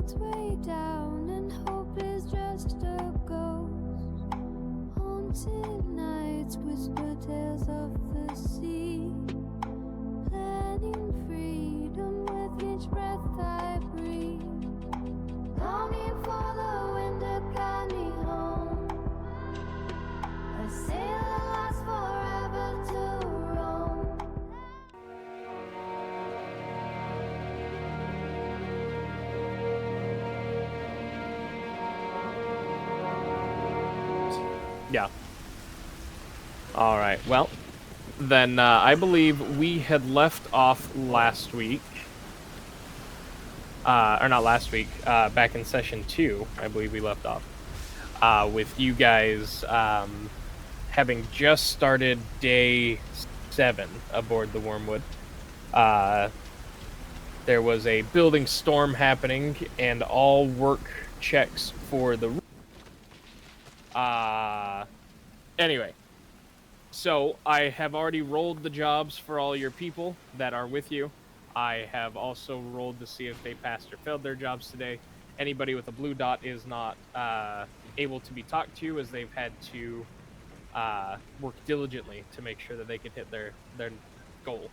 its way down, and hope is just a ghost. Haunted nights whisper tales of the sea, planning freedom with each breath I breathe. Longing for the wind to guide me home, a sailor lost forever to roam. Yeah. All right. Well, then I believe we had left off last week. Or not last week. Back in session 2, I believe we left off. With you guys having just started day 7 aboard the Wormwood. There was a building storm happening, and all work checks for the... Anyway. So, I have already rolled the jobs for all your people that are with you. I have also rolled to see if they passed or failed their jobs today. Anybody with a blue dot is not able to be talked to, as they've had to work diligently to make sure that they can hit their goal.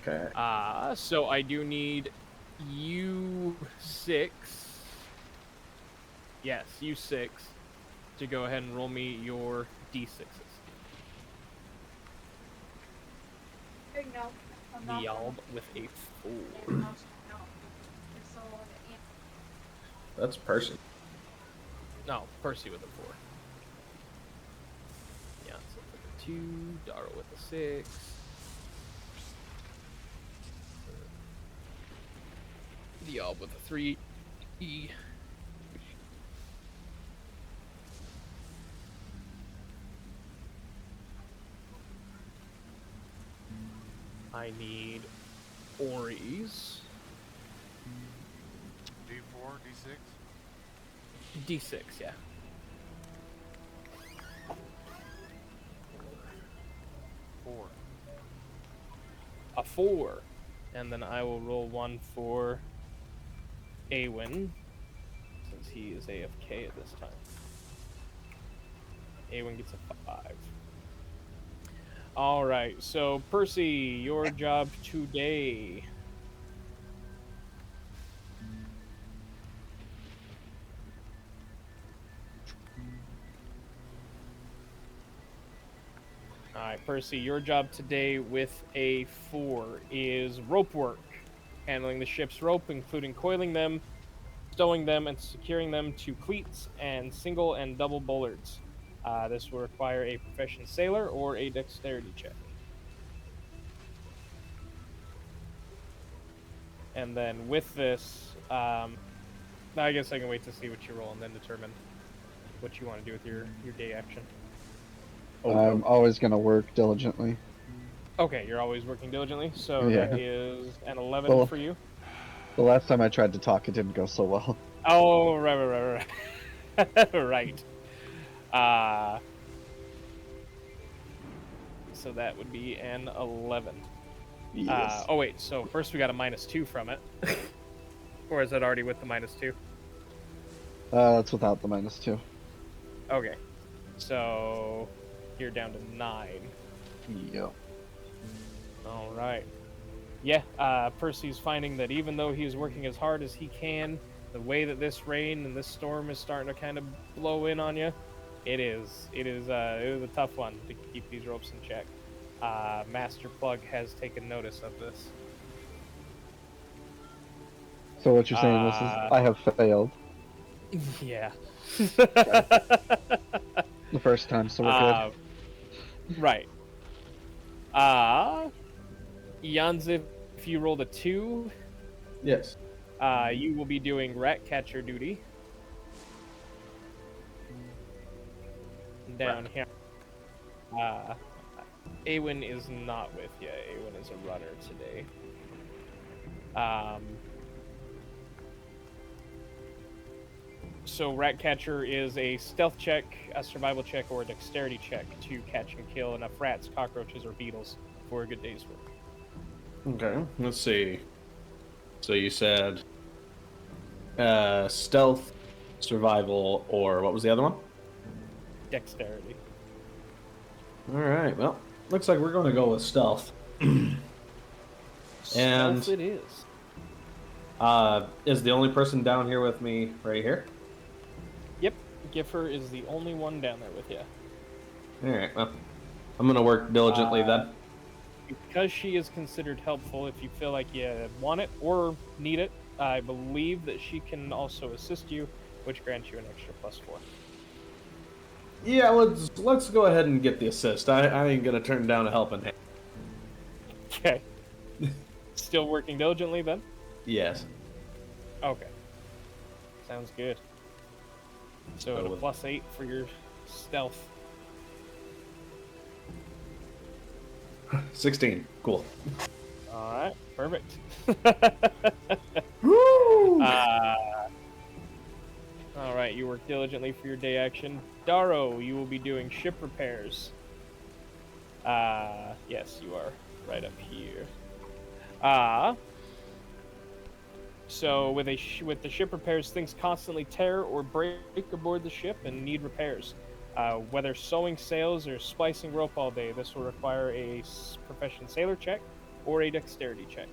Okay. So I do need U6. Yes, U6 to go ahead and roll me your D6s. No, I'm not. Dialb with a 4. That's Percy. No, Percy with a 4. Yeah, so with a 2, Darrell with a 6. Dialb with a 3. E. I need Ori's. D4, D6? D6, yeah. 4. A 4. And then I will roll 1 for Awen, since he is AFK at this time. Awen gets a 5. Alright, so Percy, your job today. Alright, Percy, your job today with a 4 is rope work. Handling the ship's rope, including coiling them, stowing them, and securing them to cleats and single and double bollards. This will require a proficient sailor or a dexterity check. And then with this, I guess I can wait to see what you roll and then determine what you want to do with your day action. I'm always going to work diligently. Okay, you're always working diligently, so Yeah. that is an 11 Well, for you. The last time I tried to talk, it didn't go so well. Oh, right. Right. So that would be an 11. Yes. Oh wait, so first we got a -2 from it. Or is it already with the -2? That's without the -2. Okay. So you're down to 9. Yep. Alright. Yeah, Percy's finding that even though he's working as hard as he can, the way that this rain and this storm is starting to kind of blow in on you, it is a tough one to keep these ropes in check. Master Plug has taken notice of this. So what you're saying is I have failed Yeah. the first time, so we're good. Right. Yanzif, if you rolled a 2, Yes. you will be doing rat catcher duty. Down here. Awen is not with you. Awen is a runner today. So Ratcatcher is a stealth check, a survival check, or a dexterity check to catch and kill enough rats, cockroaches, or beetles for a good day's work. Okay, let's see. So you said stealth, survival, or what was the other one? Dexterity. All right. Well, looks like we're going to go with stealth. Stealth it is. Is the only person down here with me right here? Yep, Giffer is the only one down there with you. All right. Well, I'm going to work diligently then. Because she is considered helpful, if you feel like you want it or need it, I believe that she can also assist you, which grants you an extra +4. Yeah, let's go ahead and get the assist. I ain't gonna turn down a helping hand. Okay. Still working diligently then? Yes. Okay. Sounds good. So at a +8 for your stealth. 16. Cool. Alright, perfect. Woo! Alright, you work diligently for your day action. Darrow, you will be doing ship repairs. Yes, you are right up here. So with the ship repairs, things constantly tear or break aboard the ship and need repairs. Whether sewing sails or splicing rope all day, this will require a profession sailor check or a dexterity check.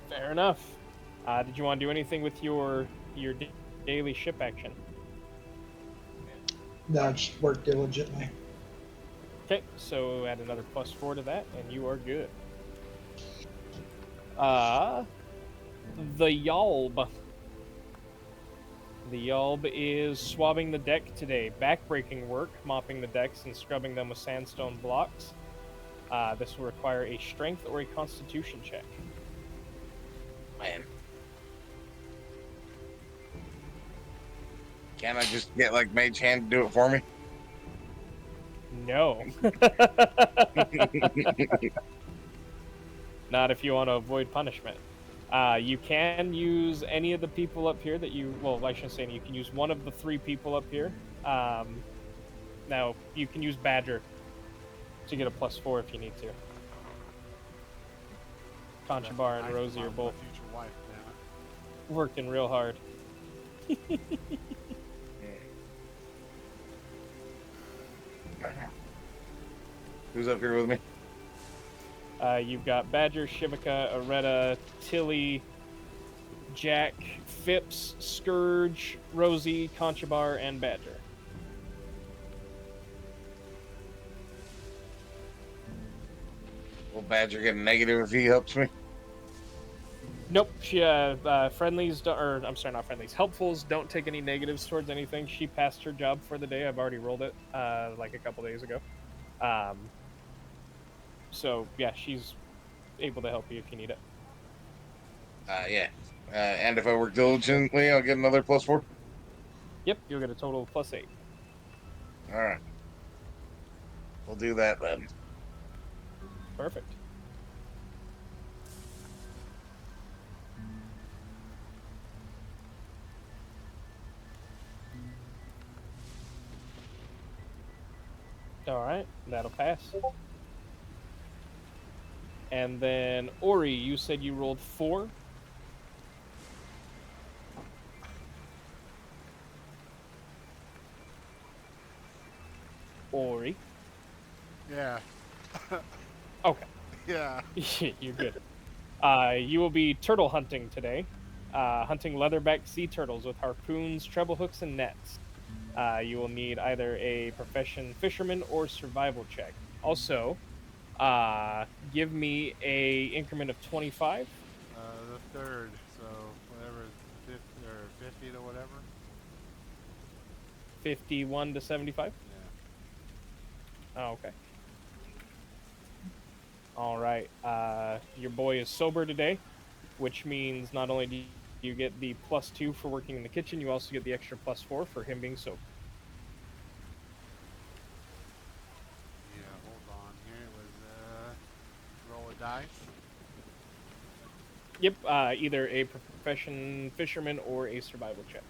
Fair enough. Did you want to do anything with your daily ship action? No, just work diligently. Okay, so add another +4 to that, and you are good. The Yalb. The Yalb is swabbing the deck today. Backbreaking work, mopping the decks and scrubbing them with sandstone blocks. This will require a strength or a constitution check. Man. Can't I just get like Mage Hand to do it for me? No. Not if you want to avoid punishment. You can use any of the people up here that you... Well, I shouldn't say any. You can use one of the 3 people up here. Now, you can use Badger to get a +4 if you need to. Conchabar and Rosie are both future wife, damn it. working real hard. Who's up here with me? You've got Badger, Shivaka, Aretta, Tilly, Jack, Phipps, Scourge, Rosie, Conchabar, and Badger. Will Badger get a negative if he helps me? Nope. She friendlies I'm sorry, not friendlies. Helpfuls don't take any negatives towards anything. She passed her job for the day. I've already rolled it like a couple days ago. So yeah, she's able to help you if you need it. Yeah. And if I work diligently, I'll get another +4. Yep, you'll get a total of +8. All right. We'll do that then. Perfect. All right, that'll pass. And then Ori, you said you rolled 4. Ori. Yeah. Okay. Yeah. You're good. You will be turtle hunting today. Hunting leatherback sea turtles with harpoons, treble hooks, and nets. You will need either a profession fisherman or survival check. Also, give me a increment of 25. The third, so whatever, 50 or 50 to whatever. 51 to 75. Yeah. Oh, okay. All right. Your boy is sober today, which means not only do you get the +2 for working in the kitchen, you also get the extra +4 for him being sober. Yeah, hold on. Here it was, roll a dice. Yep, either a profession fisherman or a survival check.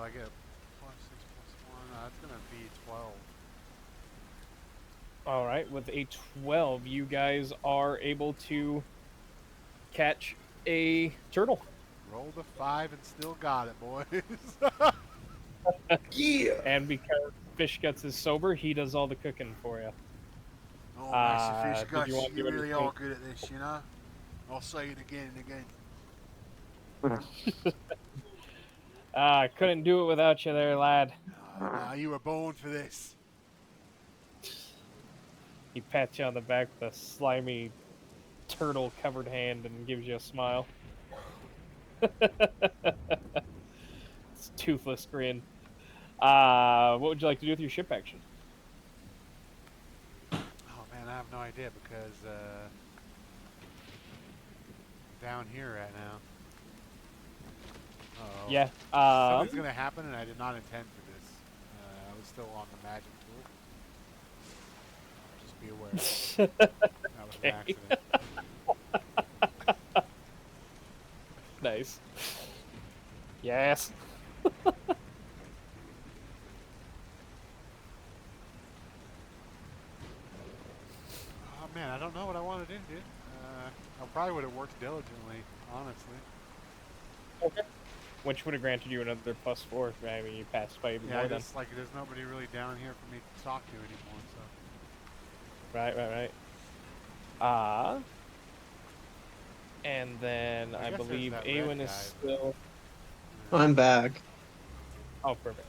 I get +6 +1. That's gonna be 12. All right, with a 12, you guys are able to catch a turtle. Rolled a 5 and still got it, boys. Yeah. And because Fish Guts is sober, he does all the cooking for you. Oh, Master Fish Did Guts, you want to you do really anything? are good at this, you know? I'll say it again and again. I couldn't do it without you there, lad. Nah, you were born for this. He pats you on the back with a slimy turtle-covered hand and gives you a smile. It's a toothless grin. What would you like to do with your ship action? Oh, man, I have no idea because I'm down here right now. Uh-oh. Yeah. Something's going to happen, and I did not intend for this. I was still on the magic tool. Just be aware. That was an accident. Nice. Yes. Oh, man, I don't know what I want to do, dude. I probably would have worked diligently, honestly. Okay. Which would have granted you another +4. I mean, you passed by even Yeah, more I than. just, like, there's nobody really down here for me to talk to anymore, so. Right. And then I guess there's believe that red Awen is guy, still. I'm back. Oh, perfect.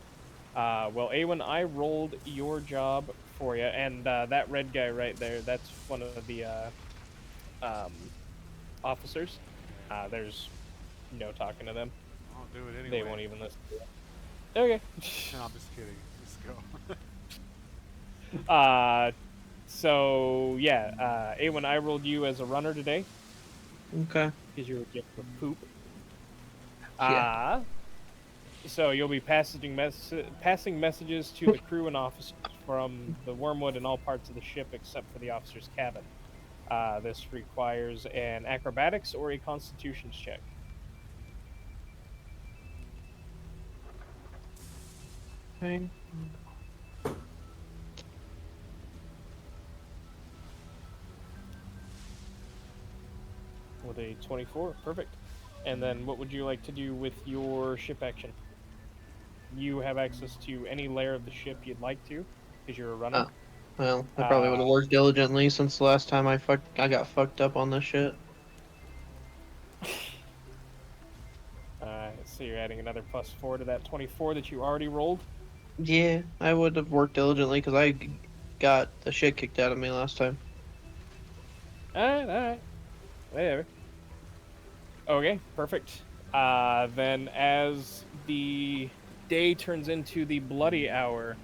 Well, Awen, I rolled your job for you, and that red guy right there, that's one of the officers. There's no talking to them. I'll do it anyway. They won't even listen to you. Okay. No, I'm just kidding. Just go. So, yeah, Awen, I rolled you as a runner today, Okay. because you were given the poop. Yeah. So you'll be passing messages to the crew and officers from the Wormwood and all parts of the ship except for the officer's cabin. This requires an acrobatics or a constitutions check. Okay. With a 24, perfect. And then what would you like to do with your ship action? You have access to any layer of the ship you'd like to, because you're a runner. Oh. Well, I probably would have worked diligently since the last time I got fucked up on this shit. So you're adding another +4 to that 24 that you already rolled. Yeah, I would have worked diligently because I got the shit kicked out of me last time. Alright. Whatever. Okay, perfect. Then as the day turns into the bloody hour,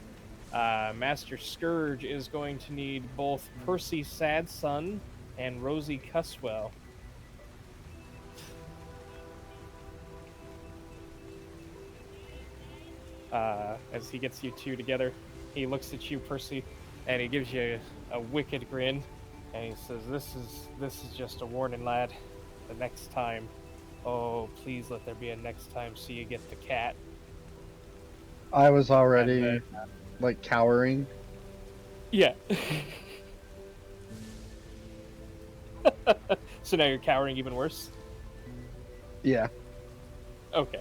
Master Scourge is going to need both Percy Sadson and Rosie Cuswell. As he gets you two together, he looks at you, Percy, and he gives you a wicked grin, and he says, "This is just a warning, lad. The next time, oh, please let there be a next time so you get the cat." I was already, like, cowering. Yeah. So now you're cowering even worse? Yeah. Okay.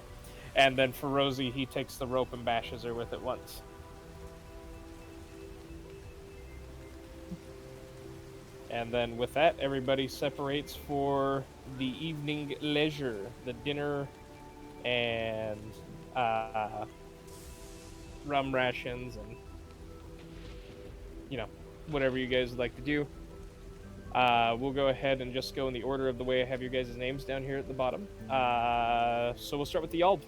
And then for Rosie, he takes the rope and bashes her with it once. And then with that, everybody separates for the evening leisure, the dinner and rum rations and, whatever you guys would like to do. We'll go ahead and just go in the order of the way I have your guys' names down here at the bottom. So we'll start with the Yalb.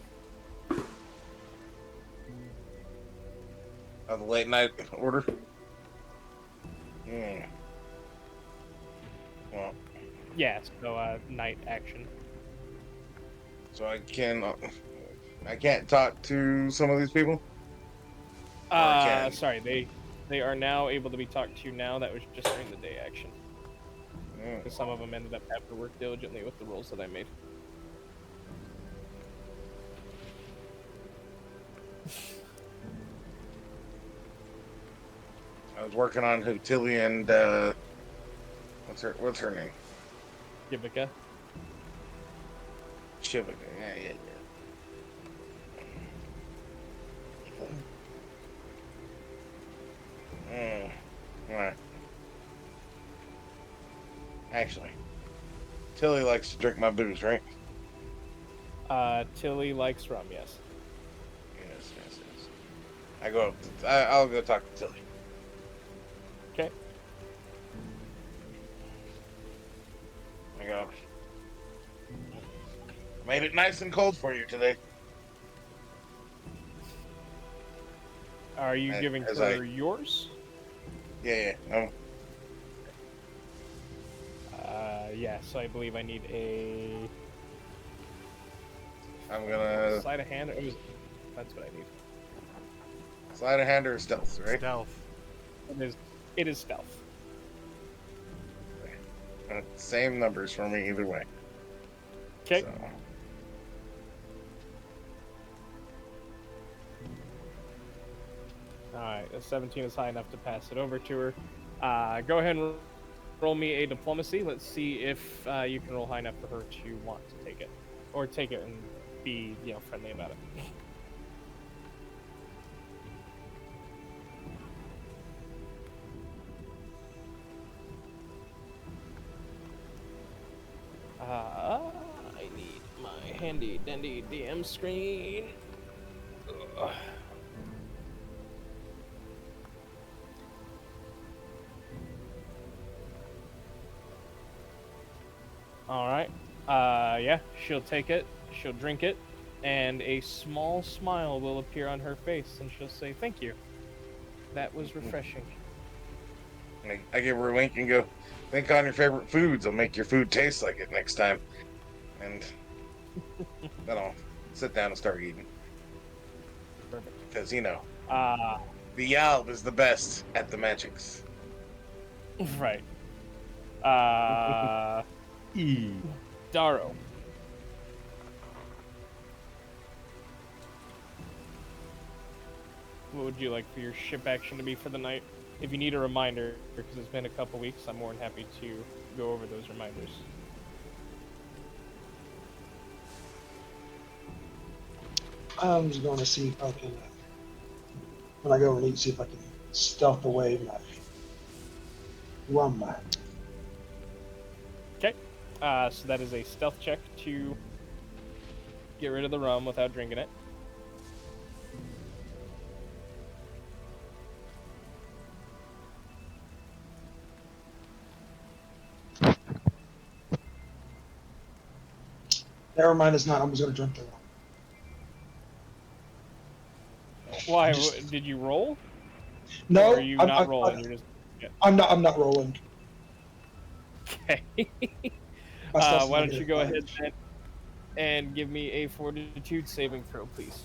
The late night order. Well, Yeah, so night action. so I can't talk to some of these people. Or I can. Sorry, they are now able to be talked to now. That was just during the day action. Because some of them ended up having to work diligently with the rules that I made. working on who Tilly and what's her name? Gibika. Shivika. Yeah. Alright. Actually, Tilly likes to drink my booze, right? Tilly likes rum, yes. Yes. I'll go talk to Tilly. Okay. I go. Made it nice and cold for you today. Are you As- giving as her yours? Yeah. No. Yeah, so I believe I need a I'm gonna sleight of hand. That's what I need. slide a hand or stealth, right? Stealth. It is stealth. Same numbers for me either way. Okay. So, Alright, a 17 is high enough to pass it over to her. Go ahead and roll me a diplomacy. Let's see if you can roll high enough for her to want to take it. Or take it and be, friendly about it. I need my handy dandy DM screen. Ugh. All right. Yeah, she'll take it. She'll drink it, and a small smile will appear on her face, and she'll say, "Thank you. That was refreshing." I give her a wink and go, think on your favorite foods. I'll make your food taste like it next time. And then I'll sit down and start eating. Perfect. Because, the Yalb is the best at the magics. Right. E. Daro. What would you like for your ship action to be for the night? If you need a reminder, because it's been a couple weeks, I'm more than happy to go over those reminders. I'm just going to see if I can, when I go over and eat, see if I can stealth away my rum. Okay. So that is a stealth check to get rid of the rum without drinking it. Never mind, it's not. I'm just going to drink the rum. Why? Just- Did you roll? No, Or are you not rolling? You're just... Yeah. I'm not rolling. Okay. My stuff's Why don't you negative go 5. ahead then and give me a fortitude saving throw, please?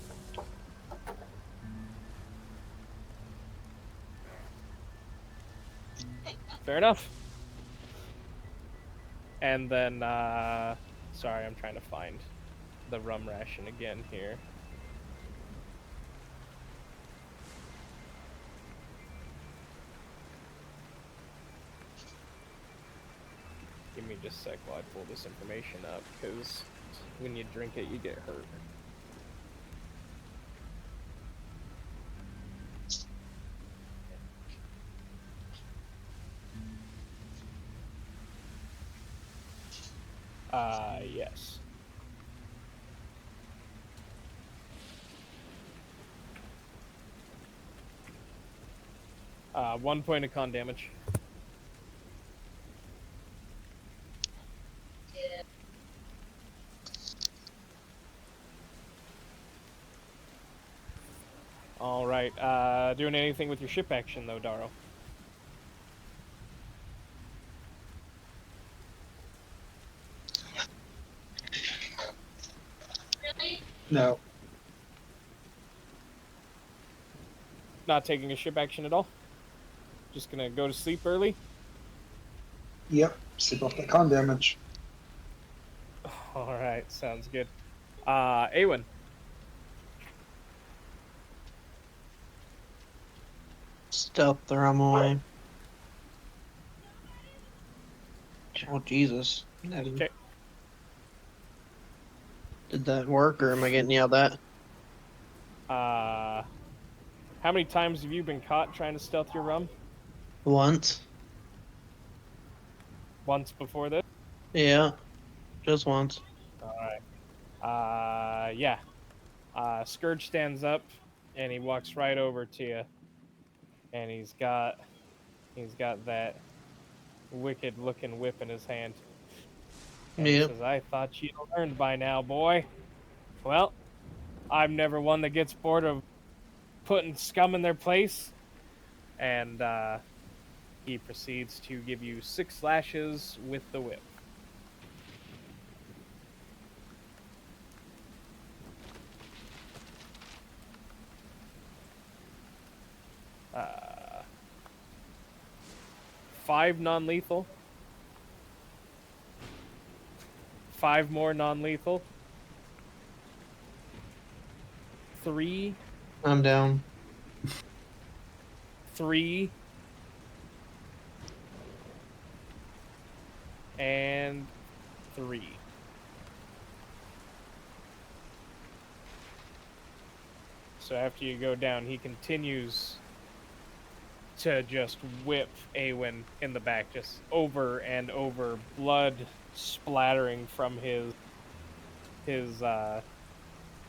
Fair enough. And then, sorry, I'm trying to find the rum ration again here. Give me just a sec while I pull this information up, because when you drink it, you get hurt. Yes. One point of con damage. All right. Doing anything with your ship action though, Daro? No. Not taking a ship action at all? Just gonna go to sleep early? Yep. Sip off that con damage. Alright, sounds good. Awen. Stealth the rum away. Oh Jesus! Okay. Did that work, or am I getting yelled at? How many times have you been caught trying to stealth your rum? Once. Once before this? Yeah, just once. All right. Yeah. Scourge stands up and he walks right over to you, and he's got that wicked looking whip in his hand. And he Yep. says, "I thought you'd learned by now, boy. Well, I'm never one that gets bored of putting scum in their place." And he proceeds to give you 6 slashes with the whip. Uh, 5 non-lethal. 5 more non-lethal. 3, I'm down. 3, and 3. So after you go down, he continues to just whip Awen in the back, just over and over, blood splattering from his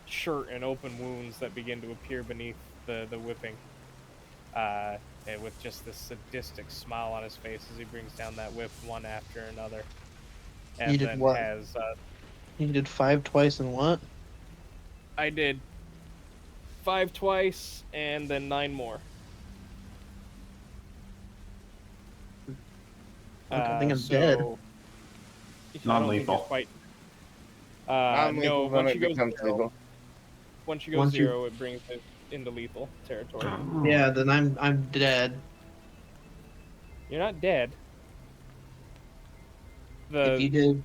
shirt and open wounds that begin to appear beneath the whipping. And with just this sadistic smile on his face as he brings down that whip one after another. And You did then what? has You did 5 twice and what? I did 5 twice and then 9 more. I think I'm So dead. I don't think Non-lethal. you're quite. No, Non-lethal, then once it you go becomes 0, lethal. once you go Once you- 0, it brings it into lethal territory. Yeah, then I'm dead. You're not dead. If you did,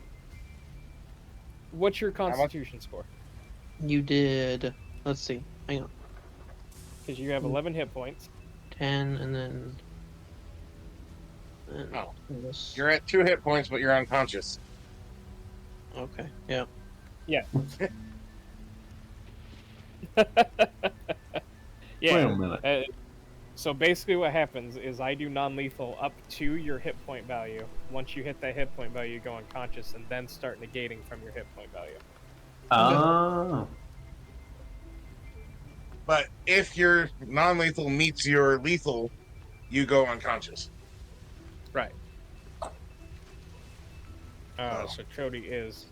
What's your Constitution score? you did. Let's see. Hang on. Because you have 11 hit points. 10 and then. Oh. This. You're at 2 hit points, but you're unconscious. Okay. Yeah. Yeah. Wait a minute. So basically what happens is I do non-lethal up to your hit point value. Once you hit that hit point value, you go unconscious and then start negating from your hit point value. Oh. But if your non-lethal meets your lethal, you go unconscious. Right. Oh. So Chody is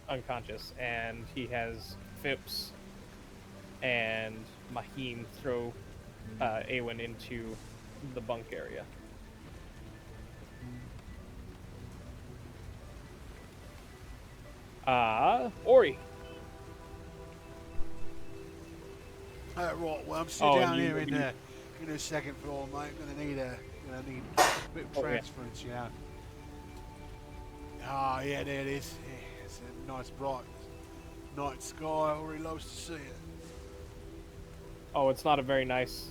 unconscious, and he has Phipps and Mahim throw Awen into the bunk area. Ori. Right, well, I'm sitting down here in the second floor, mate. Gonna need a bit of transference, yeah. Ah, yeah, there it is. Yeah, it's a nice bright night sky. Ori loves to see it. Oh, it's not a very nice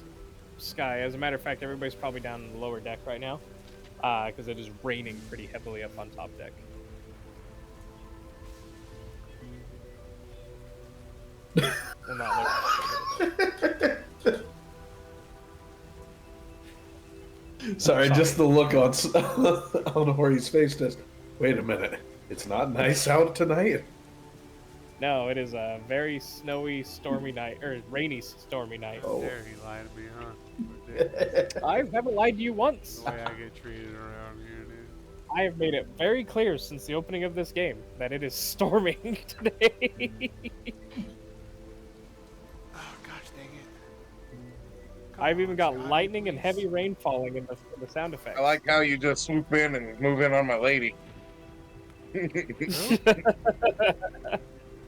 sky. As a matter of fact, everybody's probably down in the lower deck right now, because it is raining pretty heavily up on top deck. Well, not Sorry, just the look on Hori's face. Just wait a minute. It's not nice out tonight. No, it is a very snowy, stormy night, or rainy, stormy night. How dare he lie to me, huh? I haven't lied to you once. The way I get treated around here, dude. I have made it very clear since the opening of this game that it is storming today. Oh, gosh dang it. I've even got Scotty, lightning and please. heavy rain falling in the sound effects. I like how you just swoop in and move in on my lady.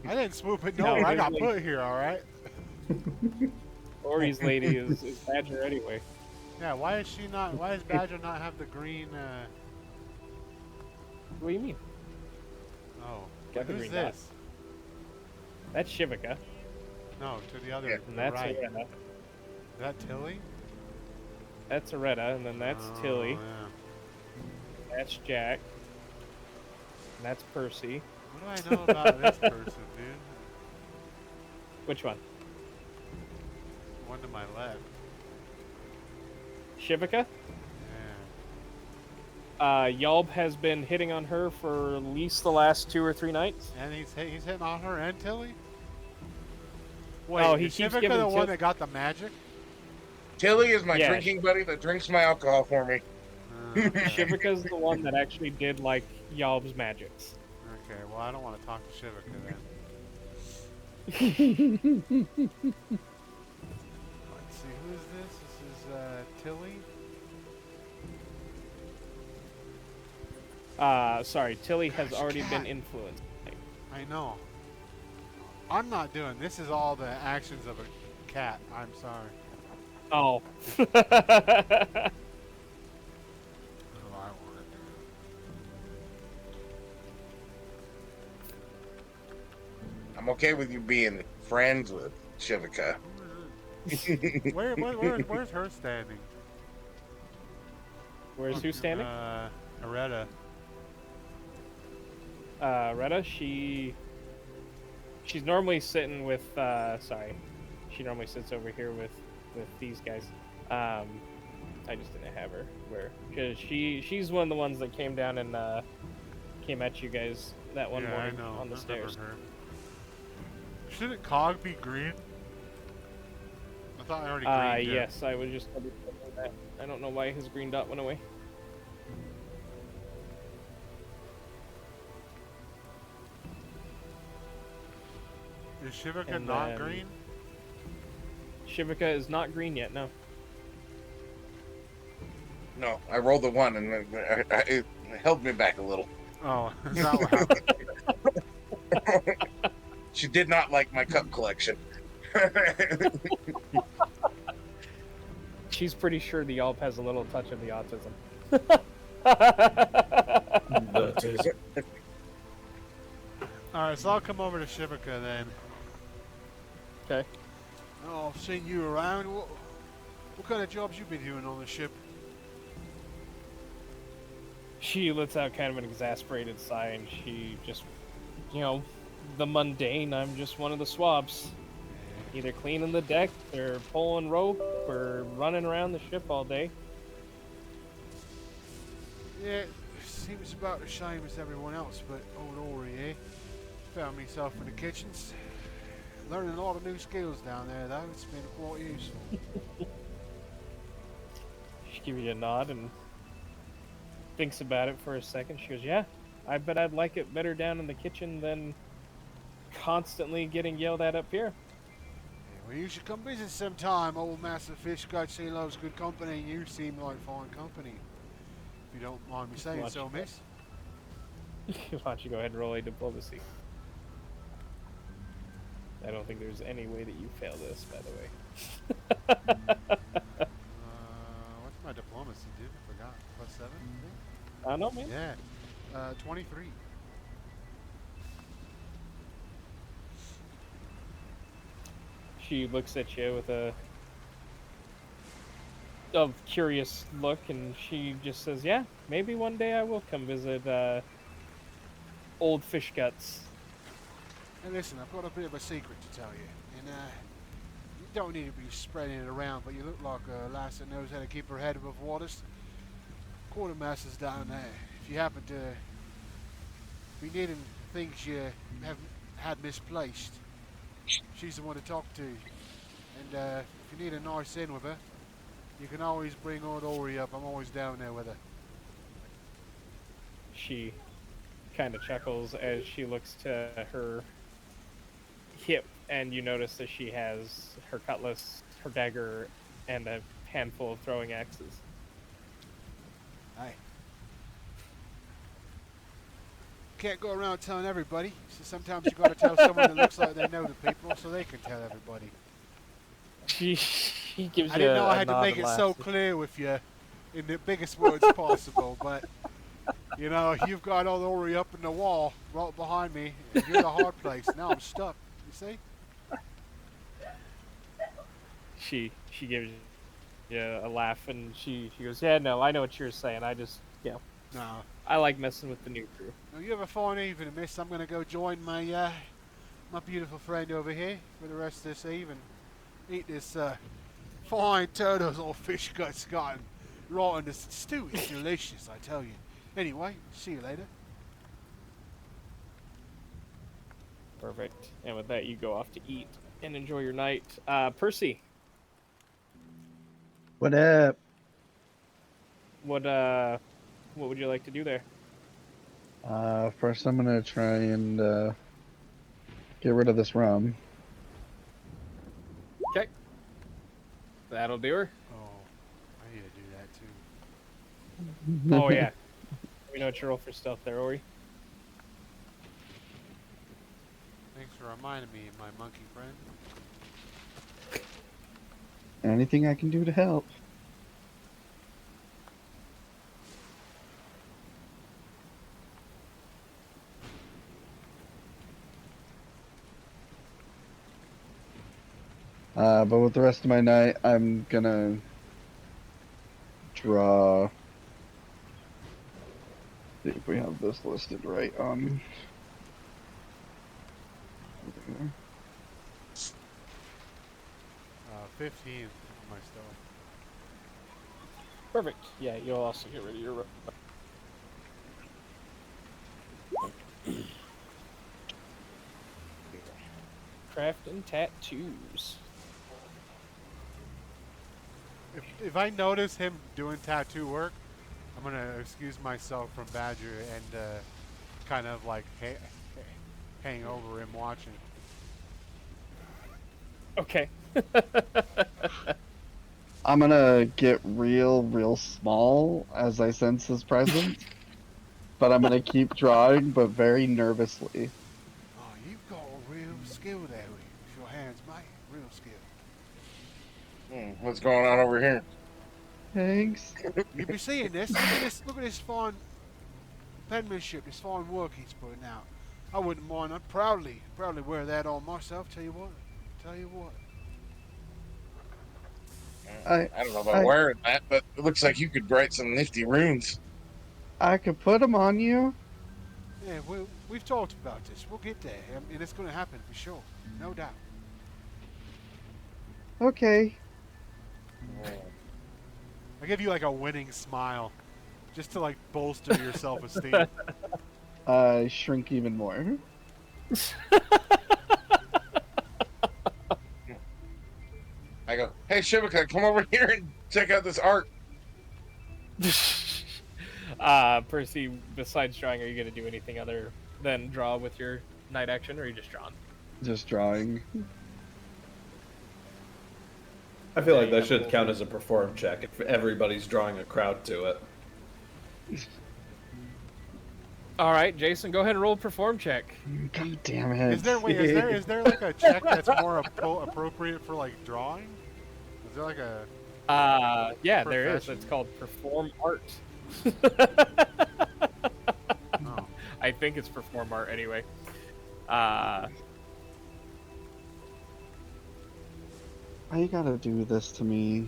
I didn't swoop it. No, No, I got really. put here, all right? Ori's lady is Badger anyway. Yeah, why is she not? Why does Badger not have the green? What do you mean? Oh, Got the who's green dot. this? That's Shivika, No, to the other. Yeah. to and the that's right. Arena. Is that Tilly? That's Aretta, and then that's Tilly. Yeah. That's Jack. And that's Percy. What do I know about this person, dude? Which one? The one to my left. Shivika? Yeah. Yalb has been hitting on her for at least the last 2 or 3 nights. And he's hitting on her and Tilly? Wait, Oh, he is keeps Shivika giving the one Til- that got the magic? Tilly is my Yeah. drinking buddy that drinks my alcohol for me. Okay. Shivika's the one that actually did, like, Yalb's magics. Okay, well, I don't want to talk to Shivika then. Let's see, who is this? This is Tilly? Sorry, Tilly has Gosh, already cat. been influenced. I know. I'm not doing this. Is all the actions of a cat. I'm sorry. Oh. What do I want to do? I'm okay with you being friends with Shivika. Where's her standing? Where's who standing? Aretta. Retta, she's normally sitting with, sorry. She normally sits over here with these guys. I just didn't have her where, because she's one of the ones that came down and came at you guys that one morning I know. on the I stairs. remember her. Shouldn't Cog be green? I thought I already greened him. Yes, I was just that. I don't know why his green dot went away. Is Shivika And not then- green? Shivika is not green yet, no. No, I rolled the 1 and it held me back a little. Oh, is that what happened? She did not like my cup collection. She's pretty sure the Yelp has a little touch of the autism. That is. Alright, so I'll come over to Shivika then. Okay. Oh, I've seen you around. What kind of jobs you been doing on the ship? She lets out kind of an exasperated sigh and she just, the mundane, I'm just one of the swabs. Either cleaning the deck, or pulling rope, or running around the ship all day. Yeah, seems about the same as everyone else, but old Ori, eh? Found myself in the kitchens. Learning a lot of new skills down there, though. It's been quite useful. She gives you a nod and thinks about it for a second. She goes, yeah, I bet I'd like it better down in the kitchen than constantly getting yelled at up here. Yeah, well, you should come visit sometime. Old Master Fish Guts, he loves good company, and you seem like fine company. If you don't mind me saying so, miss. Why don't you go ahead and roll a diplomacy? I don't think there's any way that you fail this, by the way. What's my diplomacy, dude? I forgot. +7, I think? I don't know, man. Yeah. 23. She looks at you with a curious look, and she just says, yeah, maybe one day I will come visit old Fish Guts. Hey, listen, I've got a bit of a secret to tell you. And, you don't need to be spreading it around, but you look like a lass that knows how to keep her head above waters. Quartermaster's down there. If you happen to be needing things you have had misplaced, she's the one to talk to. And if you need a nice in with her, you can always bring old Ori up. I'm always down there with her. She kind of chuckles as she looks to her hip, and you notice that she has her cutlass, her dagger, and a handful of throwing axes. Hey. Can't go around telling everybody, so sometimes you gotta tell someone that looks like they know the people so they can tell everybody. She gives you I didn't know I a had to nod make and it so laughs. clear with you in the biggest words possible, but you've got old Ori up in the wall right behind me, and you're the hard place. Now I'm stuck, you see? She gives you a laugh, and she goes, "Yeah, no, I know what you're saying. I just, No. I like messing with the new crew." Well, you have a fine evening, miss. I'm gonna go join my my beautiful friend over here for the rest of this evening. Eat this fine turtle's old fish guts gotten right in this stew. It's delicious, I tell you. Anyway, see you later. Perfect. And with that, you go off to eat and enjoy your night. Percy, What up? what would you like to do there? First I'm gonna try and get rid of this rum. Okay. That'll do her. Oh, I need to do that too. Oh yeah. We know what you roll for stealth there, Ori. Thanks for reminding me, my monkey friend. Anything I can do to help. But with the rest of my night, I'm gonna draw. See if we have this listed right on. 15 on my stealth. Perfect. Yeah, you'll also get rid of your craft and tattoos. If I notice him doing tattoo work, I'm gonna excuse myself from Badger and kind of like hang over him watching. Okay. I'm gonna get real small as I sense his presence, but I'm gonna keep drawing, but very nervously. Oh, you've got a real skill there with your hands, mate. Real skill. What's going on over here? Thanks. You be seeing this? Look at this fine penmanship, this fine work he's putting out. I wouldn't mind. I'd proudly wear that on myself. Tell you what. I I don't know about wearing that, but it looks like you could write some nifty runes. I could put them on you. Yeah, we've talked about this. We'll get there, and it's going to happen for sure, no doubt. Okay. I give you like a winning smile, just to like bolster your self-esteem. Shrink even more. I go, hey Shivaka, come over here and check out this art. Percy, besides drawing, are you going to do anything other than draw with your night action, or are you just drawing? Just drawing. I feel like that should count as a perform check if everybody's drawing a crowd to it. All right, Jason, go ahead and roll a perform check. God damn it. Is there like a check that's more appropriate for like drawing? Is there like a Yeah, there is. profession? It's called perform art. Oh. I think it's perform art anyway. Why you gotta do this to me?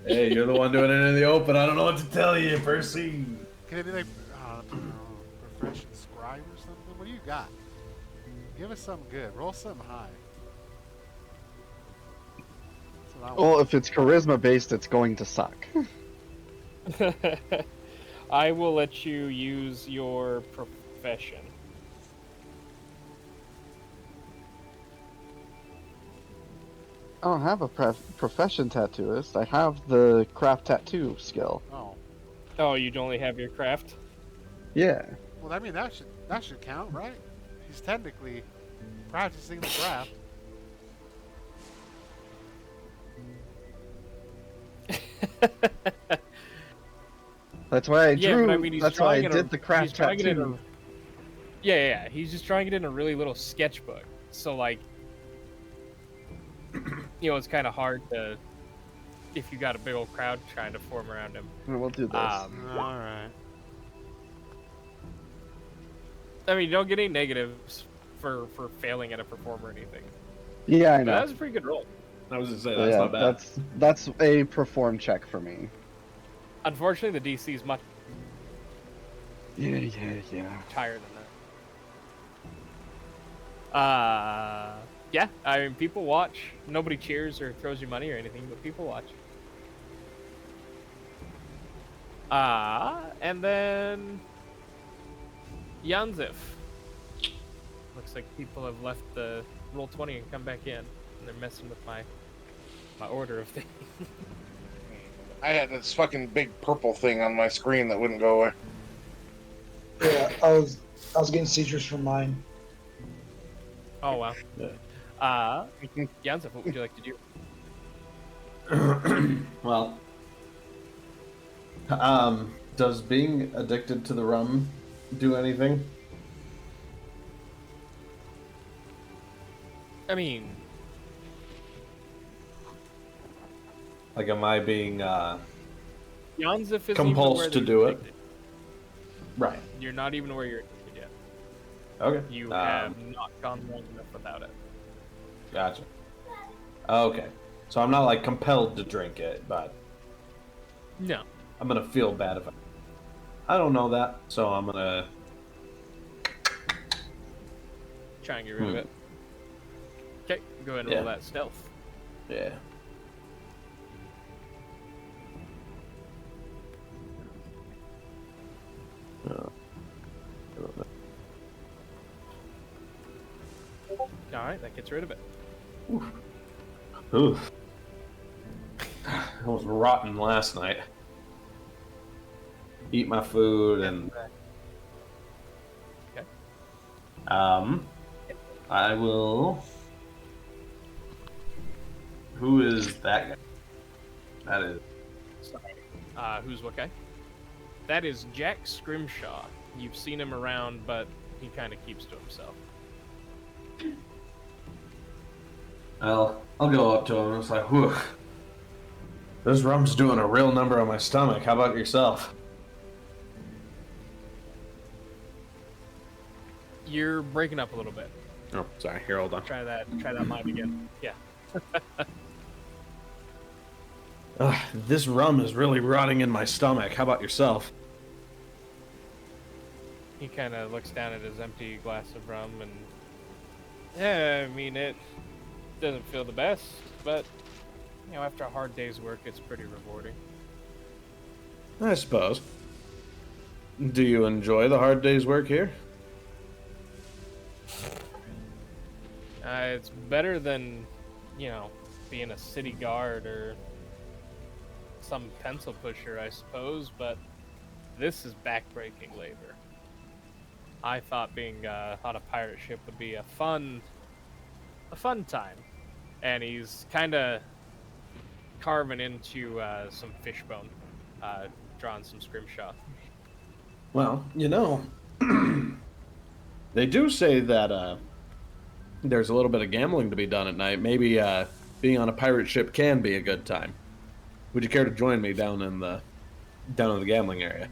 Hey, you're the one doing it in the open. I don't know what to tell you, Percy. Can it be like profession scribe or something? What do you got? Give us something good. Roll something high. That's what I want. Well, if it's charisma based, it's going to suck. I will let you use your profession. I don't have a profession tattooist. I have the craft tattoo skill. Oh. Oh, you only have your craft? Yeah. Well, I mean that should count, right? He's technically practicing the craft. That's why I drew. Yeah, but I mean, he's that's why I drawing it did the craft he's drawing it in tattoo. yeah. He's just drawing it in a really little sketchbook. So, like, you know, it's kind of hard to, if you got a big old crowd trying to form around him. We'll do this. All right. I mean, you don't get any negatives for failing at a perform or anything. Yeah, I But know. that was a pretty good roll. I was gonna say So that's yeah, not bad. that's a perform check for me. Unfortunately, the DC is much Yeah. higher than that. Yeah, I mean, people watch. Nobody cheers or throws you money or anything, but people watch. And then Yanzif. Looks like people have left the Roll20 and come back in, and they're messing with my order of things. I had this fucking big purple thing on my screen that wouldn't go away. Yeah, I was getting seizures from mine. Oh wow. Yeah. Yanzif, what would you like to do? Well, does being addicted to the rum do anything? I mean, Like, am I being Yanzif isn't compulsed even aware to that do you're it? addicted. Right. You're not even aware you're addicted yet. Okay. You have not gone long enough without it. Gotcha. Okay. So I'm not like compelled to drink it, but No. I'm gonna feel bad if I don't know that, so I'm gonna Try and get rid of it. Okay, go ahead and roll that stealth. Yeah. Alright, that gets rid of it. Oof. It was rotten last night. Eat my food and Okay. I will. Who is that guy? That is. Sorry. Who's what guy? That is Jack Scrimshaw. You've seen him around, but he kind of keeps to himself. Well, I'll go up to him and it's like, whew. This rum's doing a real number on my stomach. How about yourself? You're breaking up a little bit. Oh, sorry. Here, hold on. Try that line again. Yeah. This rum is really rotting in my stomach. How about yourself? He kind of looks down at his empty glass of rum and... Yeah, I mean, it doesn't feel the best, but, you know, after a hard day's work, it's pretty rewarding. I suppose. Do you enjoy the hard day's work here? It's better than, you know, being a city guard or some pencil pusher, I suppose, but this is backbreaking labor. I thought being on a pirate ship would be a fun time, and he's kind of carving into some fishbone, drawing some scrimshaw. Well, you know, they do say that there's a little bit of gambling to be done at night. Maybe being on a pirate ship can be a good time. Would you care to join me down in the gambling area?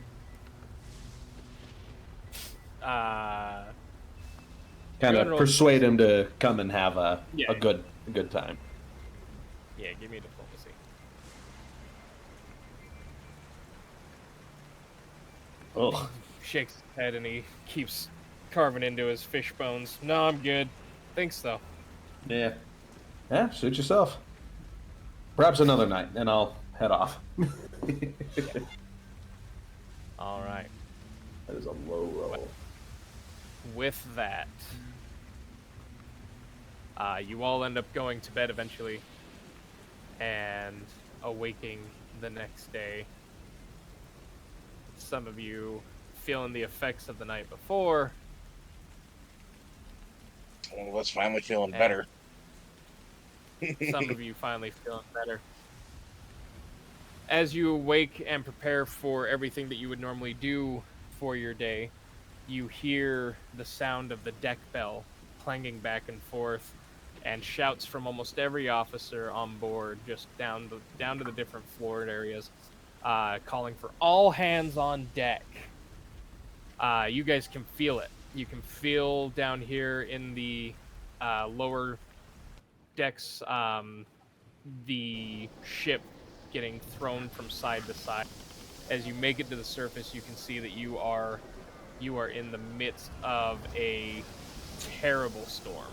Kind of persuade him to come and have a good time. Yeah, give me diplomacy. Oh, Shakes his head and he keeps carving into his fish bones. No, I'm good. Thanks though. yeah. Yeah, suit yourself. Perhaps another night, and I'll head off. All right. That is a low roll. With that, you all end up going to bed eventually and awaking the next day. Some of you feeling the effects of the night before. One of us finally feeling better. Some of you finally feeling better. As you awake and prepare for everything that you would normally do for your day, you hear the sound of the deck bell clanging back and forth, and shouts from almost every officer on board, just down to the different floor areas, calling for all hands on deck. You guys can feel it. You can feel down here in the lower decks the ship getting thrown from side to side. As you make it to the surface, you can see that you are in the midst of a terrible storm.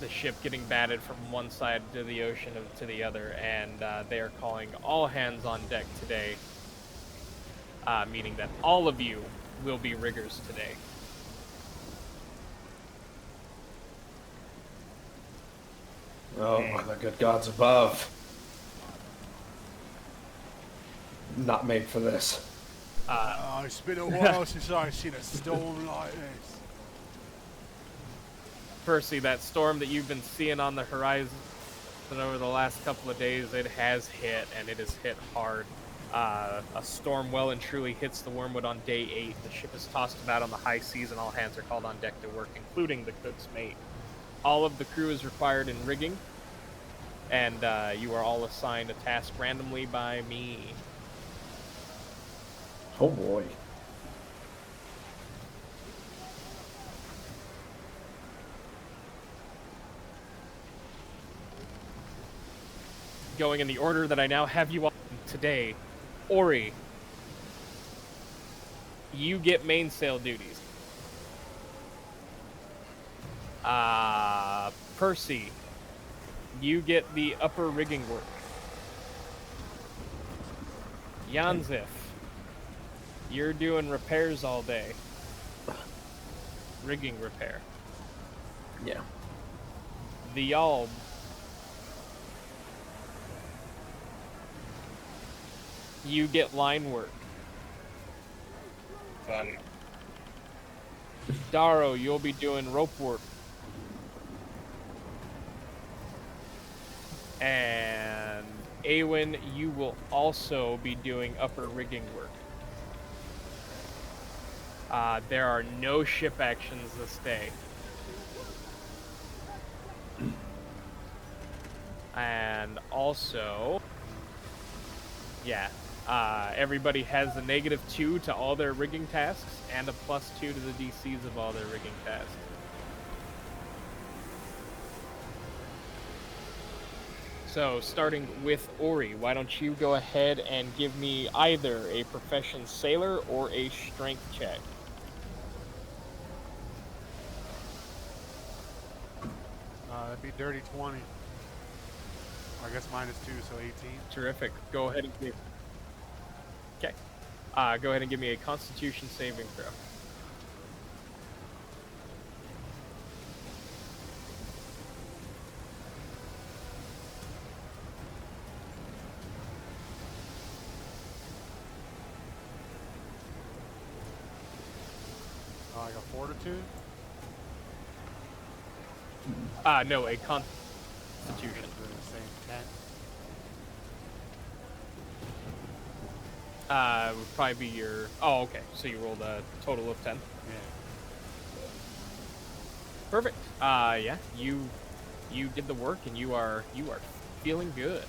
The ship getting batted from one side to the ocean to the other, and they are calling all hands on deck today, meaning that all of you will be riggers today. Oh, by the good gods above. Not made for this. It's been a while since I've seen a storm like this. Percy, that storm that you've been seeing on the horizon over the last couple of days, it has hit, and it has hit hard. A storm well and truly hits the Wormwood on day 8. The ship is tossed about on the high seas, and all hands are called on deck to work, including the cook's mate. All of the crew is required in rigging, and you are all assigned a task randomly by me. Oh boy. Going in the order that I now have you all today, Ori, you get mainsail duties. Percy, you get the upper rigging work. Yanzif, you're doing repairs all day. Rigging repair. Yeah. The Yalb, you get line work. Fun. Daro, you'll be doing rope work. And Awen, you will also be doing upper rigging work. There are no ship actions this day. And also, yeah, everybody has a -2 to all their rigging tasks and a +2 to the DCs of all their rigging tasks. So, starting with Ori, why don't you go ahead and give me either a profession sailor or a strength check. That'd be dirty 20. I guess -2, so 18. Terrific. Go ahead and give. Okay. Go ahead and give me a Constitution saving throw. I got fortitude. No, a Constitution. The same 10. Would probably be your. Oh, okay. So you rolled a total of 10. Yeah. Perfect. Yeah. You did the work, and you are feeling good.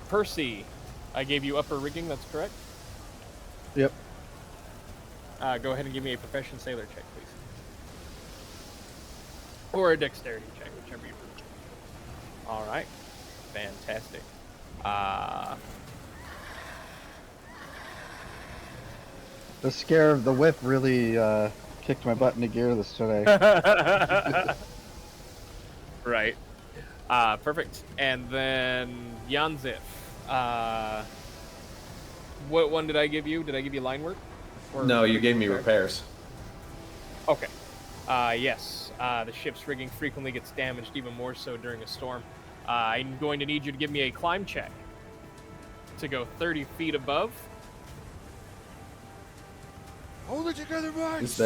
Percy, I gave you upper rigging. That's correct. Yep. Go ahead and give me a profession sailor check, please. Or a dexterity check, whichever you prefer. All right. Fantastic. The scare of the whip really kicked my butt into gear this today. Right. Perfect. And then Yanzif. What one did I give you? Did I give you line work? Or No, you gave me repair? repairs. Okay. Yes. The ship's rigging frequently gets damaged, even more so during a storm. I'm going to need you to give me a climb check to go 30 feet above. Hold it together, Max.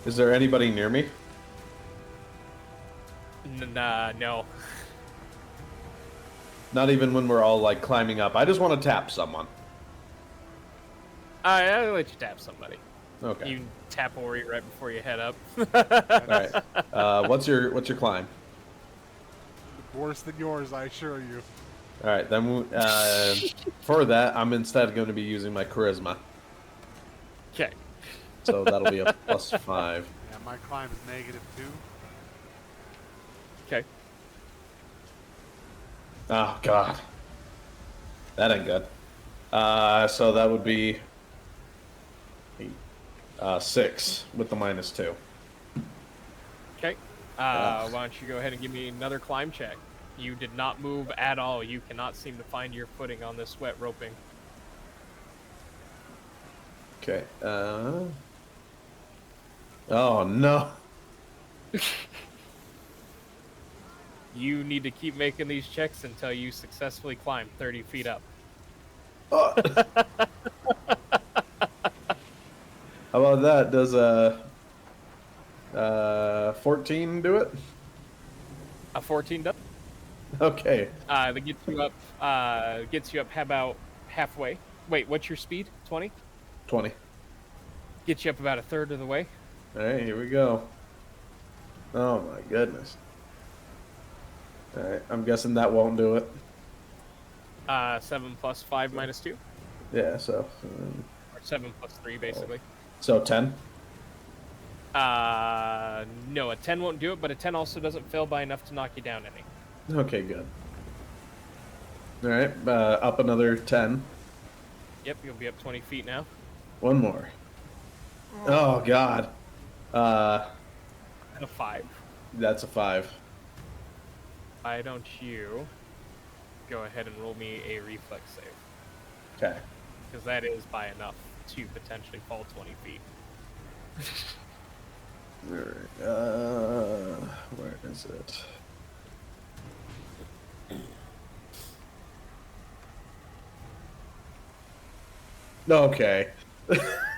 Is there anybody near me? No. Not even when we're all like climbing up. I just want to tap someone. I'll let you tap somebody. Okay. You tap Ori right before you head up. All right. What's your climb? Worse than yours, I assure you. All right. Then for that, I'm instead going to be using my charisma. Okay. So that'll be a +5. Yeah, and my climb is -2. Okay. Oh God, that ain't good. So that would be 6 with the -2. Okay. Why don't you go ahead and give me another climb check? You did not move at all. You cannot seem to find your footing on this wet roping. Okay. Oh no. You need to keep making these checks until you successfully climb 30 feet up. Oh. How about that? Does 14 do it? A 14 does. Okay. That gets you up about halfway. Wait, what's your speed? 20? 20. Gets you up about a third of the way. All right, here we go. Oh my goodness. All right, I'm guessing that won't do it. 7 plus 5 minus 2. Yeah, so Or 7 plus 3, basically. 10. No, a 10 won't do it, but a 10 also doesn't fail by enough to knock you down any. Okay, good. All right, up another 10. Yep, you'll be up 20 feet now. One more. Oh God. And a 5. That's a 5. Why don't you go ahead and roll me a reflex save? Okay. Because that is by enough to potentially fall 20 feet. All right. Where is it? Okay.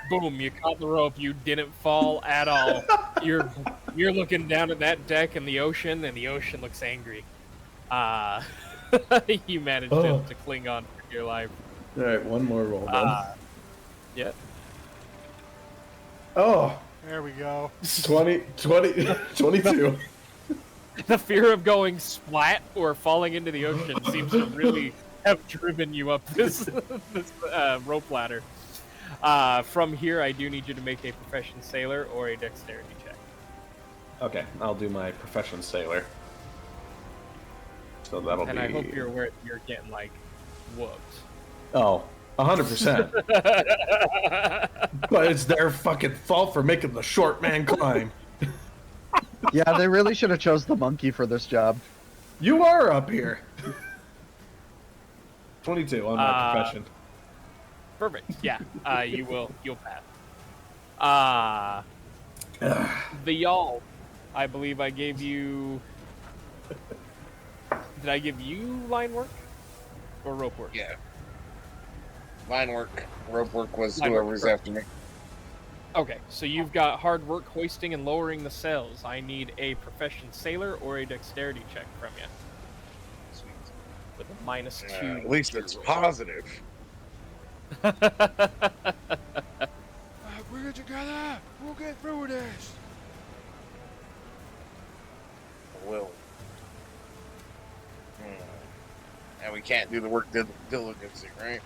Boom, you caught the rope, you didn't fall at all. You're looking down at that deck and the ocean looks angry. You managed to cling on for your life. All right, one more roll then. Yeah. Oh, There we go. 22. The fear of going splat or falling into the ocean seems to really have driven you up this rope ladder. From here, I do need you to make a profession sailor or a dexterity check. Okay, I'll do my profession sailor. So that'll And be. I hope you're aware that you're getting, like, whooped. Oh, 100%. But it's their fucking fault for making the short man climb. Yeah, they really should have chose the monkey for this job. You are up here. 22 on my profession. Perfect. Yeah. You'll pass. The yawl. I believe I gave you. Did I give you line work or rope work? Yeah. Line work. Rope work was Line work, whoever's correct. after me. Okay, so you've got hard work hoisting and lowering the sails. I need a profession sailor or a dexterity check from you. Sweet. With a -2. At least it's positive. Bring it together. We'll get through this. Will. And we can't do the work diligently, right?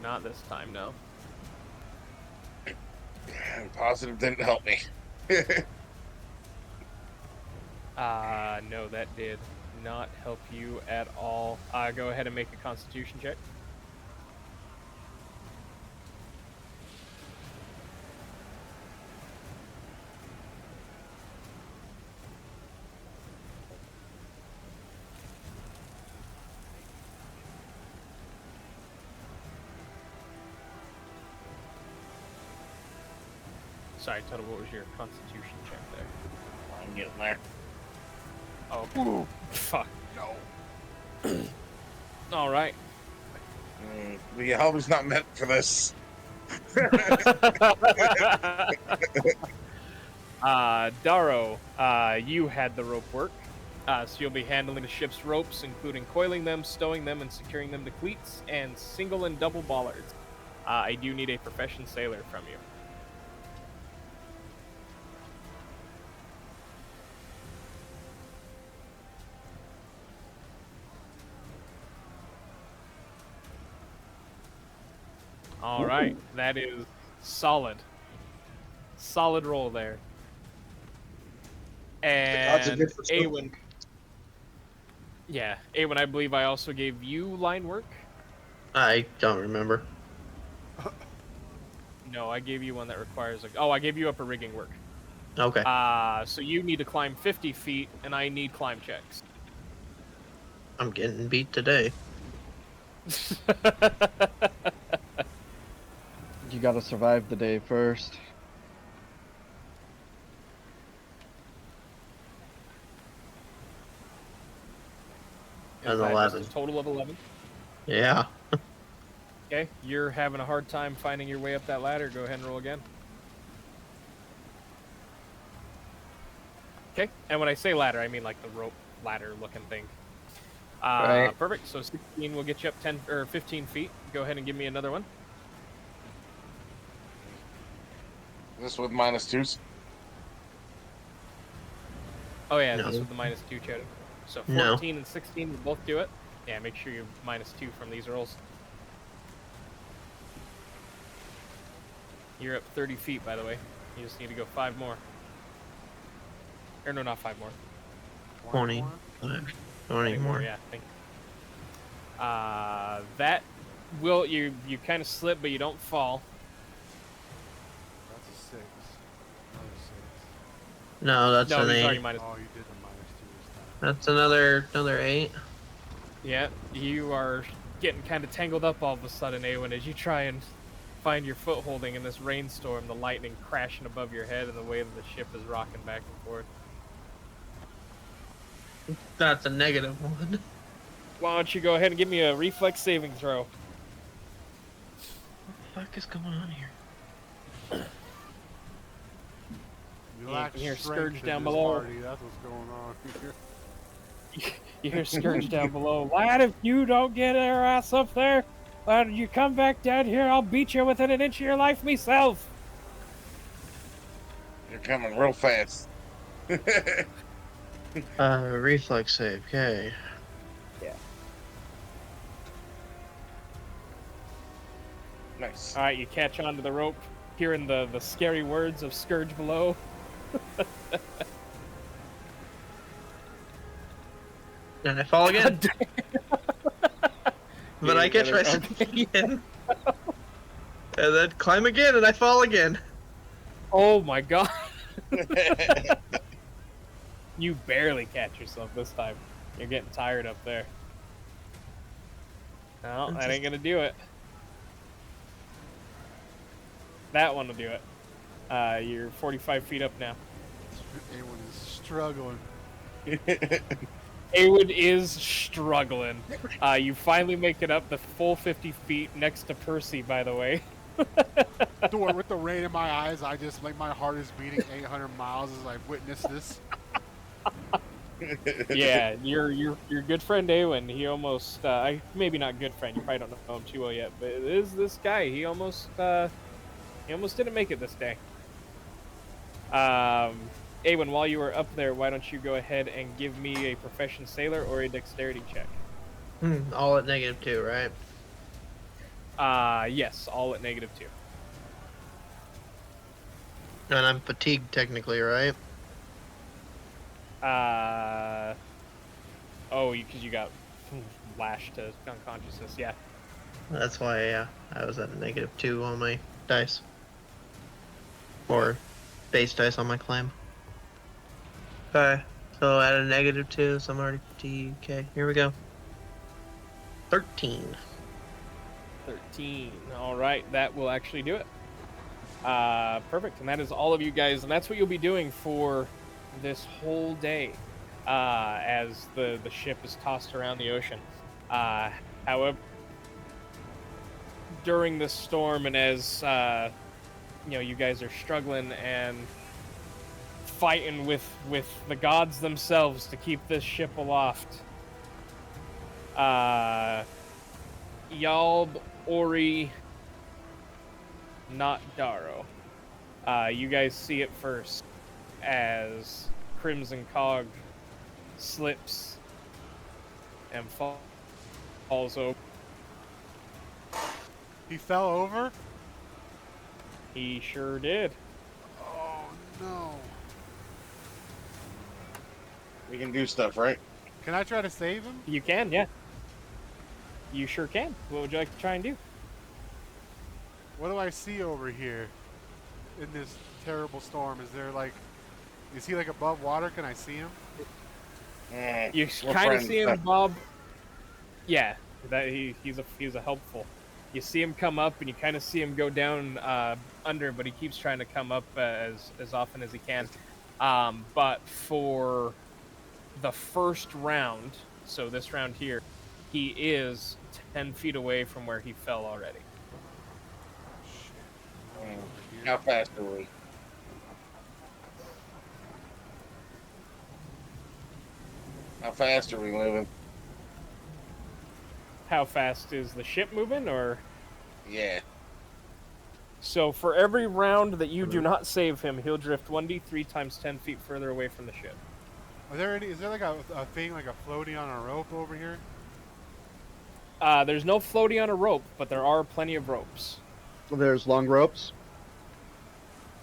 Not this time, no. Positive didn't help me. No, that did not help you at all. Go ahead and make a constitution check. Sorry, Tuttle, what was your constitution check there? I'm getting there. Oh, okay. Fuck. No. Alright. The helmet's not meant for this. Daro, you had the rope work. So you'll be handling the ship's ropes, including coiling them, stowing them, and securing them to cleats, and single and double bollards. I do need a profession sailor from you. All right, that is solid. Solid roll there. Odds are And good for Awen, something. yeah, Awen, I believe I also gave you line work. I don't remember. No, I gave you one that requires like. Oh, I gave you upper rigging work. Okay. So you need to climb 50 feet, and I need climb checks. I'm getting beat today. You gotta survive the day first. Is An that just 11. a total of 11? Yeah. Okay, you're having a hard time finding your way up that ladder. Go ahead and roll again. Okay, and when I say ladder, I mean like the rope ladder looking thing. Right. Perfect. So 16 will get you up 10 or 15 feet. Go ahead and give me another one. This with -2s. Oh yeah, No. this with the -2, Chody. So No. 14 and 16 will both do it. Yeah, make sure you -2 from these rolls. You're up 30 feet, by the way. You just need to go 5 more. Or no, not 5 more. 20. 20 more. Yeah, thank you. That will you kind of slip, but you don't fall. That's a 6. Another 6. No, that's No, an he's already 8. minus. Oh, you did the -2 this time. That's another 8. Yeah, you are getting kind of tangled up all of a sudden, Awen, as you try and find your footholding in this rainstorm, the lightning crashing above your head, and the way that the ship is rocking back and forth. That's a -1. Why don't you go ahead and give me a reflex saving throw? What the fuck is going on here? You Yeah, lack you hear strength Scourge in down this below. Party. That's what's going on here. You hear Scourge down below. Lad, if you don't get your ass up there, lad, you come back down here, I'll beat you within an inch of your life myself. You're coming real fast. Reflex save. Okay. Nice. All right, you catch onto the rope, hearing the scary words of Scourge below. And I fall again. But I catch myself again. And then climb again, and I fall again. Oh my god. You barely catch yourself this time. You're getting tired up there. No, that ain't gonna do it. That one will do it. You're 45 feet up now. Anyone is struggling. Awood is struggling. You finally make it up the full 50 feet next to Percy, by the way. With the rain in my eyes, I just like my heart is beating 800 miles as I witness this. Yeah, your good friend Awen, he almost maybe not good friend, you probably don't know him too well yet, but it is this guy. He almost didn't make it this day. Awen, while you were up there, why don't you go ahead and give me a profession sailor or a dexterity check? All at -2, right? Yes, all at -2. And I'm fatigued technically, right? Because you got lashed to unconsciousness, yeah. That's why, yeah, I was at -2 on my dice. Or base dice on my climb. Okay, so at a -2, so I'm already fatigued. Okay, here we go. 13. 13. All right, that will actually do it. Perfect, and that is all of you guys, and that's what you'll be doing for this whole day, as the ship is tossed around the ocean. However, during this storm, and as you guys are struggling and fighting with the gods themselves to keep this ship aloft, Yalb, Ori, not Darrow. You guys see it first as Crimson Cog slips and falls over. He fell over? He sure did. Oh no. We can do stuff, right? Can I try to save him? You can, yeah. You sure can. What would you like to try and do? What do I see over here in this terrible storm? Is he like above water? Can I see him? You we're kind of friends. see him, Bob. Yeah, that he's a helpful. You see him come up, and you kind of see him go down under, but he keeps trying to come up as often as he can. But for the first round, so this round here, he is 10 feet away from where he fell already. How fast are we? How fast are we moving? How fast is the ship moving, or? Yeah. So for every round that you do not save him, he'll drift 1d3 times 10 feet further away from the ship. Is there like a thing like a floaty on a rope over here? There's no floaty on a rope, but there are plenty of ropes. There's long ropes.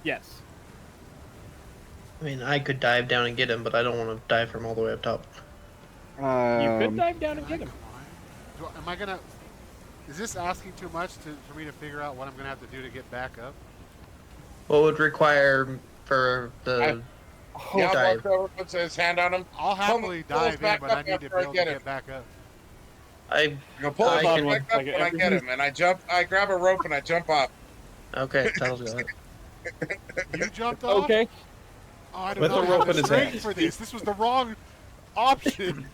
Yes. I mean, I could dive down and get him, but I don't want to dive from all the way up top. You could dive down and get him. Am I gonna? Is this asking too much for me to figure out what I'm gonna have to do to get back up? What would require for the Yeah, dive? walk over, puts his hand on him. I'll happily Pull us dive in, back but up I need to after be I able to get get him. back up. I You pull us I can- back up when I get him, and I grab a rope and I jump off. okay. Tuttle's got it. You jumped off. Okay. Oh, I don't With know the how rope to in his straighten hand. for this. This was the wrong option.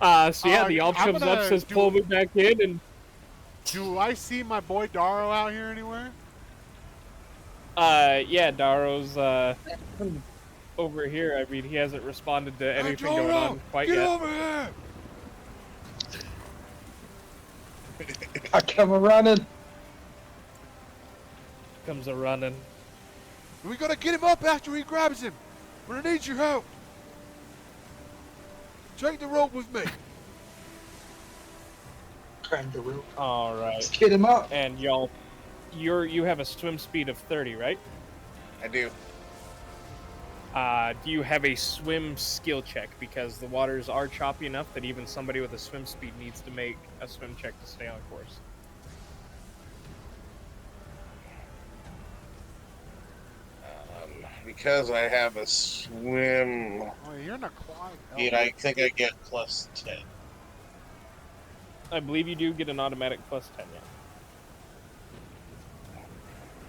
So yeah, the elf I'm comes gonna up, says, do- "Pull me back in," and Do I see my boy Daro out here anywhere? yeah, Daro's over here. I mean, he hasn't responded to anything going on quite get yet. over here! I come a running. Comes a running. We gotta get him up after he grabs him. We're gonna need your help. Take the rope with me. Grab the rope. All right. Let's get him up. And y'all, you have a swim speed of 30, right? I do. Do you have a swim skill check? Because the waters are choppy enough that even somebody with a swim speed needs to make a swim check to stay on course. Because I have a swim. Oh, you're in a quad. Yeah, I think I get plus 10. I believe you do get an automatic plus 10, yeah.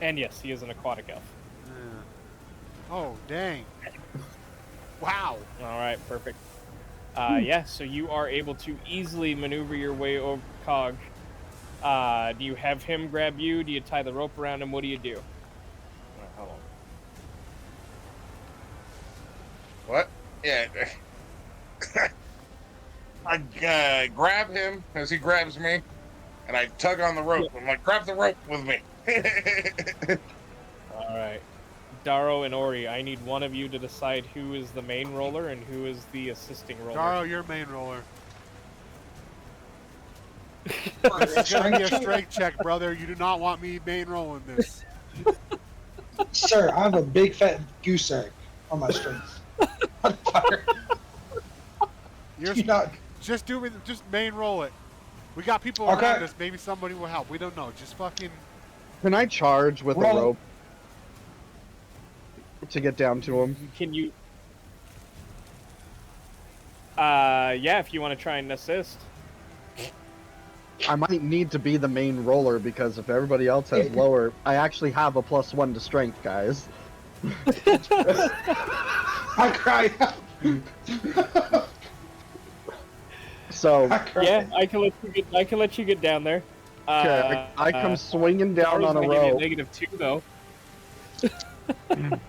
And yes, he is an aquatic elf. Yeah. Oh, dang. Wow. All right, perfect. Yeah, so you are able to easily maneuver your way over Cog. Do you have him grab you? Do you tie the rope around him? What do you do? Hold on. What? Yeah. I grab him as he grabs me, and I tug on the rope. I'm like, grab the rope with me. All right. Daro and Ori, I need one of you to decide who is the main roller and who is the assisting roller. Daro, you're main roller. It's It's gonna be a strength check, brother. You do not want me main rolling this. Sir, I have a big fat goose egg on my strings. You're You not, just main roll it. We got people Okay. around us. Maybe somebody will help. We don't know. Just fucking. Can I charge with a Roll. rope to get down to him? Can you? Yeah, if you want to try and assist. I might need to be the main roller because if everybody else has lower, I actually have a +1 to strength, guys. I cry out. So I cry Yeah, I can let you get down there. okay, I come swinging down Daro's on a gonna give you rope. -2 though.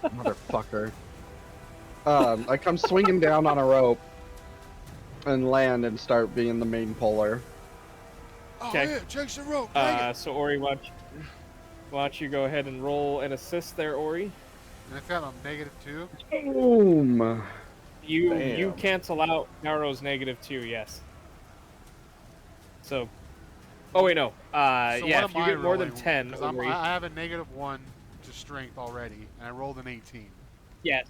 Motherfucker. I come swinging down on a rope and land and start being the main puller. Oh, Okay. yeah, chase the rope. Bang it. So Ori, why don't you go ahead and roll an assist there, Ori? And I got a -2. Boom. You Damn. cancel out Daro's -2, yes. So, oh wait, no. So Yeah, what if am you I get more than rolling? 10, 'Cause Ori, I have a -1 to to strength already, and I rolled an 18. Yeah.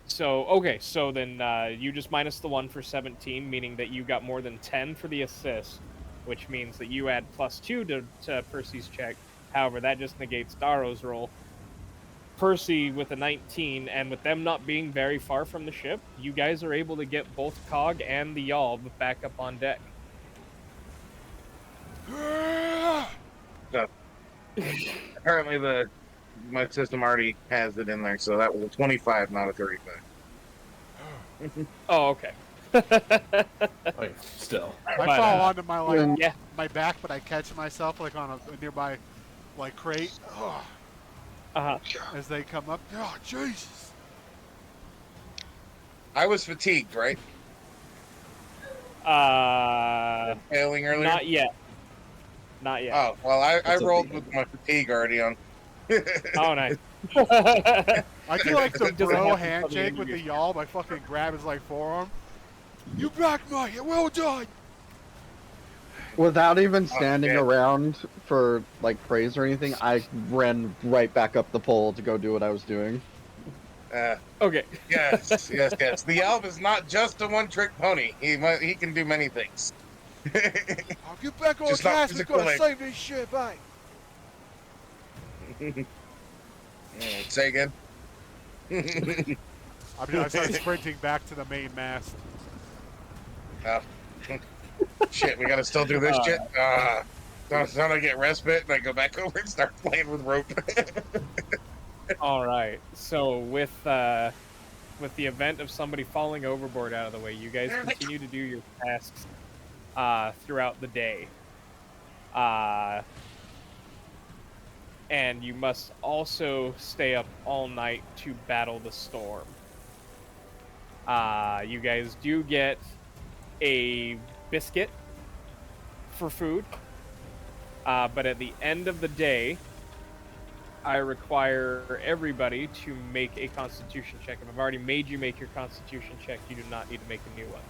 So, okay, so then you just minus the 1 for 17, meaning that you got more than 10 for the assist, which means that you add +2 to Percy's check. However, that just negates Daro's roll. Percy with a 19, and with them not being very far from the ship, you guys are able to get both Cog and the Yalb back up on deck. So, apparently my system already has it in there, so that was a 25, not a 35. Oh, okay. Like, still. I But, fall onto my like yeah. my back, but I catch myself like on a nearby like crate. Oh, Uh-huh. as they come up. Oh, Jesus. I was fatigued, right? Failing earlier? Not yet. Not yet. Oh, well, I That's at rolled the with end. my fatigue already on. Oh, nice. I do like the It doesn't bro happen till the handshake end with of the Yalb. I fucking grab his like forearm. You back my well done. Without even standing shit. around for like praise or anything, I ran right back up the pole to go do what I was doing. Okay. Yes. The elf is not just a one-trick pony. He can do many things. I'll get back on Just not task. We've got to physical save this shit, bye. Say again. I started sprinting back to the main mast. Shit, we gotta still do this shit. Don't I get respite and I go back over and start playing with rope? All right. So with the event of somebody falling overboard out of the way, you guys continue to do your tasks throughout the day. And you must also stay up all night to battle the storm. You guys do get a biscuit for food, but at the end of the day, I require everybody to make a Constitution check. If I've already made you make your Constitution check, you do not need to make a new one.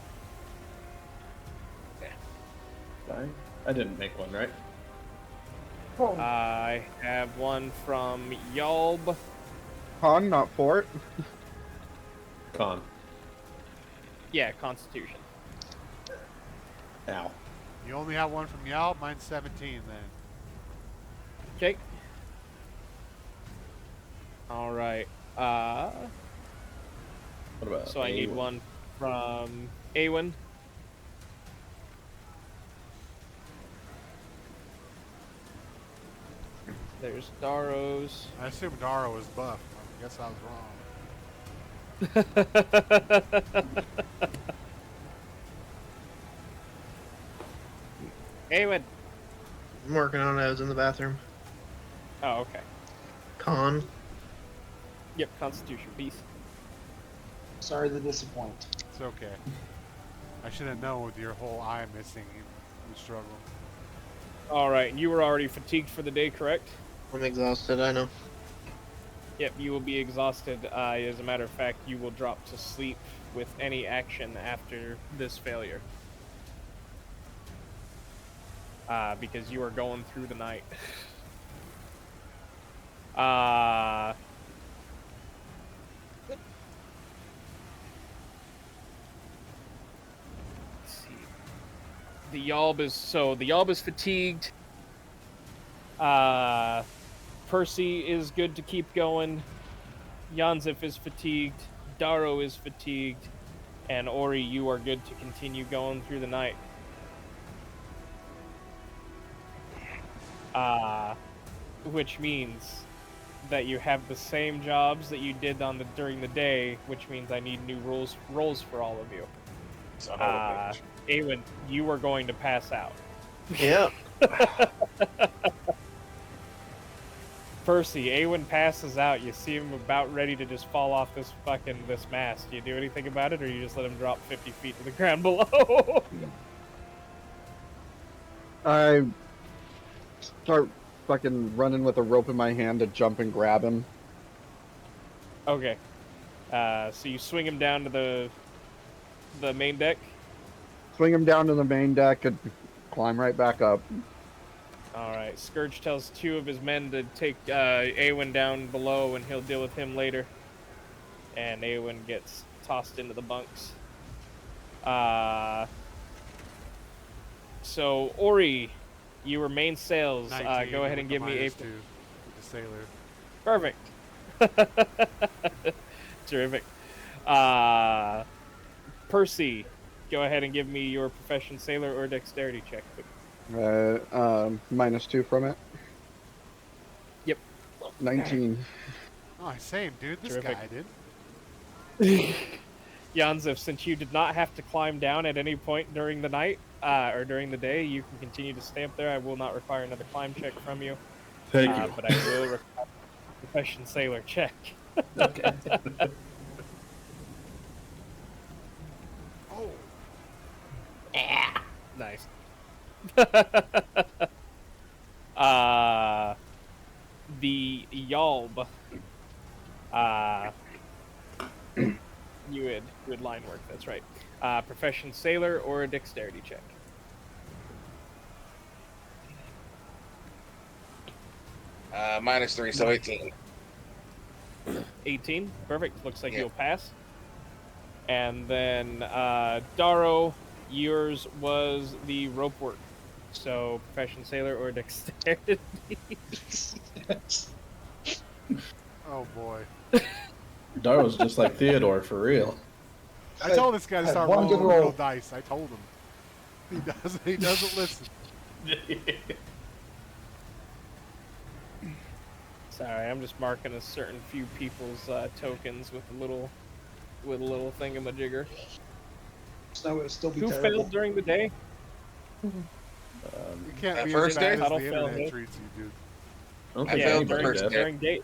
I didn't make one, right? I have one from Yalb. Con, not fort. Con. Yeah, Constitution. Ow. You only have one from Yalb. Mine's 17 then. Okay. All right. What about So I need A1? one from Awen. There's Daro's. I assume Daro was buff. I guess I was wrong. Awen. I'm working on it. I was in the bathroom. Oh, okay. Con. Yep, Constitution piece. Sorry to disappoint. It's okay. I should have known with your whole eye missing, you would struggle. All right, and you were already fatigued for the day, correct? I'm exhausted, I know. Yep, you will be exhausted. As a matter of fact, you will drop to sleep with any action after this failure. Because you are going through the night. Let's see. The Yalb is fatigued. Percy is good to keep going. Yanzif is fatigued. Daro is fatigued. And Ori, you are good to continue going through the night. Which means that you have the same jobs that you did during the day, which means I need new roles for all of you. Awen, you are going to pass out. Yeah. Percy, Awen passes out. You see him about ready to just fall off this mast. Do you do anything about it, or you just let him drop 50 feet to the ground below? I start fucking running with a rope in my hand to jump and grab him. Okay. So you swing him down to the main deck. Swing him down to the main deck and climb right back up. All right. Scourge tells 2 of his men to take Awen down below, and he'll deal with him later. And Awen gets tossed into the bunks. So Ori, you were main sales. 19 Go ahead with and the give me a -2 with the sailor. perfect. Terrific. Percy, go ahead and give me your profession sailor or dexterity check. -2 from it. Yep. 19. Oh, same, dude. This Terrific. guy did. Yanzif, since you did not have to climb down at any point during the night or during the day, you can continue to stay up there. I will not require another climb check from you. Thank you. But I will require a profession sailor check. Okay. Oh, Nice. The Yalb. You would line work, that's right. Profession sailor or a dexterity check. -3, so 18. 18, perfect. Looks like Yeah. you'll pass. And then Daro, yours was the rope work. So profession sailor or dexterity. oh boy. Darrow's just like Theodore for real. I told this guy to had start one good rolling real roll. dice. I told him. He doesn't listen. Sorry, I'm just marking a certain few people's tokens with a little thingamajigger. So it would still be Who terrible. failed during the day? You can't That be first as bad day? as Tuttle the failed internet it. treats you, dude. I don't I think failed anybody the first did. day. During day.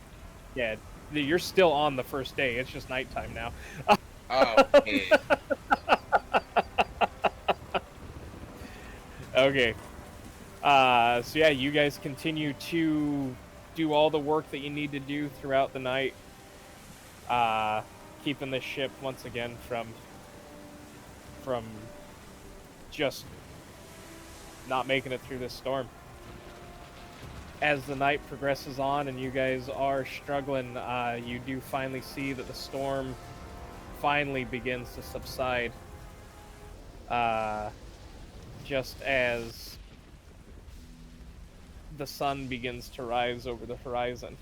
Yeah, you're still on the first day. It's just nighttime now. Oh, yeah. Okay. So yeah, you guys continue to do all the work that you need to do throughout the night. Keeping the ship once again from just not making it through this storm. As the night progresses on and you guys are struggling, you do finally see that the storm finally begins to subside. Just as the sun begins to rise over the horizon.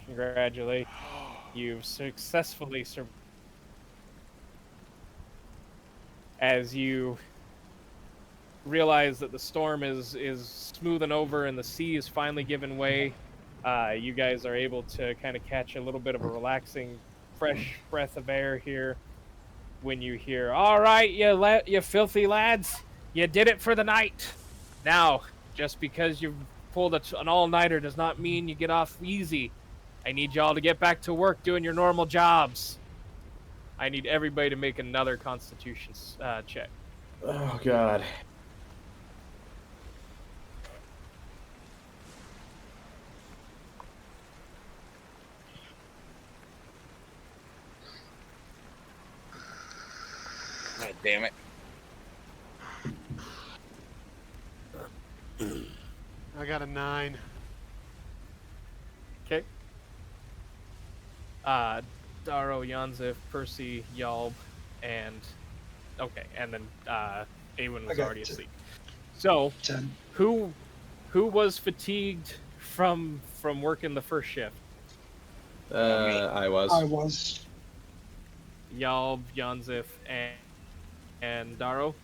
Congratulations. You've successfully survived. As you realize that the storm is smoothing over and the sea is finally giving way, you guys are able to kind of catch a little bit of a relaxing, fresh breath of air here when you hear, "All right, you filthy lads, you did it for the night. Now, just because you've pulled an all-nighter does not mean you get off easy. I need y'all to get back to work doing your normal jobs. I need everybody to make another Constitution check." Oh God. God damn it. I got a 9. Okay. Daro, Yanzif, Percy, Yalb, and then Awen I was got already 10. asleep. So, 10. who was fatigued from working the first shift? I was. I was. Yalb, Yanzif, and Daro.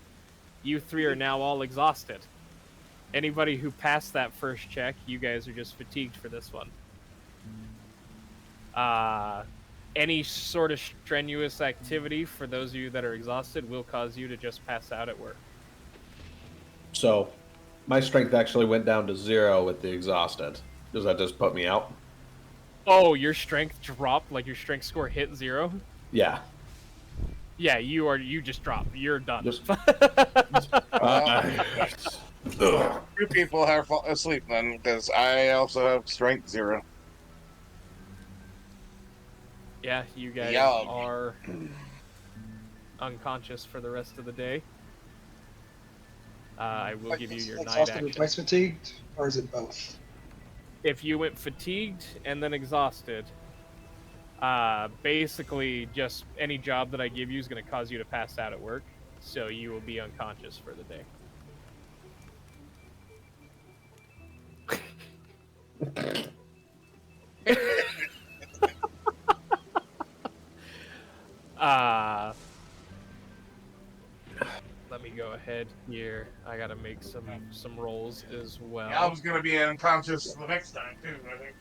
You three are now all exhausted. Anybody who passed that first check, you guys are just fatigued for this one. Any sort of strenuous activity for those of you that are exhausted will cause you to just pass out at work. So, my strength actually went down to 0 with the exhausted. Does that just put me out? Oh, your strength dropped? Like your strength score hit 0? Yeah. Yeah, you just dropped. You're done. Just- Two people are asleep then, because I also have strength 0. Yeah, you guys Yum. are unconscious for the rest of the day. I will give you your night Exhausted action. or twice fatigued, or is it both? If you went fatigued and then exhausted, basically just any job that I give you is going to cause you to pass out at work, so you will be unconscious for the day. Let me go ahead here. I gotta make some rolls as well. Yeah, I was gonna be unconscious the next time too, I think.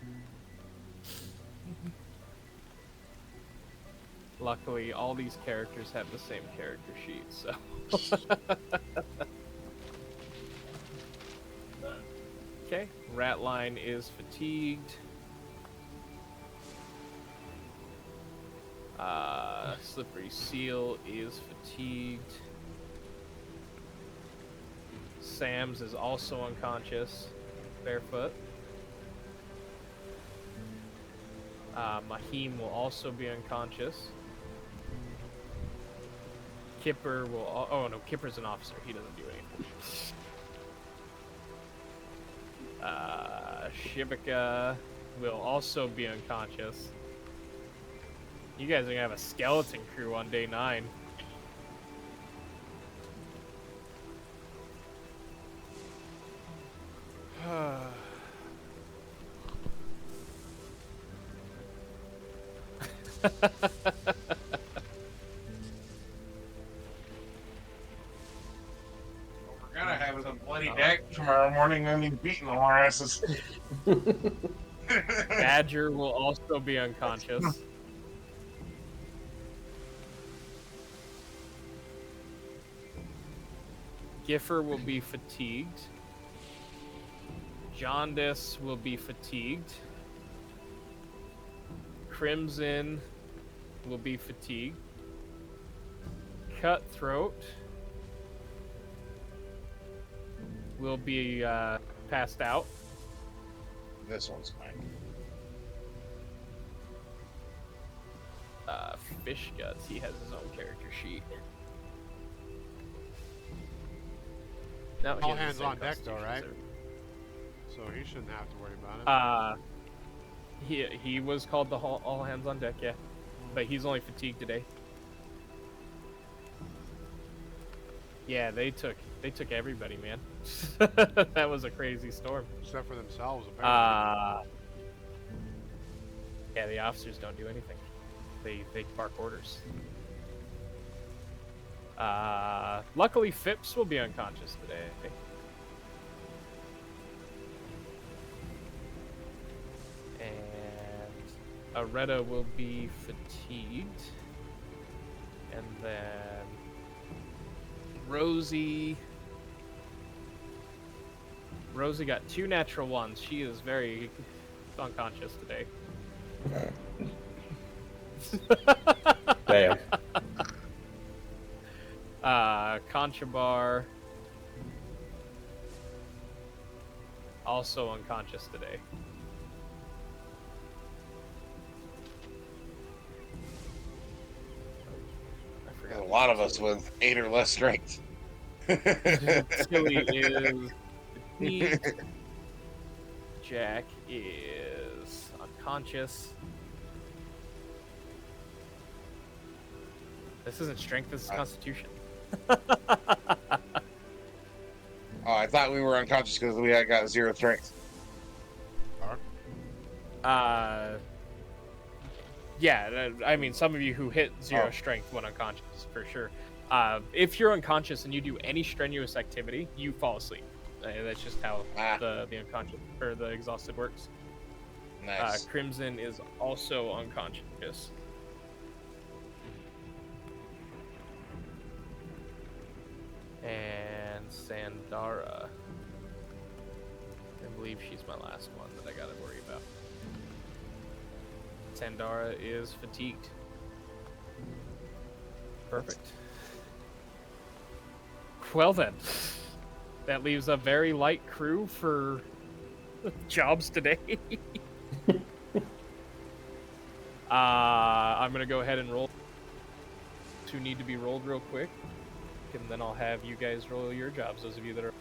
Luckily, all these characters have the same character sheet, so. Okay, Ratline is fatigued. Slippery Seal is fatigued. Sam's is also unconscious. Barefoot. Mahim will also be unconscious. Kipper will... Oh, no, Kipper's an officer. He doesn't do anything. Shibika will also be unconscious. You guys are going to have a skeleton crew on day 9. We're gonna have a bloody deck tomorrow morning and he's beating our asses. Badger will also be unconscious. Giffer will be fatigued. Jaundice will be fatigued. Crimson will be fatigued. Cutthroat will be passed out. This one's fine. Fish Guts, he has his own character sheet. No, he All has the hands same on deck, though, constitution, right? sir. So he shouldn't have to worry about it. He was called the all hands on deck, yeah, but he's only fatigued today. Yeah, they took everybody, man. That was a crazy storm. Except for themselves, apparently. Yeah, the officers don't do anything. They bark orders. Luckily, Phipps will be unconscious today. And Aretta will be fatigued. And then Rosie got 2 natural ones. She is very unconscious today. Damn. Conchabar also unconscious today. I forgot. A lot of us with 8 or less strength. Tilly is fatigued. Jack is unconscious. This isn't strength, this is constitution. Oh, I thought we were unconscious because we had got 0 strength. Yeah, I mean, some of you who hit 0 strength went unconscious, for sure. If you're unconscious and you do any strenuous activity, you fall asleep. That's just how the unconscious or the exhausted works. Nice. Crimson is also unconscious. And Sandara. I believe she's my last one that I gotta worry about. Sandara is fatigued. Perfect. Well then, that leaves a very light crew for jobs today. I'm gonna go ahead and roll. 2 need to be rolled real quick. and then I'll have you guys roll your jobs, those of you that are...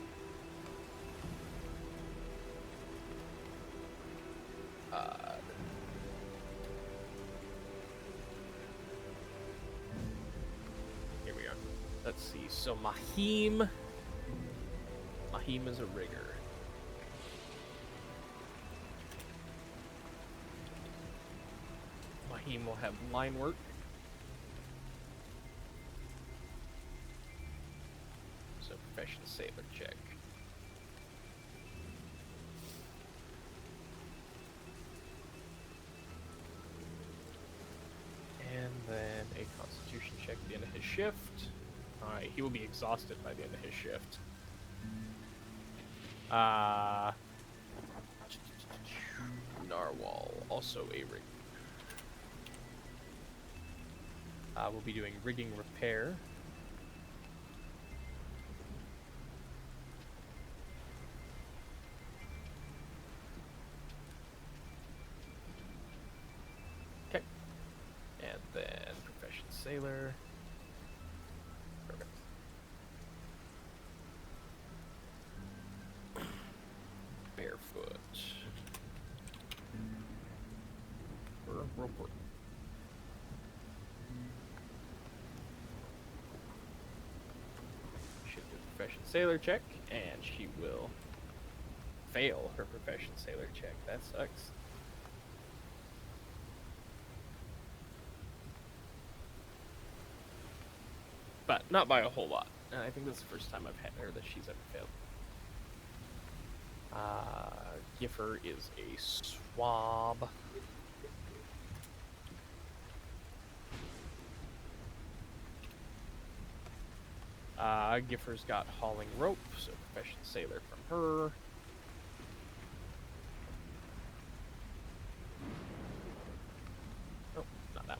Here we are. Let's see. So Mahim is a rigger. Mahim will have line work. So profession sailor check. And then a constitution check at the end of his shift. Alright, he will be exhausted by the end of his shift. Narwhal, also a rig. We'll be doing rigging repair. Okay. And then profession sailor. Perfect. Barefoot. Rope work. Should do a profession sailor check, and she will fail her profession sailor check. That sucks. But not by a whole lot. And I think this is the first time I've had her that she's ever failed. Giffer is a swab. Giffer's got hauling rope, so profession sailor from her. Oh, not that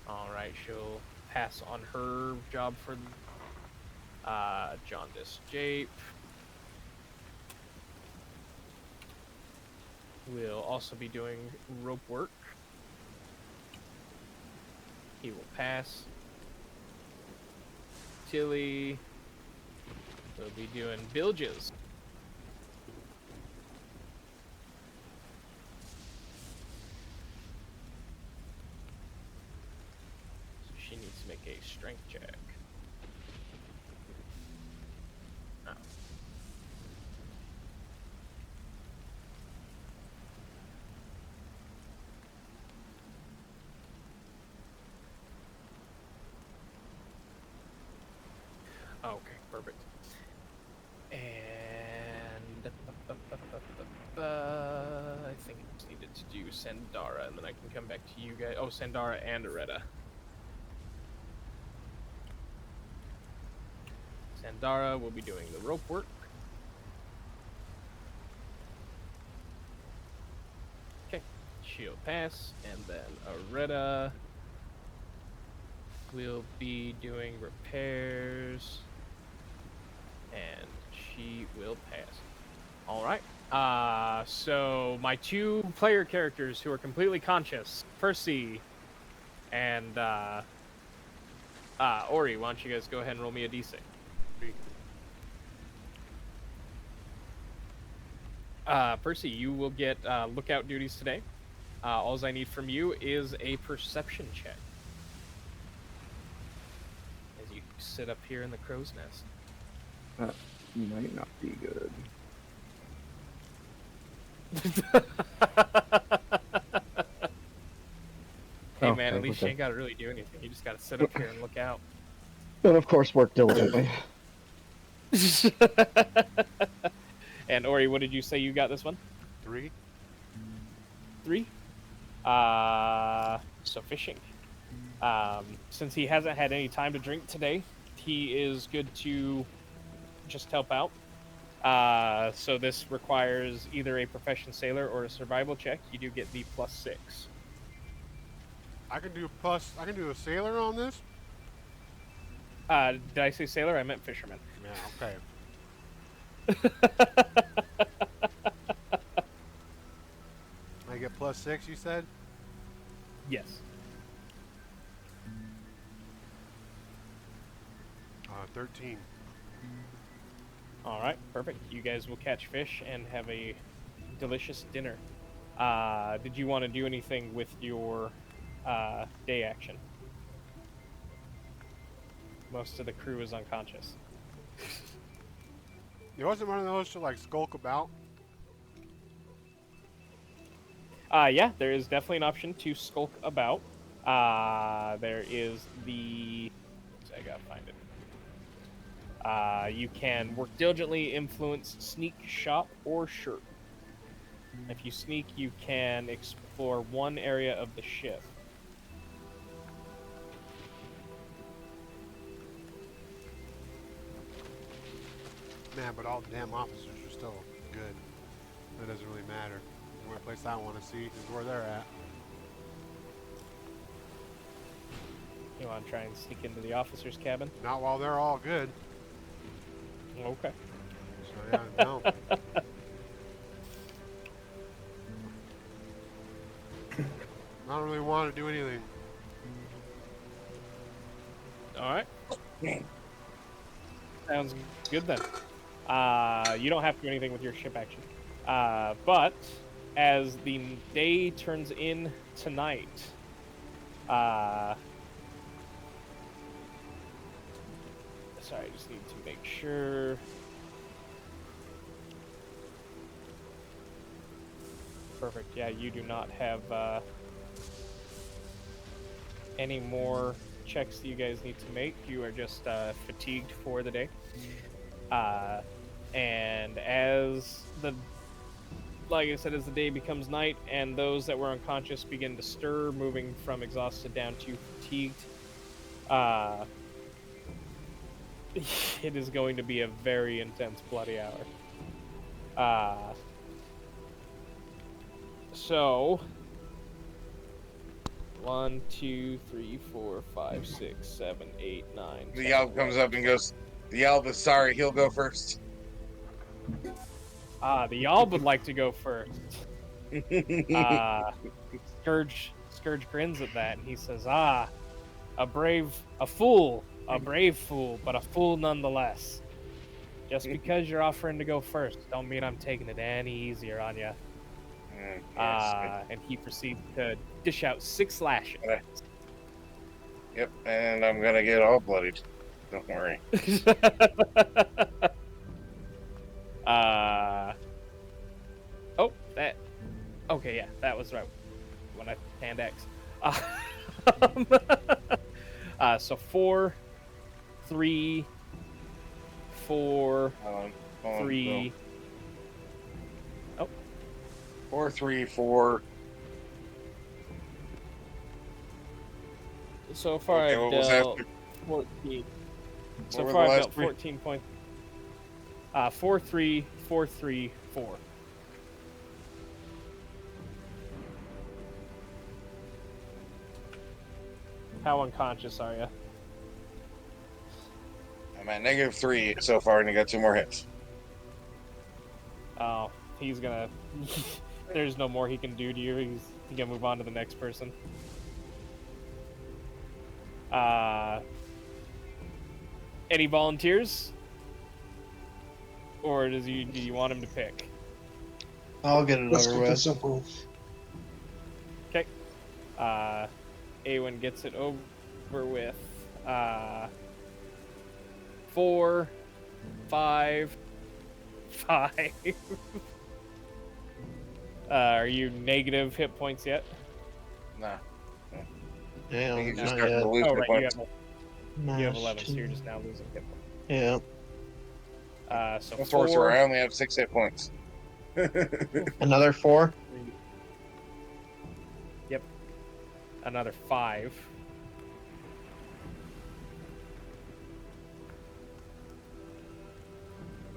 one. Alright, she'll pass on her job for Jaundice Jape. We'll also be doing rope work. He will pass. Tilly. We'll be doing bilges. So she needs to make a strength check. Oh. Okay, perfect. And I think I just needed to do Sandara, and then I can come back to you guys. Oh, Sandara and Areta. Sandara will be doing the rope work. Okay, she'll pass, and then Areta will be doing repairs. And she will pass. Alright. So my two player characters who are completely conscious, Percy and Ori, why don't you guys go ahead and roll me a d6? Percy, you will get lookout duties today. All I need from you is a perception check. As you sit up here in the crow's nest. That might not be good. Hey man, Okay, at least okay. you ain't gotta really do anything. You just gotta sit up here and look out. But of course, work diligently. And Ori, what did you say you got this one? 3. 3? So fishing. Since he hasn't had any time to drink today, he is good to just help out. So this requires either a profession sailor or a survival check. You do get the +6. I can do a sailor on this? Did I say sailor? I meant fisherman. Yeah, okay. I get +6, you said? Yes. 13. All right, perfect. You guys will catch fish and have a delicious dinner. Did you want to do anything with your day action? Most of the crew is unconscious. There wasn't one of those to like skulk about. Yeah, there is definitely an option to skulk about. There is the... I gotta find it. You can work diligently, influence, sneak, shop, or shirk. If you sneak, you can explore one area of the ship. Man, but all the damn officers are still good. That doesn't really matter. The only place I want to see is where they're at. You want to try and sneak into the officer's cabin? Not while they're all good. Okay. So yeah, no. I don't really want to do anything. All right. Sounds good then. You don't have to do anything with your ship action. But as the day turns in tonight, sorry, I just need to make sure. Perfect. Yeah, you do not have any more checks that you guys need to make. You are just fatigued for the day. And as like I said, as the day becomes night and those that were unconscious begin to stir, moving from exhausted down to fatigued, it is going to be a very intense bloody hour. So 1, 2, 3, 4, 5, 6, 7, 8, 9. The Yalb comes up and goes, the Yalb is sorry, he'll go first. The Yalb would like to go first. Scourge grins at that and he says, a fool, but a fool nonetheless. Just because you're offering to go first, don't mean I'm taking it any easier on you. And he proceeds to dish out 6 lashes. Yep, and I'm gonna get all bloodied. Don't worry. Okay, yeah, that was right. When I hand X. So 4, 3, 4, 3. 4, 3, 4. So far Okay, I've what was dealt after? 14. So What were far the I've last dealt three? 14 points. 4, 3, 4, 3, 4. How unconscious are you? I'm at -3 so far, and I got 2 more hits. Oh, he's gonna... There's no more he can do to you. He's gonna move on to the next person. Any volunteers? Or do you want him to pick? I'll get it Let's over keep it with. simple. Okay. Awen gets it over with. 4, 5, 5. Are you negative hit points yet? Nah. Yeah, I think you just not got yet. to lose Oh, hit right. points. You have 11, so you're just now losing hit points. Yeah. So I'm sorcerer. 4. I only have 6 hit points. Another 4? Yep. Another 5.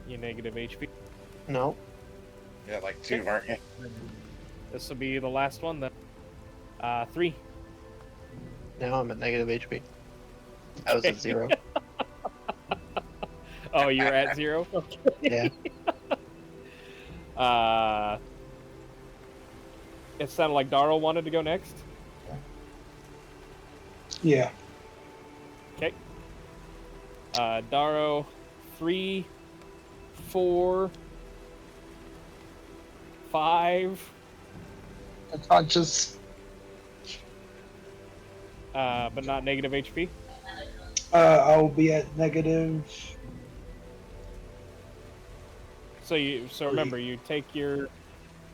You negative HP. No. Yeah, like 2, aren't you? This will be the last one then. 3. Now I'm at negative HP. I was at 0. Oh, you were at 0? Yeah. It sounded like Darrell wanted to go next. Yeah. Okay. Daro, 3, 4, 5. Unconscious. But not negative HP. I'll be at negative. So remember, you take your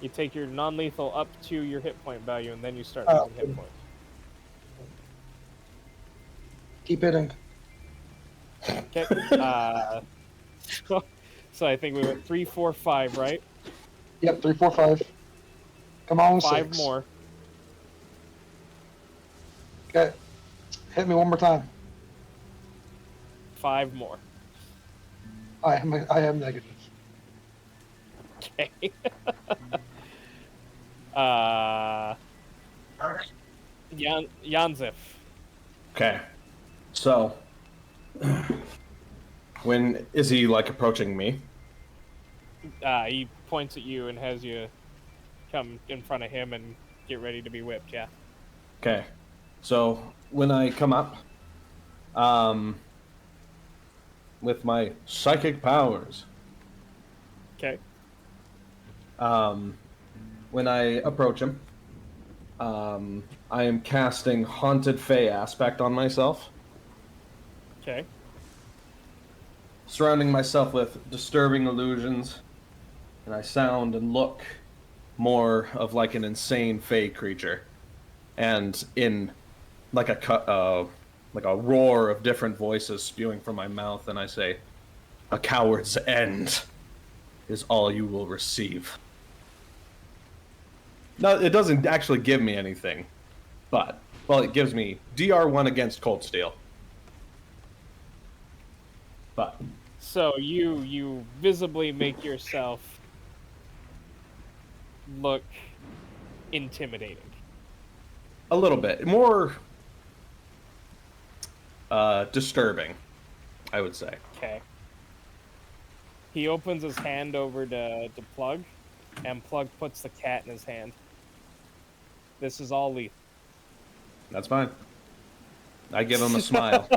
non-lethal up to your hit point value, and then you start losing hit points. Keep hitting. Okay. So I think we went 3, 4, 5, right? Yep, 3, 4, 5. Come on, 5 6. more. Okay. Hit me one more time. 5 more. I am negative. Okay. Yanzif. Okay. So, when is he like approaching me? He points at you and has you come in front of him and get ready to be whipped. Yeah. Okay. So when I come up, with my psychic powers, Okay. when I approach him, I am casting Haunted Fey aspect on myself, Okay. surrounding myself with disturbing illusions, and I sound and look more of like an insane Fey creature, and in like a roar of different voices spewing from my mouth, and I say, "A coward's end is all you will receive." No, it doesn't actually give me anything, but, well, it gives me DR1 against Cold Steel. But, So you visibly make yourself look intimidating. a little bit. More disturbing, I would say. Okay. He opens his hand over to Plug, and Plug puts the cat in his hand. This is all lethal. That's fine. I give him a smile.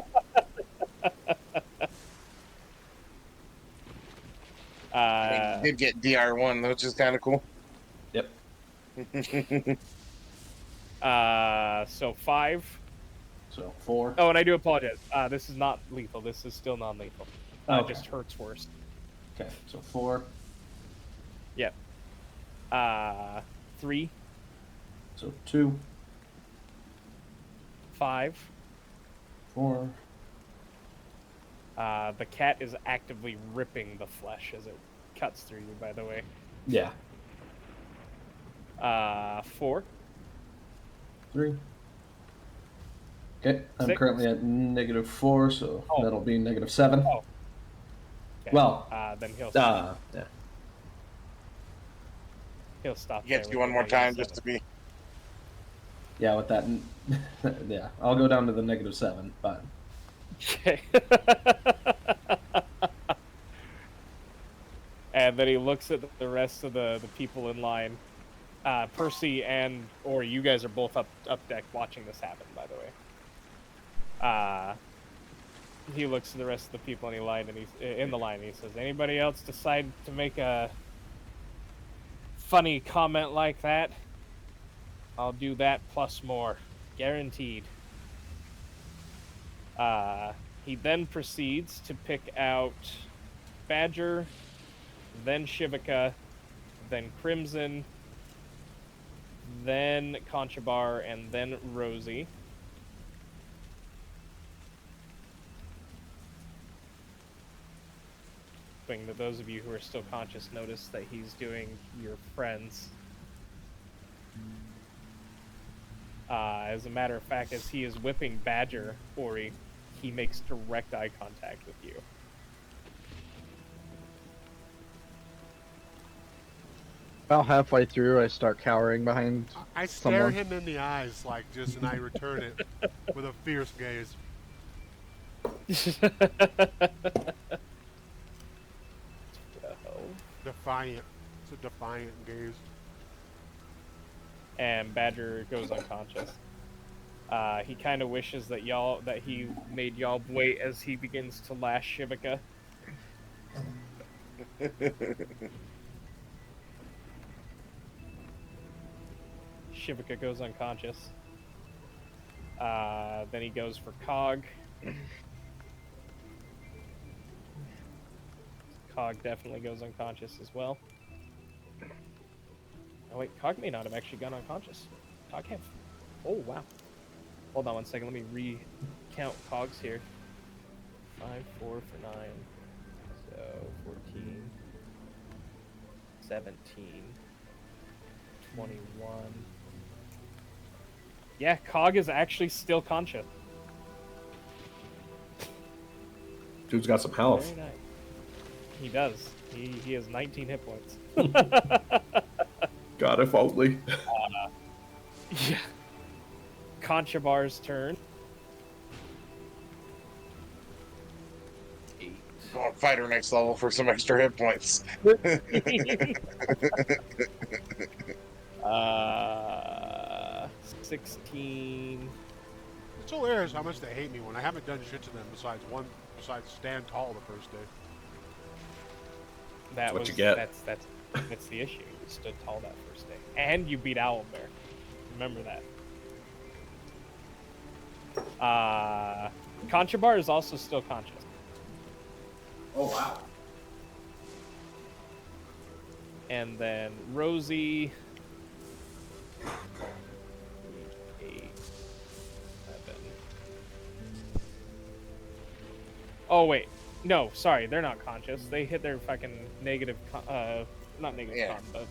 You did get DR1, which is kind of cool. Yep. So 5. So 4. Oh, and I do apologize. This is not lethal. This is still non-lethal. It Okay. just hurts worse. Okay, so 4. Yep. 3, So 2, 5. 4. The cat is actively ripping the flesh as it cuts through you, by the way. Yeah. 4. 3. Okay, I'm 6. currently at -4, so Oh. that'll be -7. Oh. Okay. Well, then he'll yeah. he'll stop. Get there you with one the more time just -7. to be. Yeah, with that, yeah, I'll go down to the -7, but Okay. And then he looks at the rest of the people in line. Percy or you guys are both up deck watching this happen, by the way. He looks at the rest of the people in the line, and he says, "Anybody else decide to make a funny comment like that? I'll do that plus more, guaranteed." He then proceeds to pick out Badger, then Shivaka, then Crimson, then Conchabar, and then Rosie. Hoping that those of you who are still conscious notice that he's doing your friends. As a matter of fact, as he is whipping Badger, Ori, he makes direct eye contact with you. About halfway through, I start cowering behind I stare someone. him in the eyes and I return it with a fierce gaze. Defiant. It's a defiant gaze. And Badger goes unconscious. He kind of wishes that he made y'all wait as he begins to lash Shivika. Shivika goes unconscious. Then he goes for Cog. Cog definitely goes unconscious as well. Oh wait, Cog may not have actually gone unconscious. Cog have... Oh, wow. Hold on one second, let me recount Cogs here. 5, 4 for 9. So, 14, 17, 21. Yeah, Cog is actually still conscious. Dude's got some health. Very nice. He does. He has 19 hit points. God, if only. Yeah. Conchabar's turn. 8. Go on fighter next level for some extra hit points. 16. It's hilarious how much they hate me when I haven't done shit to them besides stand tall the first day. That what was you get. That's the issue. You stood tall that first day, and you beat Owlbear. Remember that. Conchabar is also still conscious. Oh, wow. And then Rosie. 8, 7. Oh wait, no, sorry, they're not conscious. They hit their fucking negative, not negative con, but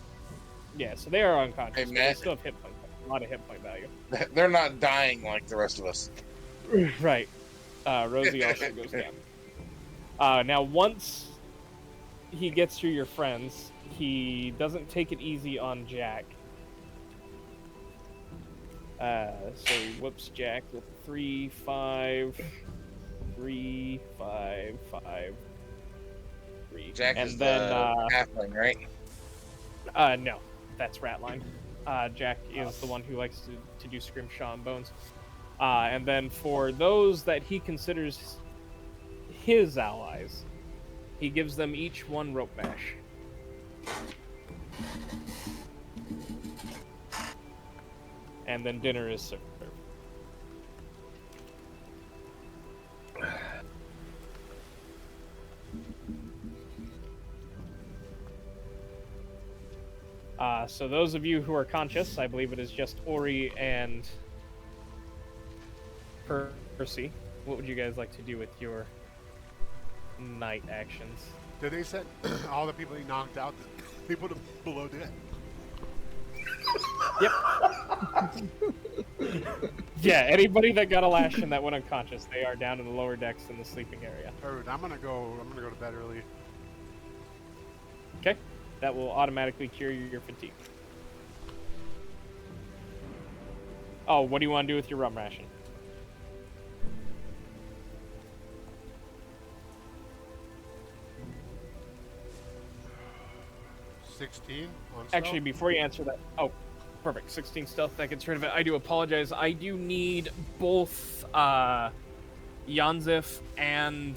yeah, so they are unconscious. But they still have hit point, a lot of hit point value. They're not dying like the rest of us. Right. Rosie also goes down. Now, once he gets through your friends, he doesn't take it easy on Jack. So he whoops Jack with 3, 5, 3, 5, 5, 3. Jack and is then, the halfling, right? No, that's Ratline. Jack is the one who likes to do Scrimshaw and Bones. And then for those that he considers his allies, he gives them each 1 rope mash. And then dinner is served. So those of you who are conscious, I believe it is just Ori and Percy. What would you guys like to do with your night actions? Did they set all the people he knocked out? They put them below deck. Yep. Yeah, anybody that got a lash and that went unconscious, they are down in the lower decks in the sleeping area. Alright, I'm gonna go to bed early. Okay, that will automatically cure your fatigue. Oh, what do you want to do with your rum ration? Actually, before you answer that, oh, perfect. 16 stealth, that gets rid of it. I do apologize. I do need both Yanzif and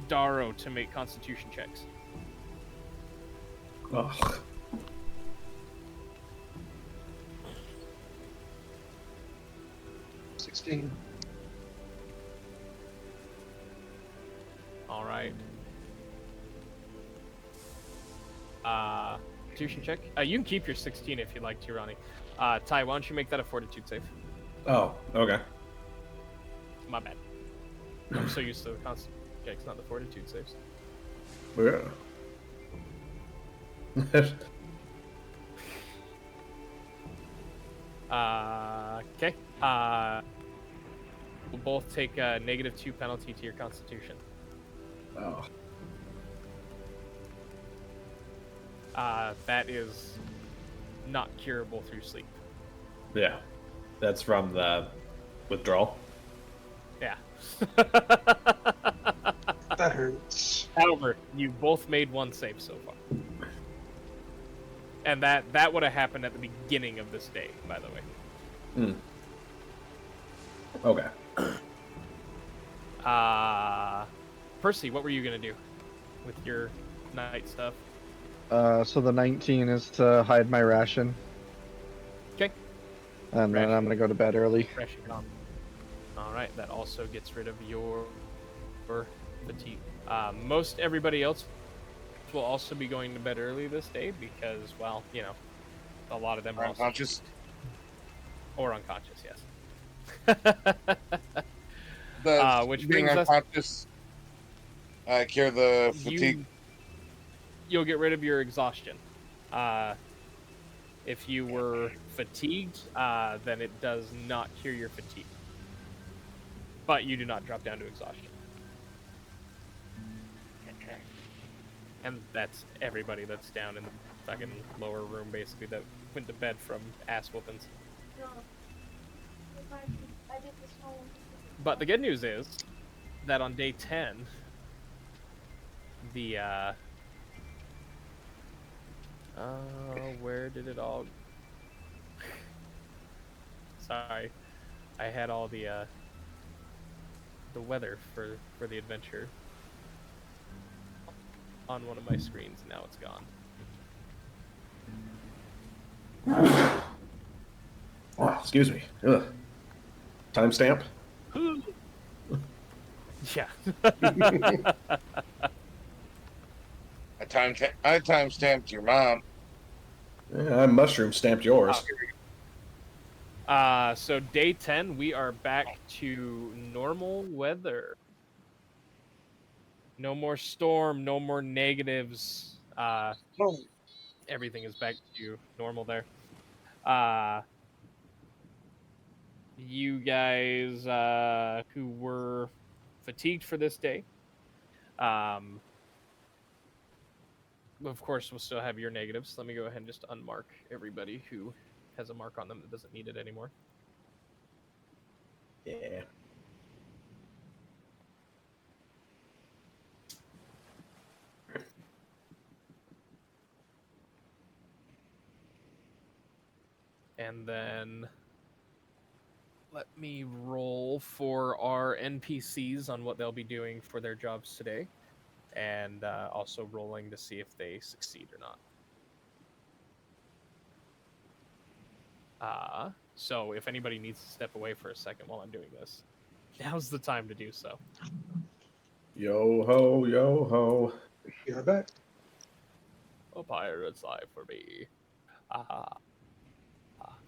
Daro to make Constitution checks. Ugh. All right. Constitution check. You can keep your 16 if you'd like to, Ronnie. Ty, why don't you make that a Fortitude save? Oh, okay. My bad. I'm so used to the Constitution checks, not the Fortitude saves. Yeah. Okay. We'll both take a -2 penalty to your Constitution. Oh. That is not curable through sleep. Yeah. That's from the withdrawal. Yeah. That hurts. However, you both made 1 save so far. And that would have happened at the beginning of this day, by the way. Okay. Percy, what were you gonna do with your night stuff? So the 19 is to hide my ration, Okay. and then I'm gonna go to bed early. Ration on. All right. That also gets rid of your fatigue. Most everybody else will also be going to bed early this day because, well, you know, a lot of them are also Unconscious. or unconscious. Yes. Which Being brings us. unconscious, cure the fatigue. You'll get rid of your exhaustion. If you were fatigued, then it does not cure your fatigue. But you do not drop down to exhaustion. And that's everybody that's down in the fucking lower room, basically, that went to bed from ass whoopings. But the good news is that on day 10, the, where did it all... Sorry. I had all the weather for the adventure on one of my screens, and now it's gone. Oh, excuse me. Ugh. Timestamp? Yeah. I time stamped your mom. Yeah, I mushroom stamped yours. So day 10, we are back to normal weather. No more storm, no more negatives. Everything is back to normal there. You guys who were fatigued for this day, of course, we'll still have your negatives. Let me go ahead and just unmark everybody who has a mark on them that doesn't need it anymore. Yeah. And then let me roll for our NPCs on what they'll be doing for their jobs today, and also rolling to see if they succeed or not. So if anybody needs to step away for a second while I'm doing this, now's the time to do so. Yo ho, yo ho. Be right back. A pirate's life for me.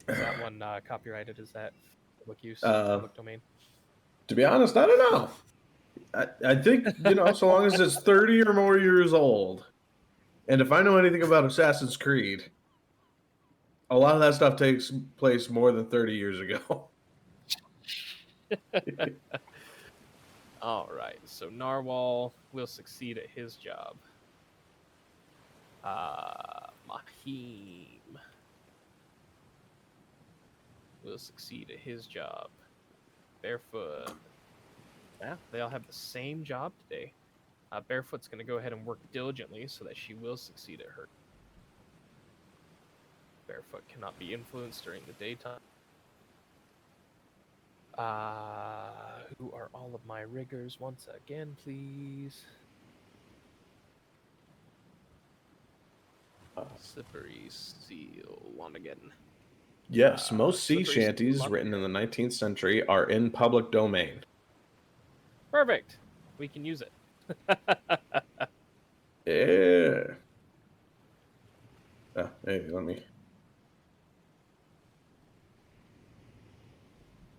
Is that one copyrighted? Is that public use, public domain? To be honest, I don't know. I think, so long as it's 30 or more years old. And if I know anything about Assassin's Creed, a lot of that stuff takes place more than 30 years ago. All right, so Narwhal will succeed at his job. Mahim will succeed at his job. Barefoot. Yeah, they all have the same job today. Barefoot's going to go ahead and work diligently so that she will succeed at her. Barefoot cannot be influenced during the daytime. Who are all of my riggers once again, please? Slippery Seal Wanagan. Yes, most sea Slippery Seal shanties Wanagan. written in the 19th century are in public domain. Perfect. We can use it. Yeah. Hey, let me.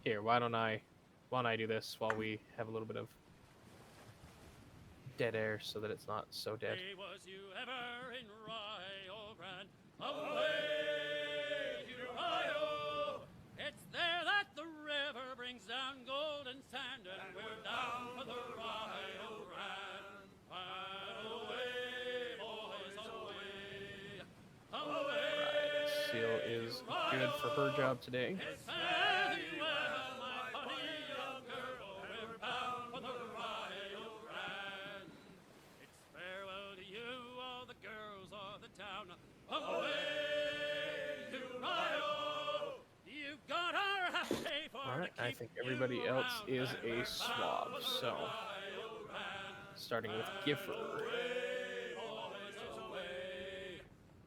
Here, why don't I do this while we have a little bit of dead air so that it's not so dead. Was you ever in Rio Grande? Away to Rio. It's there that the river brings down golden sand, and we're down for the Rio Grande. Away, boys, away. Away. Seal is good for her job today. It's fare thee well, my funny young girl. We're bound for the Rio Grande. It's farewell to you, all the girls of the town. Away to Rio. You've got our I think everybody else is a swab. So, starting with Giffer.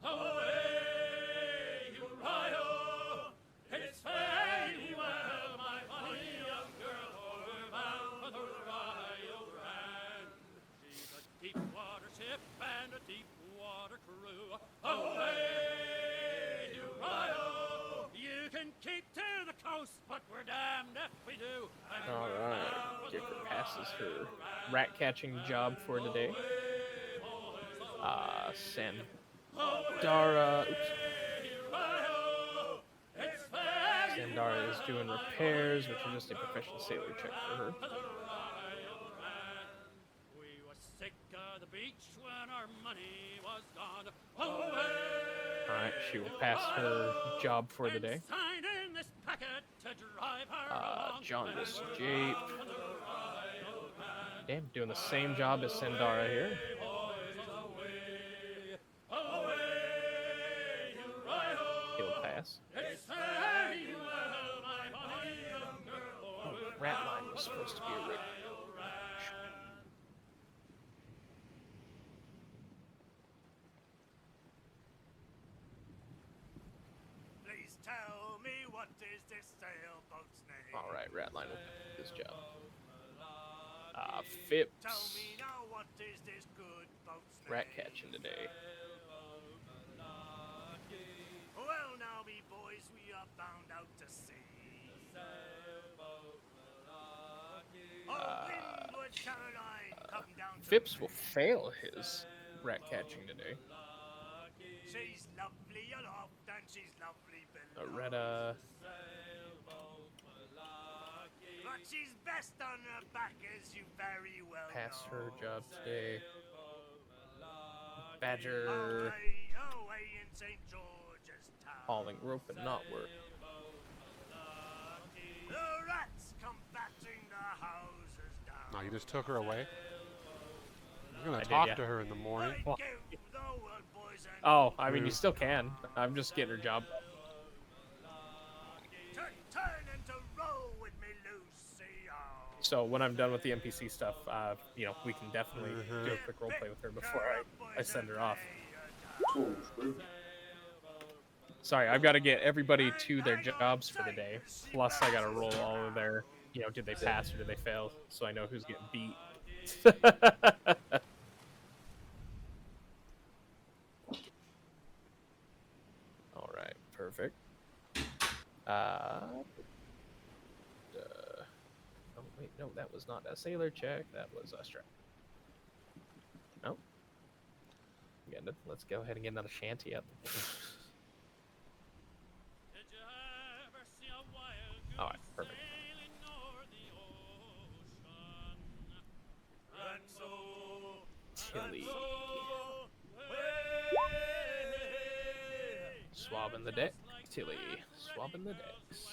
Away, you Rio! It's farewell, my funny young girl, for we're bound for the Rio Grande. She's a deep water ship and a deep water crew. Away, you Rio! You can keep to the coast, but we're damned if we do. And All we're right, bound for Giffer the passes her Rio rat catching job for today. Sandara. Oops. Sandara is doing repairs, which is just a professional sailor check for her. We were sick of the beach when our money was gone. Away! Alright, she will pass her job for the day. Sign in this packet to drive her along. Jaundice Jape. Damn, doing the same job as Sandara here. He'll pass. Oh, Ratline was supposed to be a rig. Please tell me, what is this sailboat's name? Alright, Ratline will do this job. Phipps. Tell me now, what is this good boat's name? Rat catching today. Well, now, me boys, we are bound out to sea. Wormwood, Caroline, come down to Phipps will fail his rat catching today. She's lovely aloft and she's lovely below. Loretta. But she's best on her back, as you very well Pass know. her job today. Badger. Away in St. George's Town. Hauling rope and not work. The rats come batting the houses down. No, you just took her away? You're I gonna did, talk yeah. to her in the morning. Well- Give the word, boys, and Oh, I mean, you still can. I'm just getting her job. turn and to row with me, Lucy. Oh. So when I'm done with the NPC stuff, you know, we can definitely do a quick roleplay with her before I send her off. Sorry, I've got to get everybody to their jobs for the day. Plus, I got to roll all of their, you know, did they pass or did they fail, so I know who's getting beat. All right, perfect. Oh wait, no, that was not a sailor check. That was a strap. No. Again, let's go ahead and get another shanty up. All right, perfect. Tilly. Swabbing the deck. Tilly. Swabbing the decks.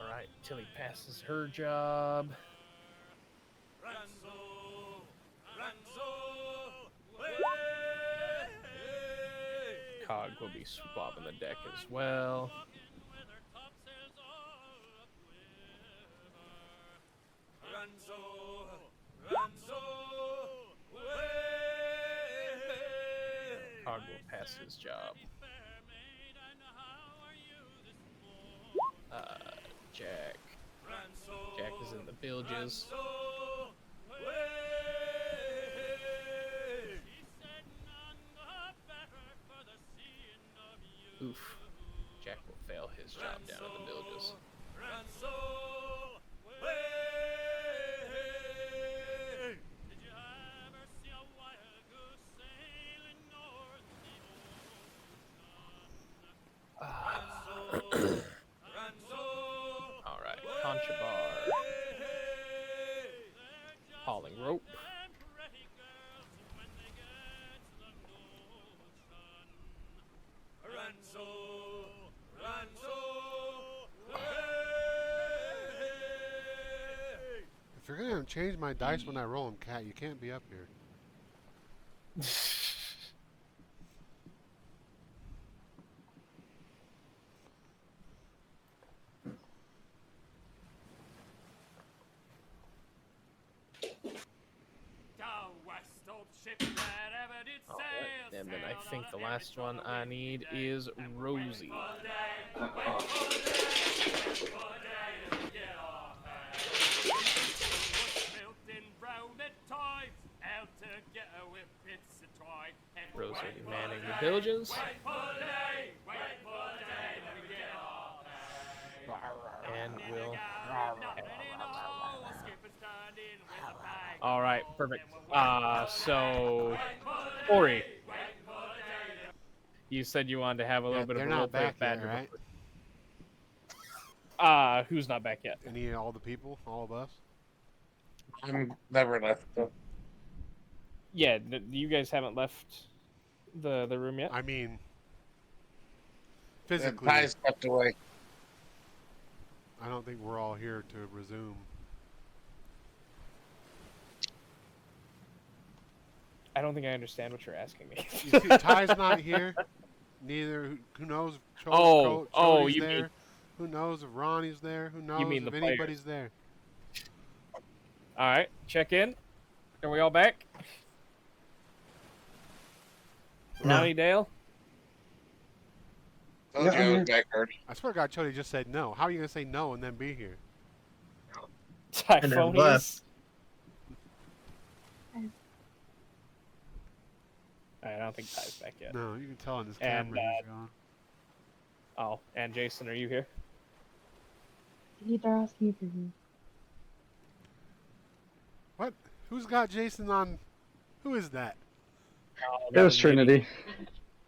Alright, Tilly passes her job. Cog will be swabbing the deck as well. Cog will pass his job. Jack. Jack is in the bilges. Oof. Jack will fail his job down in the bilges. Alright, concha bar. Hauling rope. You're gonna change my dice when I roll them, Cat. You can't be up here. And then I think the last one I need is Rosie. Rosie manning the villages. And we'll... All right, perfect. So, Ori, you said you wanted to have a little bit of a They're role not play back with yet, Badger. right? Who's not back yet? Any all the people, all of us. I'm never left. So. Yeah, you guys haven't left the room yet. I mean, physically, Ty's stepped away. I don't think we're all here to resume. I don't think I understand what you're asking me. You see, Ty's not here. Neither. Who knows if Chody's you there? mean... Who knows if Ronnie's there? Who knows mean if the anybody's there? All right, check in. Are we all back? No. Ronnie, Dale? Told Yeah, you I I'm was here. back already. I swear to God, Chody just said no. How are you gonna say no and then be here? then Typhonius? left. I don't think Ty's back yet. No, you can tell on this And, camera he's gone. Oh, and Jason, are you here? They're asking for you. What? Who's got Jason on? Who is that? Oh, It was Trinity.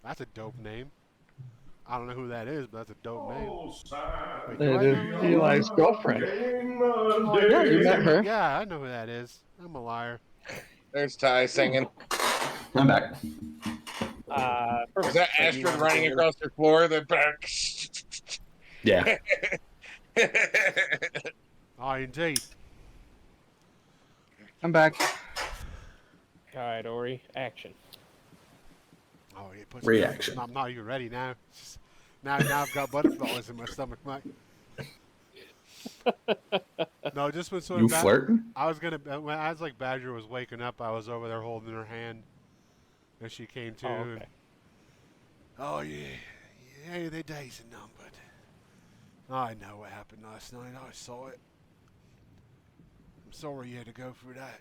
That's a dope name. I don't know who that is, but that's a dope name. Wait, It do I is know who that is? Eli's girlfriend. Oh, I Yeah, know you who met that- her. Yeah, I know who that is. I'm a liar. There's Ty singing. I'm back. Perfect. Is that So you Astrid wanna running go- across the floor? The Yeah. Oh, indeed. I'm back. All right, Ori, action. Oh, he puts Reaction. I'm not even ready now. It's just- now I've got butterflies in my stomach, Mike. No, just when sort You of flirting? I was gonna when as like Badger was waking up, I was over there holding her hand, and she came to. Oh, And, okay. oh yeah, the days are numbered. I know what happened last night. I saw it. I'm sorry you had to go through that.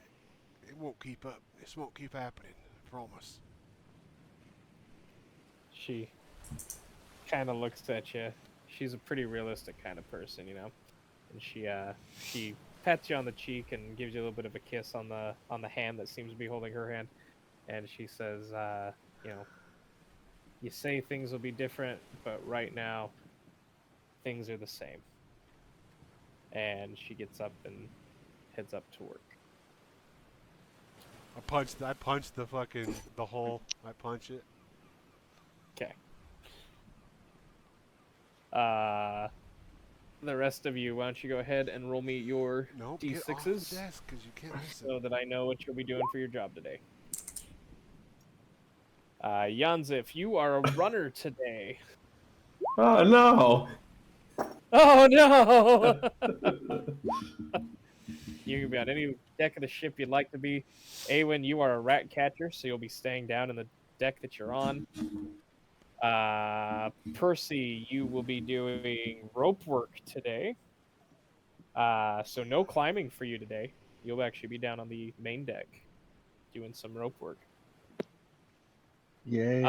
It won't keep up. This won't keep happening. I promise. She kind of looks at you. She's a pretty realistic kind of person, you know. And she pats you on the cheek and gives you a little bit of a kiss on the hand that seems to be holding her hand. And she says, you know, you say things will be different, but right now things are the same. And she gets up and heads up to work. I punched the fucking the hole. I punch it. Okay. The rest of you, why don't you go ahead and roll me your Nope, get off the D6s desk because you can't listen. so that I know what you'll be doing for your job today. Yanzif, you are a runner today. Oh no! Oh no! You can be on any deck of the ship you'd like to be. Awen, you are a rat catcher, so you'll be staying down in the deck that you're on. Percy, you will be doing rope work today. So no climbing for you today. You'll actually be down on the main deck doing some rope work. Yay.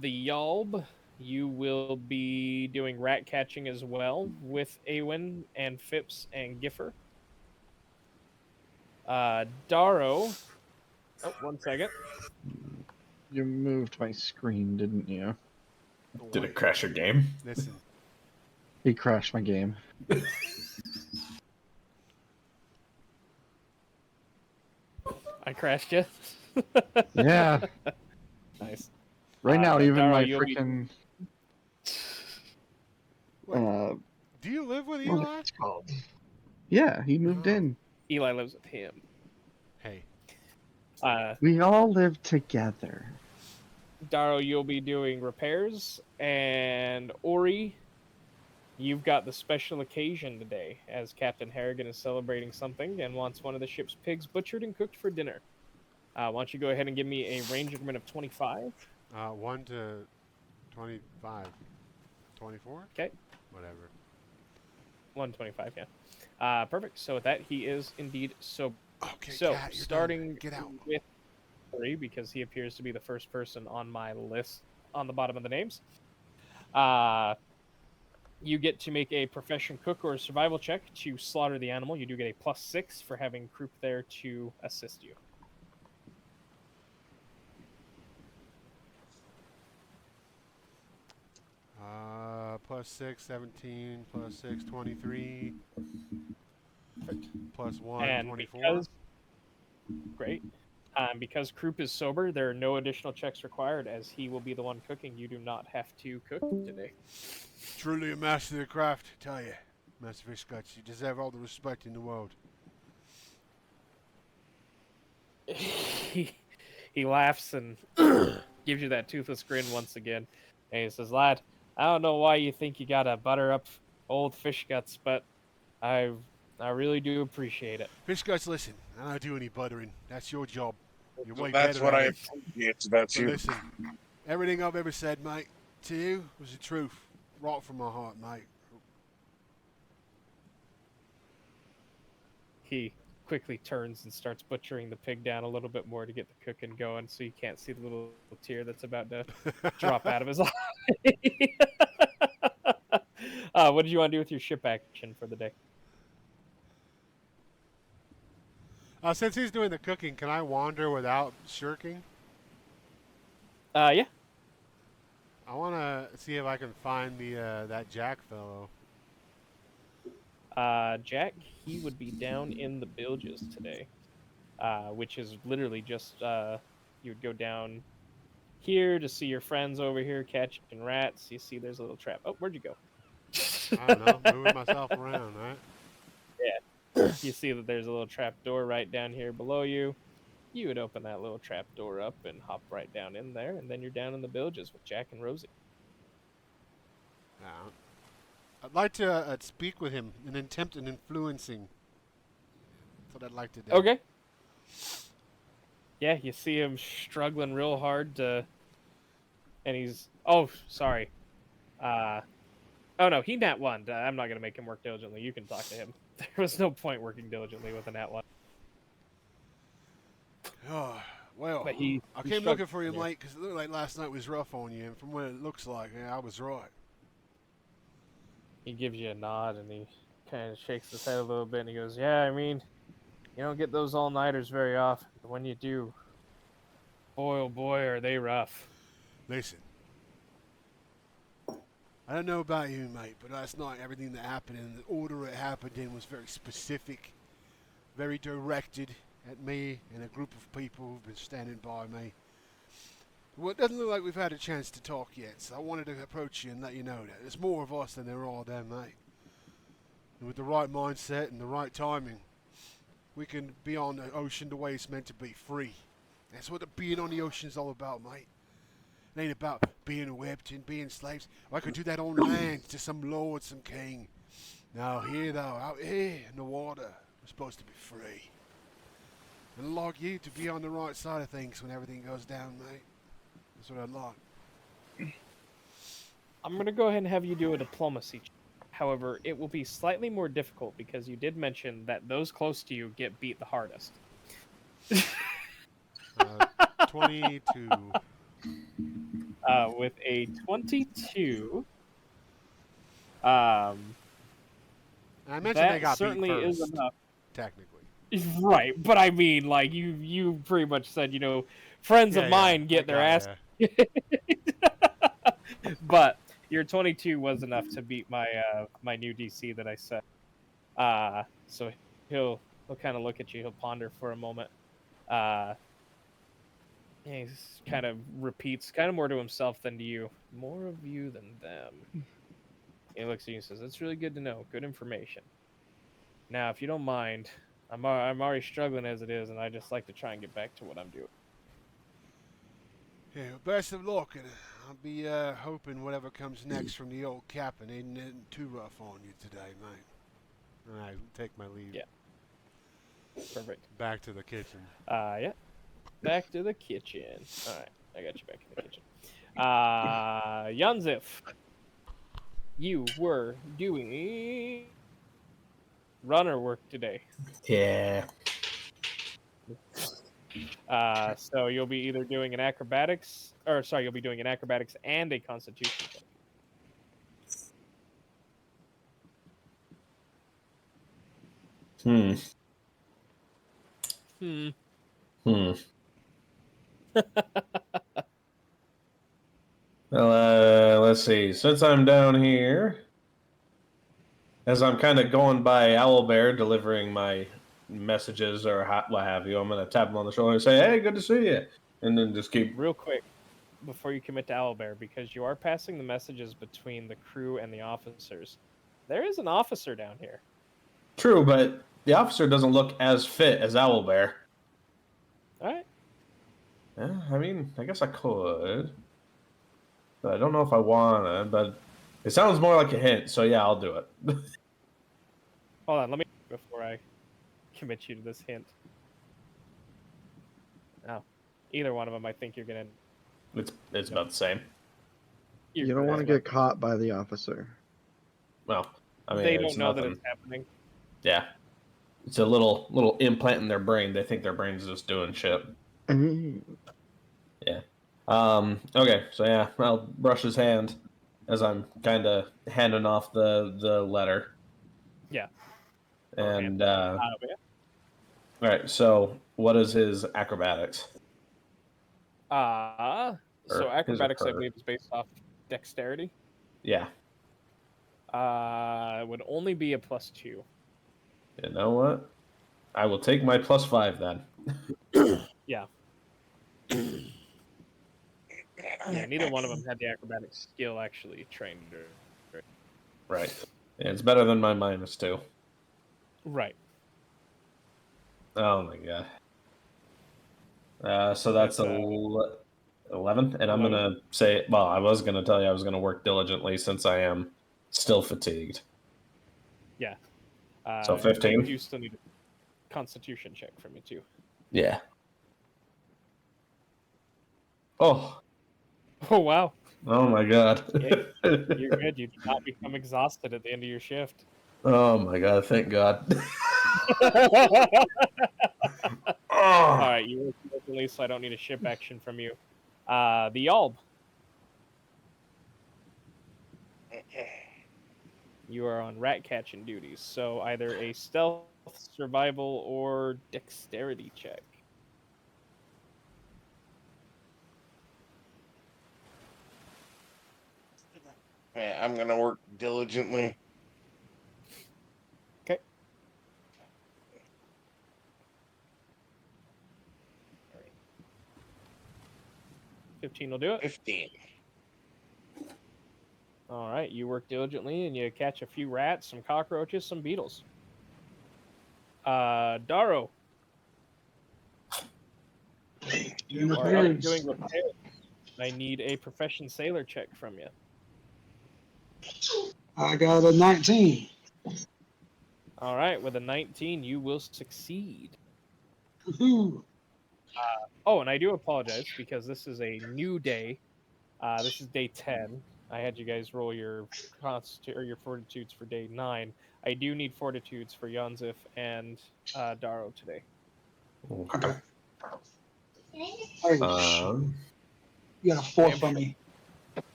The Yalb, you will be doing rat catching as well with Awen and Phipps and Giffer. Darrow. Oh, 1 second. You moved my screen, didn't you? Did it crash your game? Listen, He crashed my game. I crashed you. Yeah. Nice. Right now, even Darrow, my you'll be- freaking do you live with what Eli? it's called? Yeah, he moved Oh. in. Eli lives with him. Hey. We all live together. Daro, you'll be doing repairs, and Ori, you've got the special occasion today, as Captain Harrigan is celebrating something and wants one of the ship's pigs butchered and cooked for dinner. Why don't you go ahead and give me a range increment of 25? 1 to 25. 24? Okay, Whatever. 125, yeah. Perfect. So with that, he is indeed sober. Okay, So, Cat, you're starting done. Get out. with Ori, because he appears to be the first person on my list on the bottom of the names. You get to make a profession cook or a survival check to slaughter the animal. You do get a +6 for having Croup there to assist you. +6, 17, +6, 23. +1, And 24. Great. Because Croup is sober, there are no additional checks required, as he will be the one cooking. You do not have to cook today. Truly a master of the craft, I tell you. Master Fish Guts, you deserve all the respect in the world. he laughs and gives you that toothless grin once again. And he says, "Lad, I don't know why you think you gotta butter up old Fish Guts, but I really do appreciate it." Fish Guts, listen, I don't do any buttering. That's your job. You're way That's better what at I it. appreciate about But you. listen, everything I've ever said, mate, to you was the truth. Right from my heart, mate. He quickly turns and starts butchering the pig down a little bit more to get the cooking going, so you can't see the little tear that's about to drop out of his eye. What did you want to do with your ship action for the day? Since he's doing the cooking, can I wander without shirking? Yeah. I want to see if I can find the that Jack fellow. Jack, he would be down in the bilges today, which is literally just you would go down here to see your friends over here catching rats. You see there's a little trap. Oh, where'd you go? I don't know, moving myself around, right? You see that there's a little trap door right down here below you. You would open that little trap door up and hop right down in there, and then you're down in the bilges with Jack and Rosie. Now, I'd like to speak with him and attempt an influencing. That's what I'd like to do. Okay. Yeah, you see him struggling real hard to, and he's sorry. Oh no, he nat one. I'm not gonna make him work diligently. You can talk to him. There was no point working diligently with a nat one. Oh, well, But I he came looking for you, struggled. mate, because it looked like last night was rough on you, and from what it looks like, yeah, I was right. He gives you a nod and he kind of shakes his head a little bit and he goes, "Yeah, I mean, you don't get those all-nighters very often. But when you do, boy, oh boy, are they rough." Listen, I don't know about you, mate, but last night everything that happened and the order it happened in was very specific, very directed at me and a group of people who've been standing by me. Well, it doesn't look like we've had a chance to talk yet, so I wanted to approach you and let you know that there's more of us than there are them, mate. And with the right mindset and the right timing, we can be on the ocean the way it's meant to be, free. That's what being on the ocean is all about, mate. It ain't about being whipped and being slaves. I could do that on land to some lord, some king. Now here, though, out here in the water, we're supposed to be free. And I'd like you to be on the right side of things when everything goes down, mate. That's what I'd like. I'm going to go ahead and have you do a diplomacy check. However, it will be slightly more difficult because you did mention that those close to you get beat the hardest. 22. With a 22, I mentioned that they got certainly beat is first, enough. technically. Right, but I mean, like, you pretty much said, friends of mine get their ass. But your 22 was enough to beat my my new DC that I set. So he'll kind of look at you. He'll ponder for a moment. He kind of repeats, kind of more to himself than to you. More of you than them. He looks at you and says, "That's really good to know. Good information." Now, if you don't mind, I'm already struggling as it is, and I just like to try and get back to what I'm doing. Yeah, best of luck, and I'll be hoping whatever comes next from the old captain isn't too rough on you today, mate. All right, take my leave. Yeah. Perfect. Back to the kitchen. Yeah. Back to the kitchen. All right, I got you back in the kitchen. Yanzif, you were doing runner work today. Yeah. So you'll be either doing an acrobatics, or sorry, you'll be doing an acrobatics and a constitution check. Hmm. Hmm. Hmm. Well, let's see. Since I'm down here, as I'm kind of going by Owlbear delivering my messages or what have you, I'm going to tap him on the shoulder and say, "Hey, good to see you," and then just keep. Real quick, before you commit to Owlbear, because you are passing the messages between the crew and the officers. There is an officer down here. True, but the officer doesn't look as fit as Owlbear. All right. Yeah, I mean, I guess I could, but I don't know if I wanna. But it sounds more like a hint, so yeah, I'll do it. Hold on, let me before I commit you to this hint. No, either one of them. I think you're gonna. It's about the same. You don't want to get caught by the officer. Well, I mean, They it's don't know that nothing. it's happening. Yeah, it's a little implant in their brain. They think their brain's just doing shit. Yeah. Okay. So yeah, I'll brush his hand as I'm kind of handing off the letter. Yeah. And Yeah. all right. So what is his acrobatics? So Or his or acrobatics, I her? believe, is based off dexterity. Yeah. It would only be a +2. You know what? I will take my +5 then. Yeah. Yeah, neither one of them had the acrobatic skill actually trained. Right. Yeah, it's better than my -2. Right. Oh my god. So that's 11, and I'm 11. gonna say. Well, I was gonna tell you I was gonna work diligently since I am still fatigued. Yeah. So 15. You still need a constitution check from you too. Yeah. Oh. Oh wow. Oh my god. Yeah, you're good. You did not become exhausted at the end of your shift. Oh my god! Thank God. All right, you work locally, so I don't need a ship action from you. The Alb. You are on rat catching duties, so either a stealth, survival, or dexterity check. Yeah, I'm gonna work diligently. Okay. All right. 15 will do it. 15. All right, you work diligently and you catch a few rats, some cockroaches, some beetles. Daro. You are up doing repairs. I need a profession sailor check from you. I got a 19. All right, with a 19, you will succeed. Woohoo. Oh, and I do apologize because this is a new day. This is day 10. I had you guys roll your or your fortitudes for day 9. I do need fortitudes for Yanzif and Daro today. Okay. You got a 4 for me.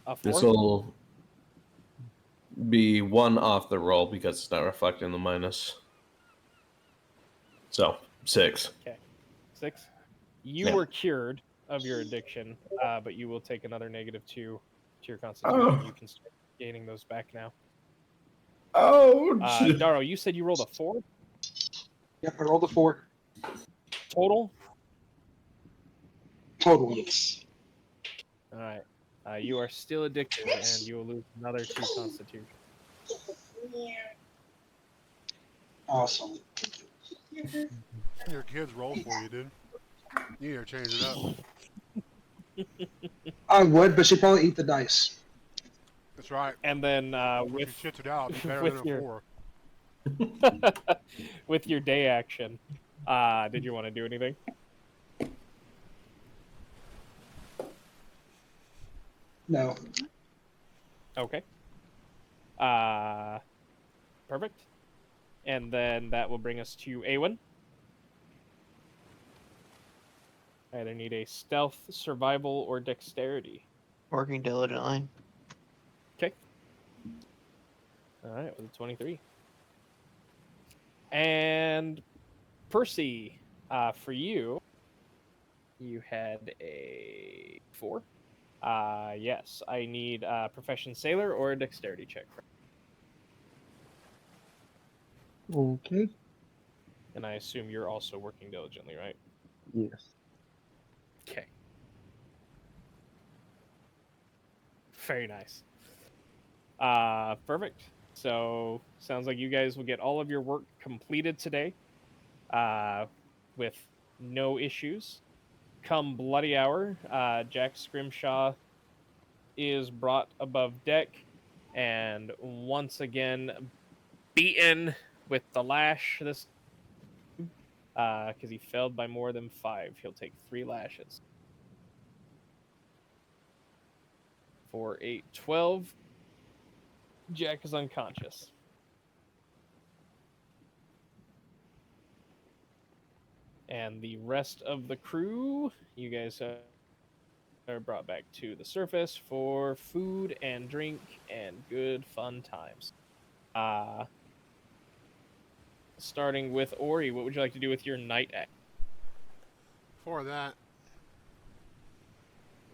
A 4? This will be 1 off the roll because it's not reflecting the minus. So 6. Okay, 6. You were cured of your addiction, but you will take another -2 to your constitution. Oh. You can start gaining those back now. Oh, Daro, you said you rolled a 4? Yep, I rolled a 4. Total? Total, yes. All right. You are still addicted, and you will lose another 2 constitution. Awesome. Your kids roll for you, dude. You need to change it up. I would, but she'd probably eat the dice. That's right. And then If she shits it out, it'll be better with than a your 4. with your day action, did you want to do anything? No. Okay. Perfect. And then that will bring us to Awen. I either need a stealth, survival, or dexterity. Working diligently. Okay. All right, with a 23. And Percy, for you, you had a 4. Yes, I need a profession sailor or a dexterity check. Okay. And I assume you're also working diligently, right? Yes. Okay. Very nice. Perfect. So sounds like you guys will get all of your work completed today, with no issues. Come bloody hour, Jack Scrimshaw is brought above deck, and once again beaten with the lash. This, because he failed by more than 5, he'll take 3 lashes. For 8, 12. Jack is unconscious. And the rest of the crew, you guys are brought back to the surface for food and drink and good fun times. Starting with Ori, what would you like to do with your night act? For that,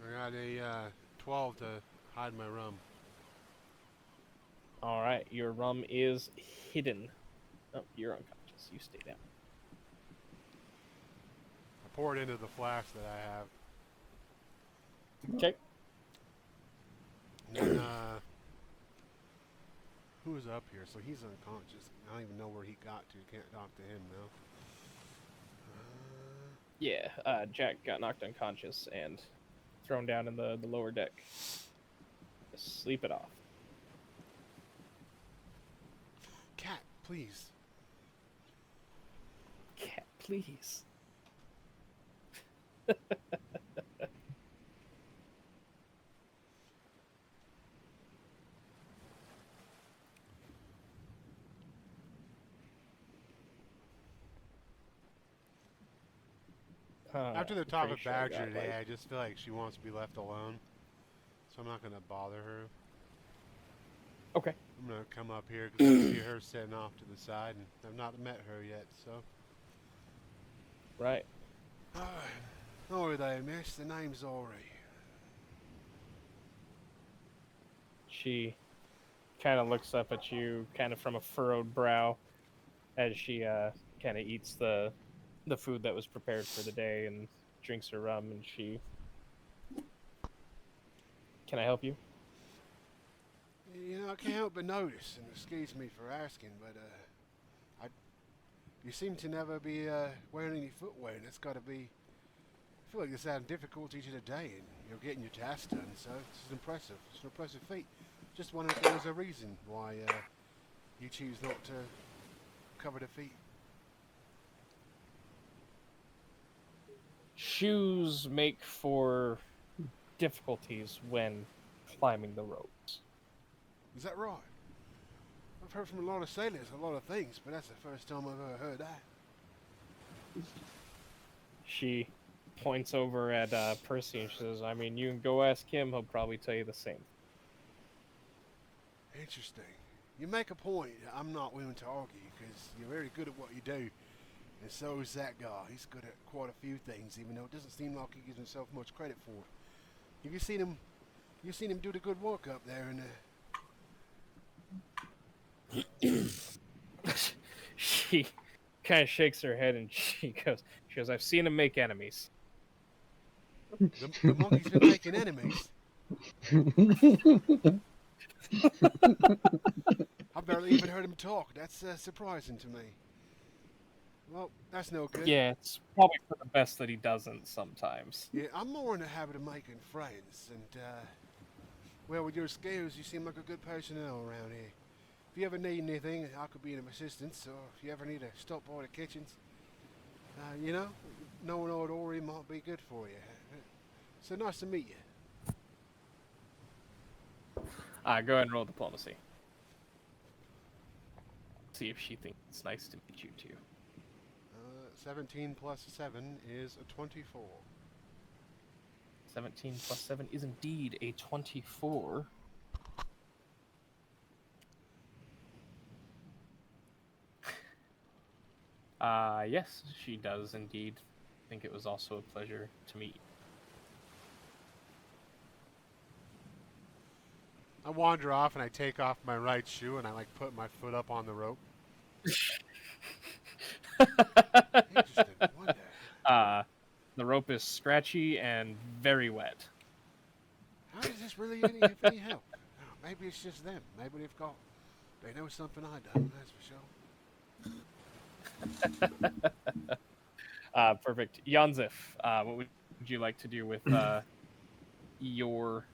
I got a 12 to hide my rum. All right, your rum is hidden. Oh, you're unconscious. You stay down. I pour it into the flask that I have. Okay. And then, who's up here? So he's unconscious. I don't even know where he got to. Can't talk to him now. Yeah, Jack got knocked unconscious and thrown down in the lower deck. Sleep it off. Cat, please. Cat, please. After the I'm top pretty of sure I Badger got, today, I just feel like she wants to be left alone. So I'm not going to bother her. Okay. I'm going to come up here because I see her sitting off to the side, and I've not met her yet, so. Right. Ori there, miss. The name's Ori. She kind of looks up at you, kind of from a furrowed brow, as she kind of eats the food that was prepared for the day and drinks her rum. And she, can I help you? You know, I can't help but notice, and excuse me for asking, but you seem to never be wearing any footwear, and it's got to be. I feel like you're having difficulty today, and you're getting your task done, so it's impressive. It's an impressive feat. Just wondering if there was a reason why you choose not to cover the feet. Shoes make for difficulties when climbing the ropes. Is that right? I've heard from a lot of sailors a lot of things, but that's the first time I've ever heard that. She points over at Percy and she says, I mean, you can go ask him. He'll probably tell you the same. Interesting. You make a point I'm not willing to argue, because you're very good at what you do. And so is that guy. He's good at quite a few things, even though it doesn't seem like he gives himself much credit for it. Have you seen him? You seen him do the good work up there in She kind of shakes her head and she goes, I've seen him make enemies. the monkey's been making enemies. I barely even heard him talk. That's surprising to me. Well, that's no good. Yeah, it's probably for the best that he doesn't sometimes. Yeah, I'm more in the habit of making friends, and, well, with your skills, you seem like a good personnel around here. If you ever need anything, I could be of assistance, or if you ever need to stop by the kitchens, you know, knowing old Ori might be good for you. So nice to meet you. Go ahead and roll diplomacy. See if she thinks it's nice to meet you too. 17 plus 7 is a 24. 17 plus 7 is indeed a 24. Yes, she does indeed think it was also a pleasure to meet you. I wander off and I take off my right shoe and I like put my foot up on the rope. Interesting. Wonder. The rope is scratchy and very wet. How is this really of any help? Oh, maybe it's just them. Maybe they know something I don't. That's for sure. Perfect. Yanzif, what would you like to do with your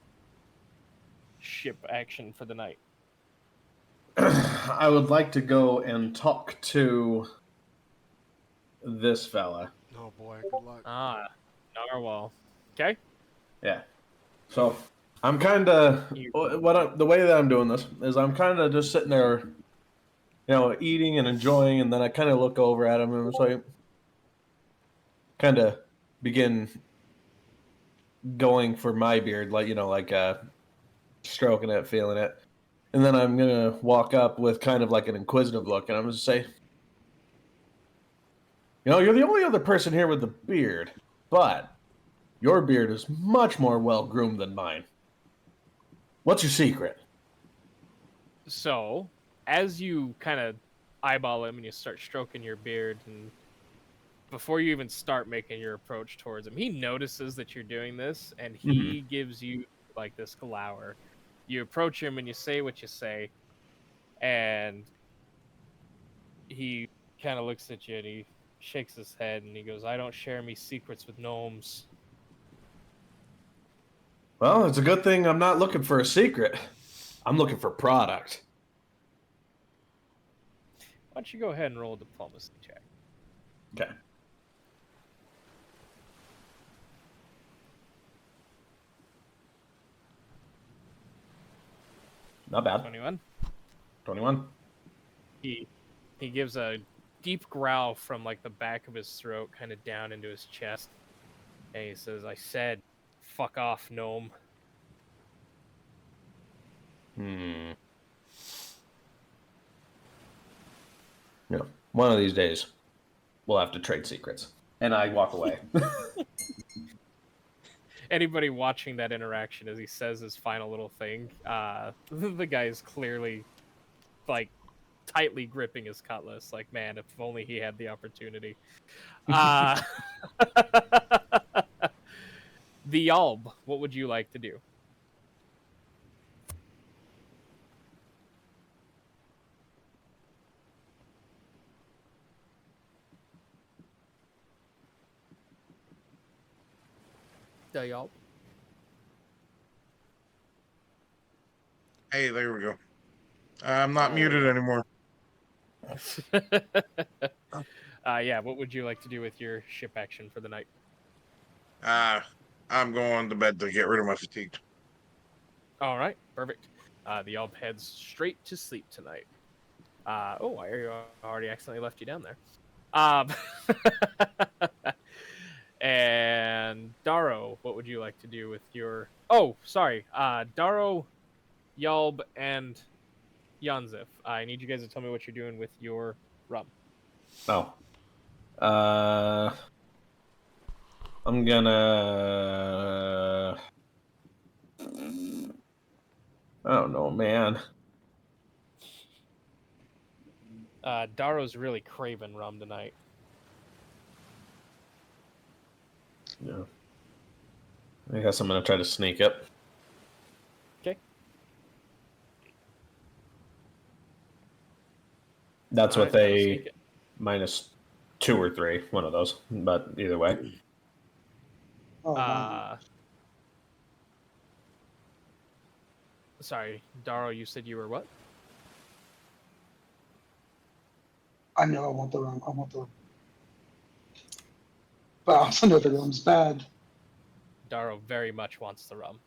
ship action for the night? I would like to go and talk to this fella. Oh boy, good luck. Narwhal. Okay. Yeah. So I'm kind of the way that I'm doing this is I'm kind of just sitting there, eating and enjoying, and then I kind of look over at him and it's like, kind of begin going for my beard, like stroking it, feeling it, and then I'm gonna walk up with kind of like an inquisitive look, and I'm gonna say, you're the only other person here with a beard, but your beard is much more well-groomed than mine. What's your secret? So, as you kind of eyeball him and you start stroking your beard, and before you even start making your approach towards him, he notices that you're doing this, and he gives you like this glower. You approach him and you say what you say, and he kind of looks at you and he shakes his head and he goes, "I don't share me secrets with gnomes." Well, it's a good thing I'm not looking for a secret. I'm looking for product. Why don't you go ahead and roll a diplomacy check? Okay. Not bad. 21. 21. He gives a deep growl from like the back of his throat, kind of down into his chest, and he says, "I said, fuck off, gnome." One of these days, we'll have to trade secrets. And I walk away. Anybody watching that interaction as he says his final little thing, the guy is clearly like tightly gripping his cutlass. Like, man, if only he had the opportunity. The Alb, what would you like to do? The Alb. Hey, there we go. I'm not muted anymore. Yeah, what would you like to do with your ship action for the night? I'm going to bed to get rid of my fatigue. All right, perfect. The Alb heads straight to sleep tonight. I already accidentally left you down there. And Daro, what would you like to do with your... Oh, sorry. Daro, Yalb, and Yanzif. I need you guys to tell me what you're doing with your rum. Oh. I'm gonna... I don't know, man. Daro's really craving rum tonight. Yeah. I guess I'm gonna try to sneak it. Okay. That's Alright, with that'll a sneak it. -2 or 3, one of those. But either way. Oh, wow. Sorry, Daro, you said you were what? I know I want the rum. I want the rum. But I also know the rum's bad. Daro very much wants the rum.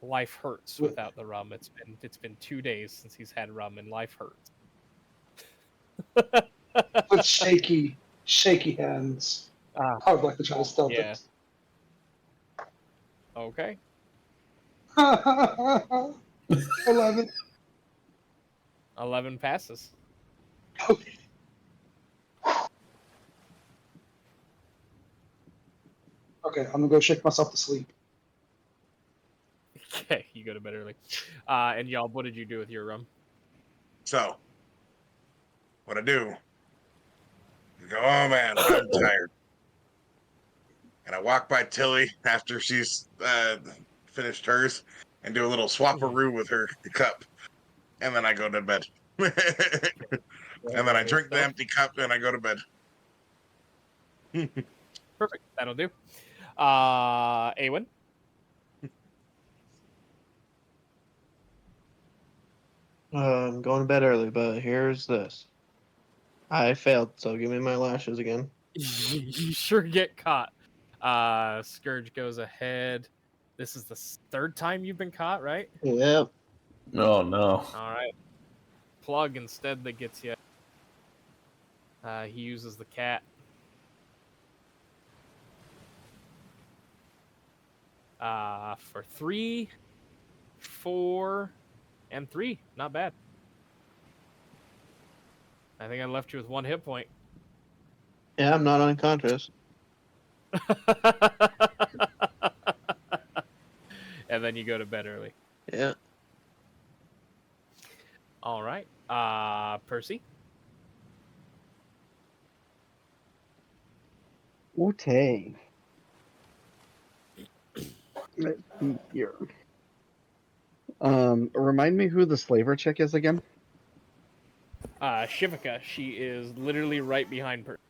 Life hurts Wh- without the rum. It's been 2 days since he's had rum, and life hurts. With shaky hands. Ah, I would like to try to stealth yeah. it. Okay. 11. 11 passes. Okay. Okay, I'm gonna go shake myself to sleep. Okay, you go to bed early. And y'all, what did you do with your rum? So, what I do, I go, oh man, I'm tired. And I walk by Tilly after she's finished hers and do a little swapperoo with her cup. And then I go to bed. And then I drink the empty cup and I go to bed. Perfect. That'll do. Awen? I'm going to bed early, but here's this. I failed, so give me my lashes again. You sure get caught. Scourge goes ahead. This is the third time you've been caught, right? Yep. Oh no. All right. Plug instead that gets you. He uses the cat. For 3, 4, and 3. Not bad. I think I left you with 1 hit point. Yeah, I'm not unconscious. And then you go to bed early. Yeah. All right. Percy? Okay. Let's see here. Remind me who the slaver chick is again? Shivika. She is literally right behind Percy.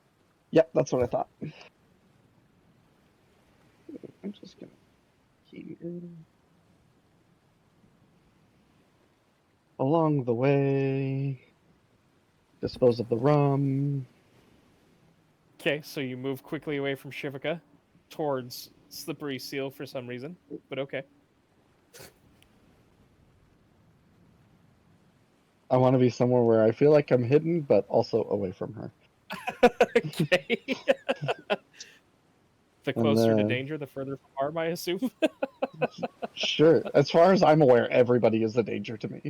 Yep, that's what I thought. I'm just gonna keep along the way. Dispose of the rum. Okay, so you move quickly away from Shivika towards Slippery Seal for some reason, but okay. I want to be somewhere where I feel like I'm hidden, but also away from her. Okay. The closer to danger, the further from harm, I assume. Sure. As far as I'm aware, everybody is a danger to me.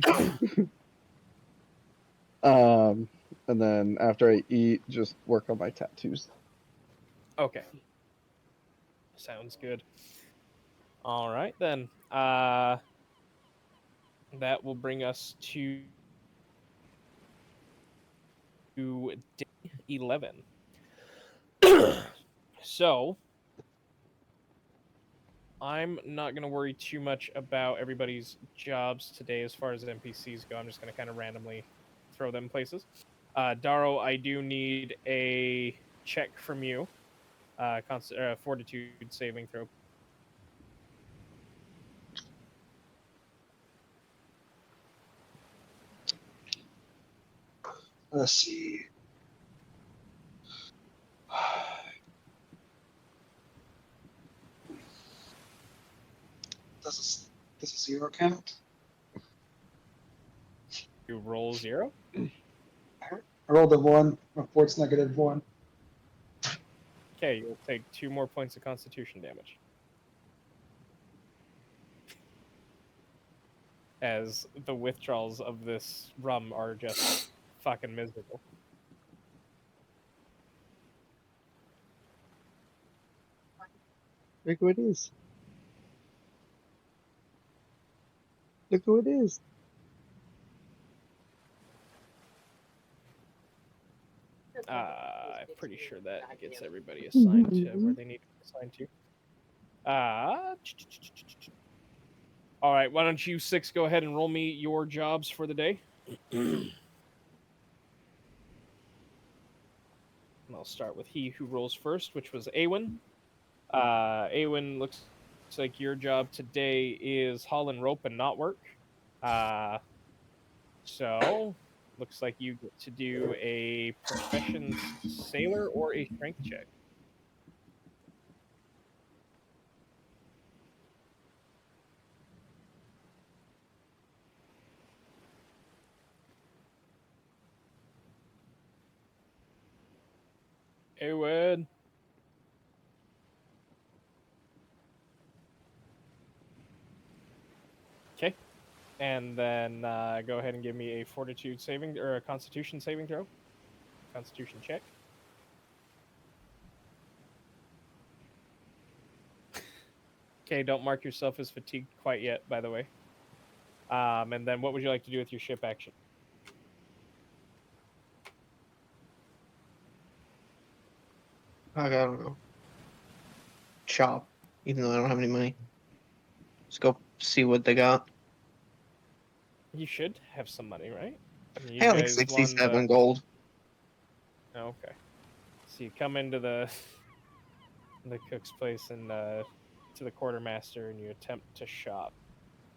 And then after I eat, just work on my tattoos. Okay. Sounds good. All right, then. That will bring us to day 11. So, I'm not going to worry too much about everybody's jobs today as far as NPCs go. I'm just going to kind of randomly throw them places. Daro, I do need a check from you. Fortitude saving throw. Let's see. Does a 0 count? You roll 0. I rolled a 1. My fort's -1. Okay, you'll take 2 more points of constitution damage. As the withdrawals of this rum are just fucking miserable. Look who it is. Look who it is. I'm pretty sure that gets everybody assigned to where they need to be assigned to. All right, why don't you 6 go ahead and roll me your jobs for the day? And I'll start with he who rolls first, which was Awen. Awen, looks like your job today is haul and rope and not work. So, looks like you get to do a profession sailor or a strength check. Awen. Okay. And then go ahead and give me a fortitude saving or a constitution saving throw. Constitution check. Okay, don't mark yourself as fatigued quite yet, by the way. And then what would you like to do with your ship action? I don't know. Shop, even though I don't have any money. Let's go see what they got. You should have some money, right? You I got like guys won 67 gold. Oh, okay. So you come into the cook's place and to the quartermaster, and you attempt to shop.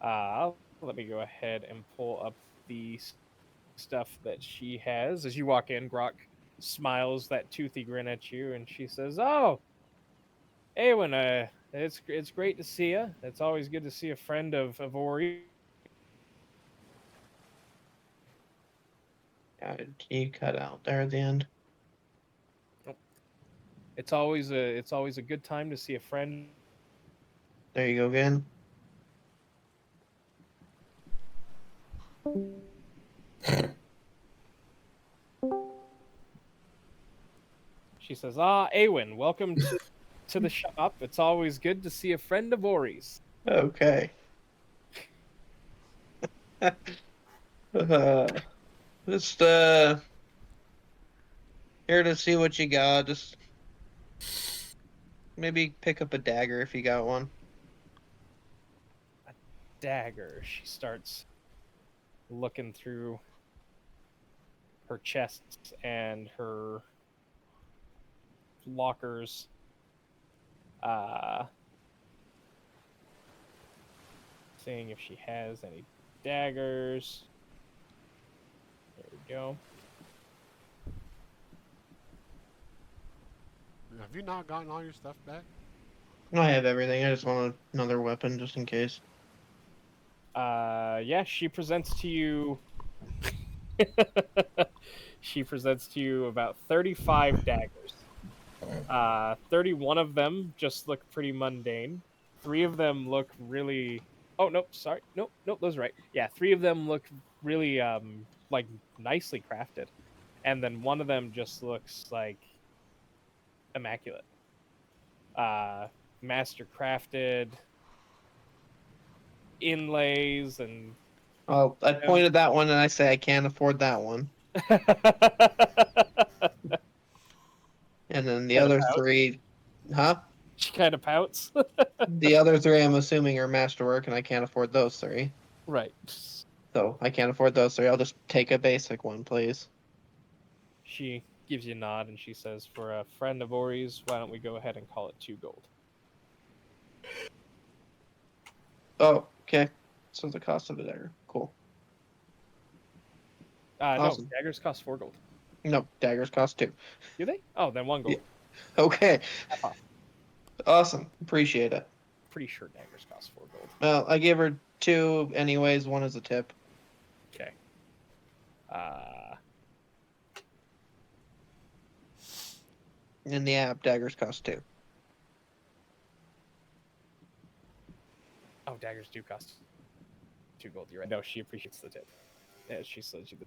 Let me go ahead and pull up the stuff that she has. As you walk in, Grok smiles that toothy grin at you, and she says, "Oh, Awen, it's great to see you. It's always good to see a friend of Ori." You cut out there at the end. It's always a good time to see a friend. There you go again. She says, Awen, welcome to the shop. It's always good to see a friend of Ori's. Okay. Just here to see what you got. Just maybe pick up a dagger if you got one. A dagger. She starts looking through her chests and her lockers. Seeing if she has any daggers. There we go. Have you not gotten all your stuff back? I have everything. I just want another weapon just in case. Yeah, she presents to you. She presents to you about 35 daggers. 31 of them just look pretty mundane. 3 of them look really. Oh nope, sorry, nope, those are right. Yeah, 3 of them look really like nicely crafted, and then one of them just looks like immaculate. Master crafted inlays and. Oh, I pointed that one and I say I can't afford that one. And then the other 3, huh? She kind of pouts. The other 3 I'm assuming are masterwork and I can't afford those 3. Right. So I can't afford those 3. I'll just take a basic one, please. She gives you a nod and she says, "For a friend of Ori's, why don't we go ahead and call it 2 gold?" Oh, okay. So the cost of a dagger. Cool. Awesome. No, daggers cost 4 gold. No, daggers cost 2. Do they? Oh, then 1 gold. Yeah. Okay. Awesome. Appreciate it. Pretty sure daggers cost 4 gold. Well, I gave her 2 anyways. 1 is a tip. Okay. In the app, daggers cost 2. Oh, daggers do cost 2 gold. You're right. No, she appreciates the tip. Yeah, she says you the.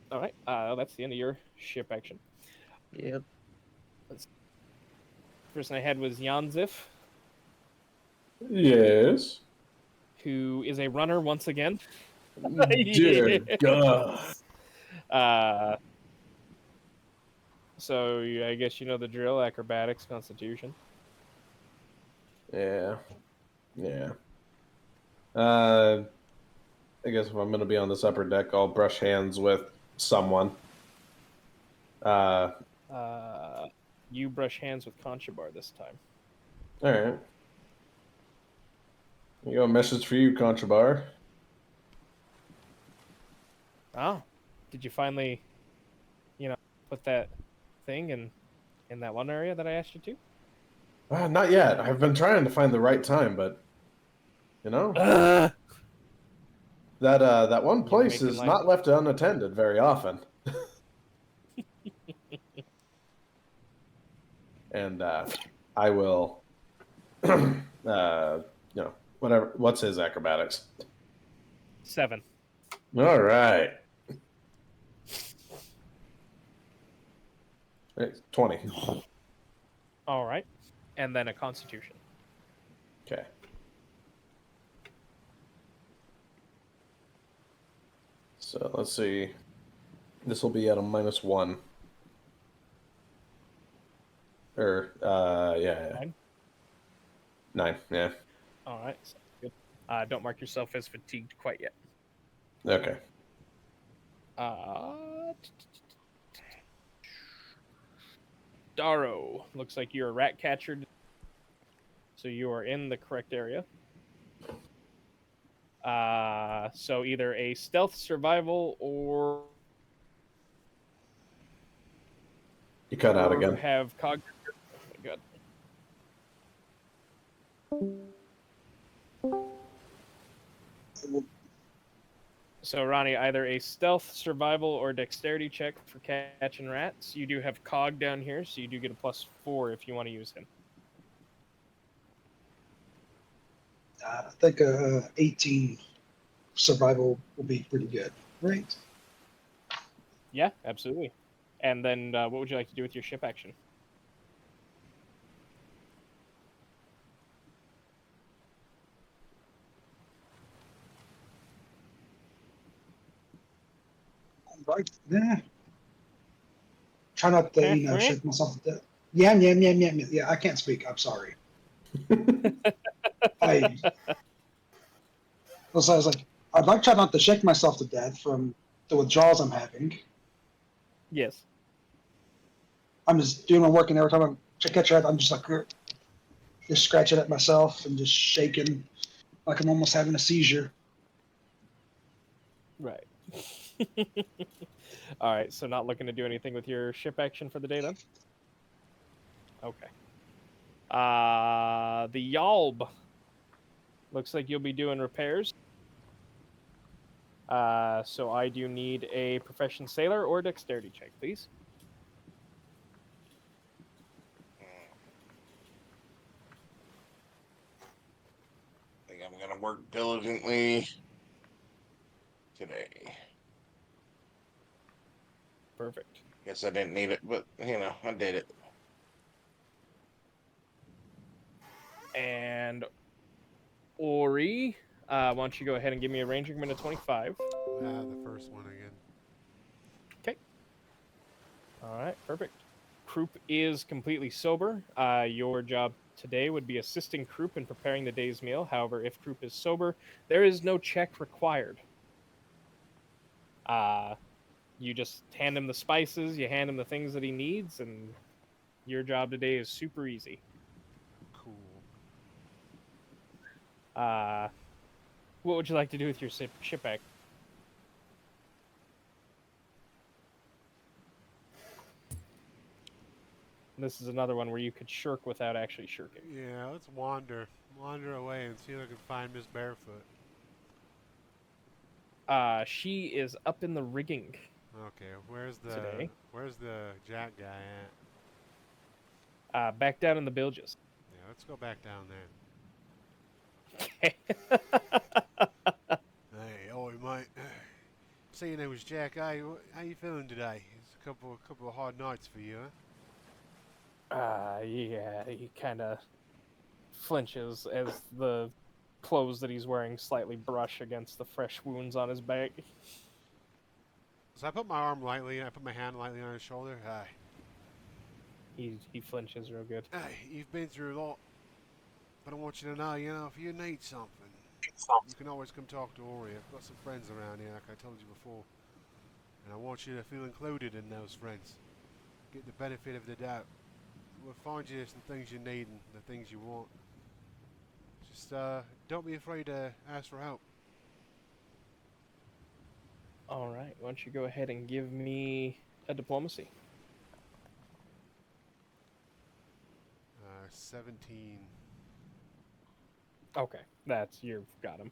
All right. That's the end of your ship action. Yep. Person I had was Yanzif. Yes. Who is a runner once again. Dear God. So I guess you know the drill: acrobatics, constitution. Yeah. I guess if I'm going to be on this upper deck, I'll brush hands with someone. You brush hands with Conchabar this time. All right. You got a message for you, Conchabar. Oh, did you finally, put that thing in that one area that I asked you to? Not yet. I've been trying to find the right time, but that one You're place making is life. not left unattended very often. And I will, whatever. What's his acrobatics? 7. All right. It's 20. All right, and then a Constitution. Okay. So let's see. This will be at a -1. Or, yeah. 9. 9, yeah. All right, sounds good. Don't mark yourself as fatigued quite yet. Okay. Darrow, looks like you're a rat catcher, so you are in the correct area. So either a stealth survival or You cut out again. have cognitive. Oh my god. So Ronnie, either a stealth survival or dexterity check for catching rats. You do have Cog down here, so you do get a +4 if you want to use him. I think 18 survival will be pretty good, right? Yeah, absolutely. And then what would you like to do with your ship action? Right. Yeah. Try not to, shake myself to death. Yeah. Yeah, I can't speak. I'm sorry. I was like, I'd like to try not to shake myself to death from the withdrawals I'm having. Yes. I'm just doing my work, and every time I catch it, I'm just like, just scratching at myself and just shaking like I'm almost having a seizure. Right. All right, so not looking to do anything with your ship action for the day then? Okay. The Yalb. Looks like you'll be doing repairs. So I do need a profession sailor or dexterity check, please. I think I'm gonna work diligently today. Perfect. Guess I didn't need it, but I did it. And Ori, why don't you go ahead and give me a range increment of 25? The first one again. Okay. All right, perfect. Croup is completely sober. Your job today would be assisting Croup in preparing the day's meal. However, if Croup is sober, there is no check required. You just hand him the spices, you hand him the things that he needs, and your job today is super easy. Cool. What would you like to do with your ship back? This is another one where you could shirk without actually shirking. Yeah, let's wander away and see if I can find Miss Barefoot. She is up in the rigging. Okay, where's the Today. Jack guy at? Back down in the bilges. Yeah, let's go back down there. Okay. Hey, oi, mate. Say your name was Jack. How you feeling today? It's a couple of hard nights for you, huh? Yeah, he kind of flinches as the clothes that he's wearing slightly brush against the fresh wounds on his back. So I put my arm lightly, I put my hand lightly on his shoulder. Hi. He flinches real good. Hey, you've been through a lot, but I want you to know, if you need something, you can always come talk to Ori. I've got some friends around here, like I told you before. And I want you to feel included in those friends. Get the benefit of the doubt. We'll find you some things you need and the things you want. Just don't be afraid to ask for help. All right. Why don't you go ahead and give me a diplomacy? 17. Okay, you've got him.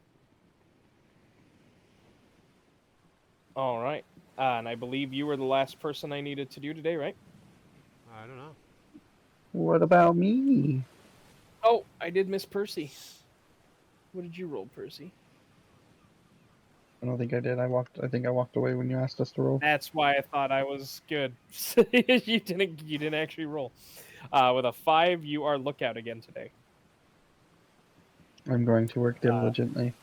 All right. And I believe you were the last person I needed to do today, right? I don't know. What about me? Oh, I did miss Percy. What did you roll, Percy? I don't think I did. I think I walked away when you asked us to roll. That's why I thought I was good. You didn't actually roll. With a 5, you are lookout again today. I'm going to work diligently.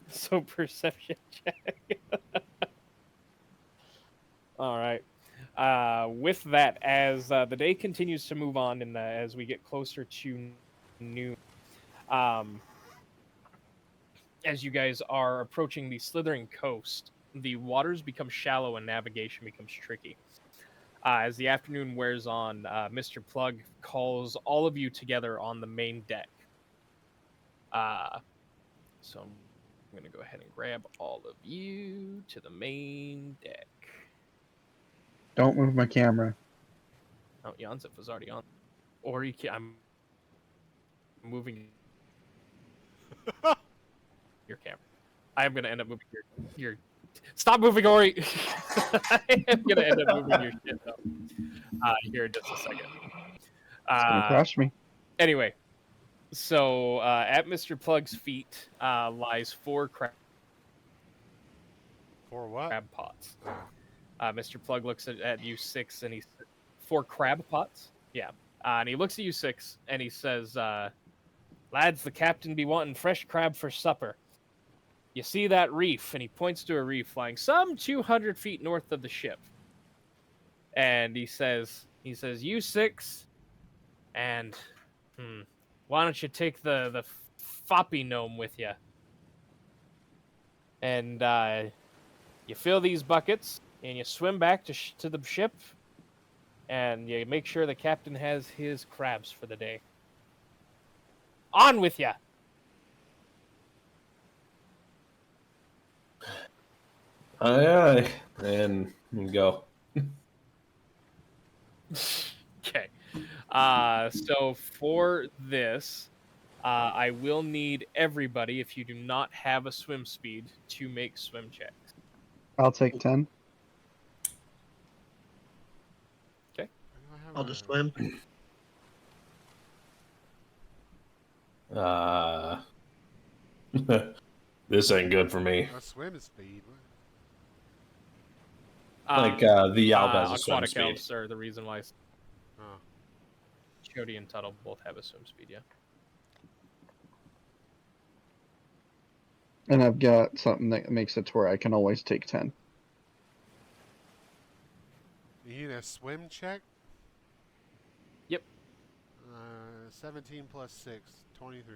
So perception check. All right. With that, as the day continues to move on and as we get closer to noon, as you guys are approaching the slithering coast, the waters become shallow and navigation becomes tricky. As the afternoon wears on, Mr. Plug calls all of you together on the main deck. So I'm going to go ahead and grab all of you to the main deck. Don't move my camera. Oh, Yanzif was already on. Or I'm moving your camera. I am going to end up moving your Stop moving, Ori! I am going to end up moving your shit, though. Here in just a second. It's gonna crush me. Anyway, so at Mr. Plug's feet lies 4 crab pots. Mr. Plug looks at you 6 and he's 4 crab pots? Yeah. And he looks at you 6 and he says, lads, the captain be wanting fresh crab for supper. You see that reef? And he points to a reef lying some 200 feet north of the ship. And he says, you 6, and why don't you take the floppy gnome with you? And you fill these buckets, and you swim back to the ship, and you make sure the captain has his crabs for the day. On with ya! Aye, aye. And go. Okay. So for this, I will need everybody, if you do not have a swim speed, to make swim checks. I'll take 10. Okay. I'll just swim. This ain't good for me. A swim speed. The Alb has a swim aquatic speed. elves are the reason why Oh. Chody and Tuttle both have a swim speed, yeah. And I've got something that makes it to where I can always take 10. You need a swim check? Yep. 17 plus 6, 23.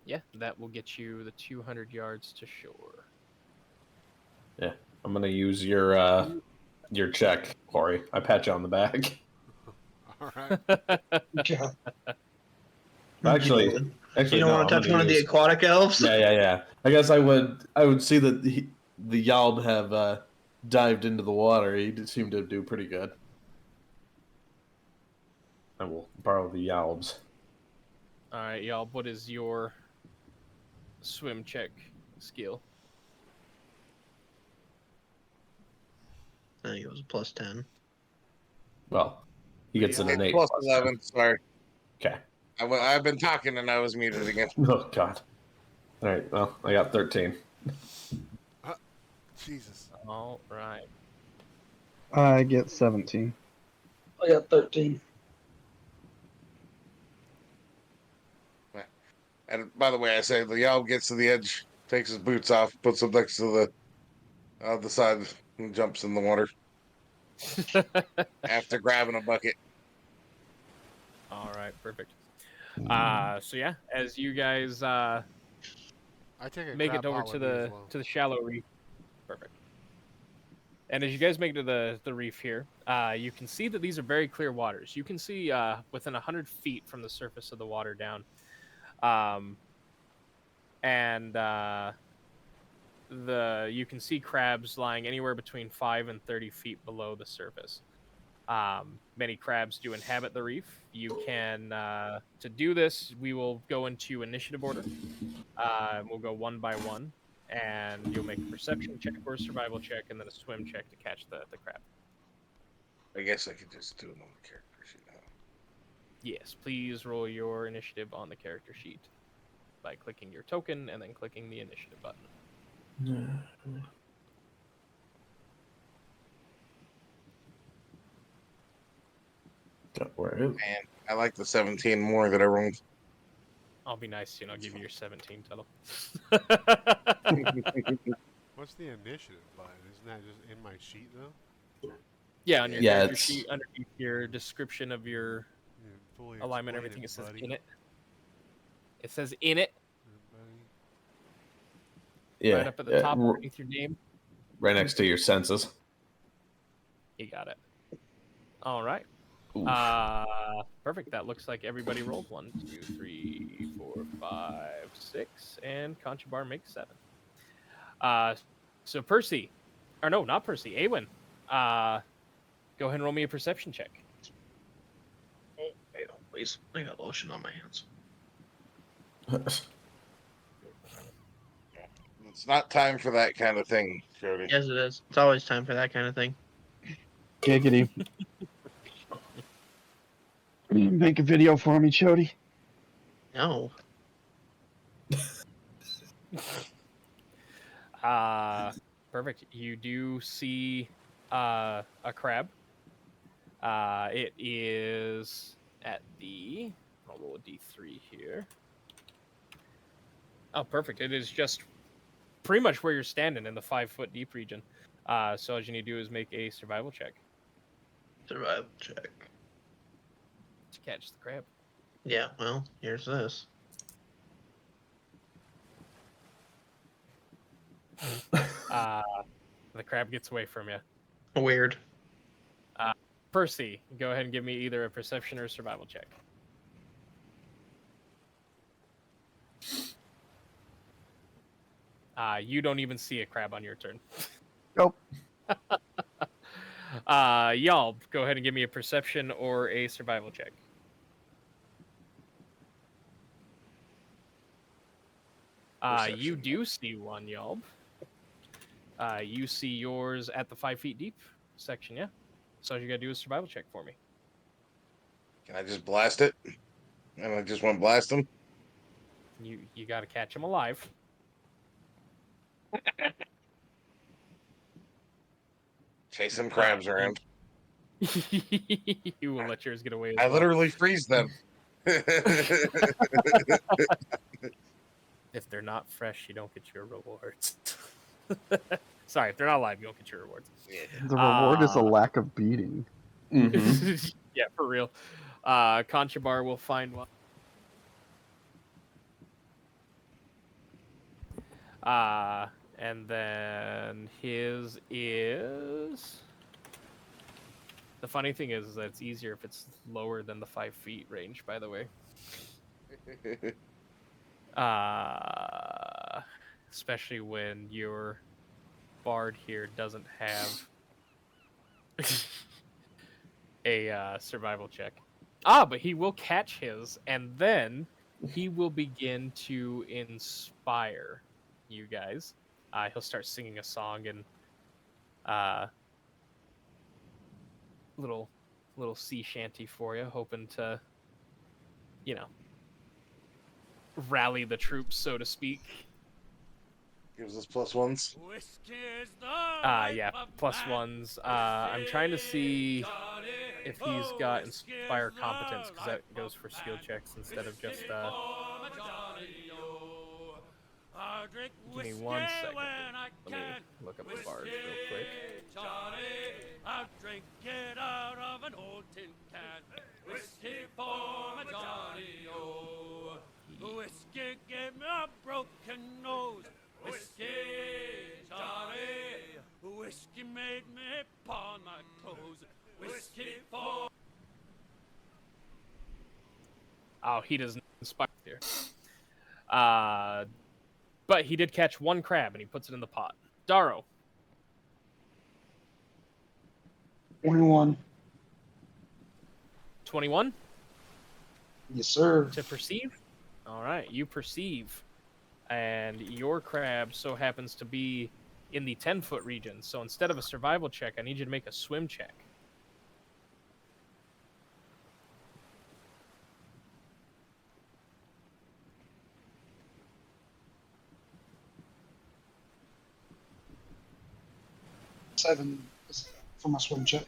Yeah, that will get you the 200 yards to shore. Yeah, I'm gonna use your check, Corey. I pat you on the back. All right. Yeah. Actually, you don't want to touch one of the aquatic elves? Yeah. I guess I would see that the Yalb have dived into the water. He seemed to do pretty good. I will borrow the Yalbs. All right, y'all. What is your swim check skill? I think it was a plus 10. Well, he gets an innate plus plus 11. 10. Sorry. Okay. I've been talking and I was muted again. Oh God. All right. Well, I got 13. Jesus. All right. I get 17. I got 13. And by the way, I say the Yalb gets to the edge, takes his boots off, puts them next to the side, and jumps in the water after grabbing a bucket. All right, perfect. So yeah, as you guys I take a make crab it over pot to with me as the well. shallow reef. Perfect. And as you guys make it to the reef here, you can see that these are very clear waters. You can see within 100 feet from the surface of the water down. And you can see crabs lying anywhere between 5 and 30 feet below the surface. Many crabs do inhabit the reef. You can, to do this, we will go into initiative order. We'll go one by one, and you'll make a perception check or a survival check, and then a swim check to catch the crab. I guess I could just do it on the character sheet now. Yes, please roll your initiative on the character sheet by clicking your token and then clicking the initiative button. Don't worry. Man, I like the 17 more that I rolled. I'll be nice to you, and I'll give you your 17 total. What's the initiative button? Isn't that just in my sheet though? Yeah, on your Yeah, character it's- sheet, underneath your description of your Yeah, fully alignment, explain everything, it says buddy. in it. It says in it, Buddy. Yeah. right up at the top r- underneath your name. right next to your senses. You got it. All right. Oof. Perfect. That looks like everybody rolled 1, 2, 3, 4, 5, 6, and Conchabar makes 7. So Percy, or no, not Percy, Awen. Go ahead and roll me a perception check. Oh, wait, please. I got lotion on my hands. It's not time for that kind of thing, Chody. Yes, it is. It's always time for that kind of thing. Giggity. Make a video for me, Chody. No. Perfect. You do see a crab. It is at the. I'll roll a d3 here. Oh, perfect. It is just pretty much where you're standing in the 5-foot deep region. So all you need to do is make a survival check Survival check. to catch the crab. Yeah, well, here's this. The crab gets away from you. Weird. Percy, go ahead and give me either a perception or a survival check. You don't even see a crab on your turn. Nope. Y'all, go ahead and give me a perception or a survival check. You Perception. do see one, y'all. You see yours at the 5 feet deep section, yeah? So all you gotta do is survival check for me. Can I just blast it? And I just want to blast him? You gotta catch him alive. Chase some crabs around. You will let yours get away as I well. literally freeze them. If they're not fresh, you don't get your rewards. Sorry, if they're not alive, you don't get your rewards. The reward is a lack of beating. Mhm. Yeah, for real. Conchabar will find one. And then his is. The funny thing is that it's easier if it's lower than the 5 feet range, by the way. Especially when your bard here doesn't have a survival check. But he will catch his, and then he will begin to inspire you guys. He'll start singing a song and little sea shanty for you, hoping to, rally the troops, so to speak. Gives us +1s. Yeah, +1s. I'm trying to see if he's got inspire competence, because that goes for skill checks instead of just give me 1 second. Let me look up the bards real quick. I'll drink it out of an old tin can. Whiskey for my Johnny-O. Whiskey gave me a broken nose. Oh, he doesn't inspire here. But he did catch one crab, and he puts it in the pot. Daro. 21. 21 Yes, sir. to perceive. All right, you perceive. And your crab so happens to be in the 10-foot region. So instead of a survival check, I need you to make a swim check. Seven for my swim check.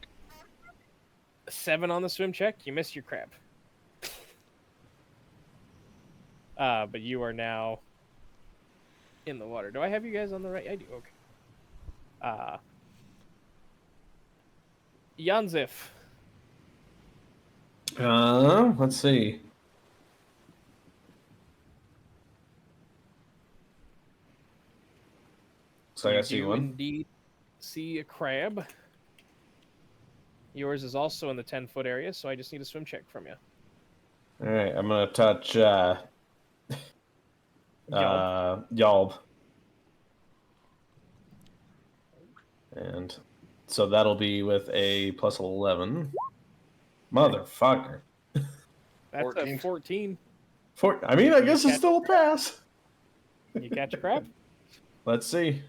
7 on the swim check. You missed your crab. But you are now in the water. Do I have you guys on the right? I do. Okay. Yanzif. Let's see. So I You see do one. indeed see a crab. Yours is also in the 10-foot area, so I just need a swim check from you. All right, I'm gonna touch Yalb. And so that'll be with a plus 11. Motherfucker. That's 14. a 14. I mean, I guess it's still a pass. You catch a crab? Let's see.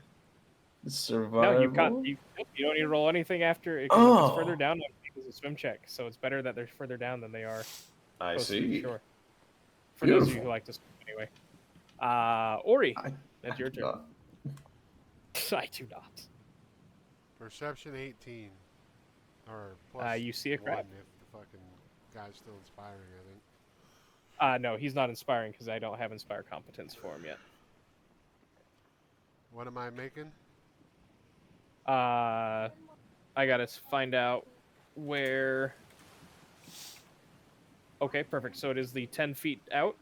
Survival. No, you don't need to roll anything after. If Oh. it's further down, it's a swim check. So it's better that they're further down than they are I close to the see. shore. For those of you Beautiful. who like to swim anyway. Ori, that's your turn. I do not. Perception 18. Or plus You see a crab? 1 if the fucking guy's still inspiring, I think. No, he's not inspiring because I don't have inspire competence for him yet. What am I making? I gotta find out where. Okay, perfect. So it is the 10 feet out.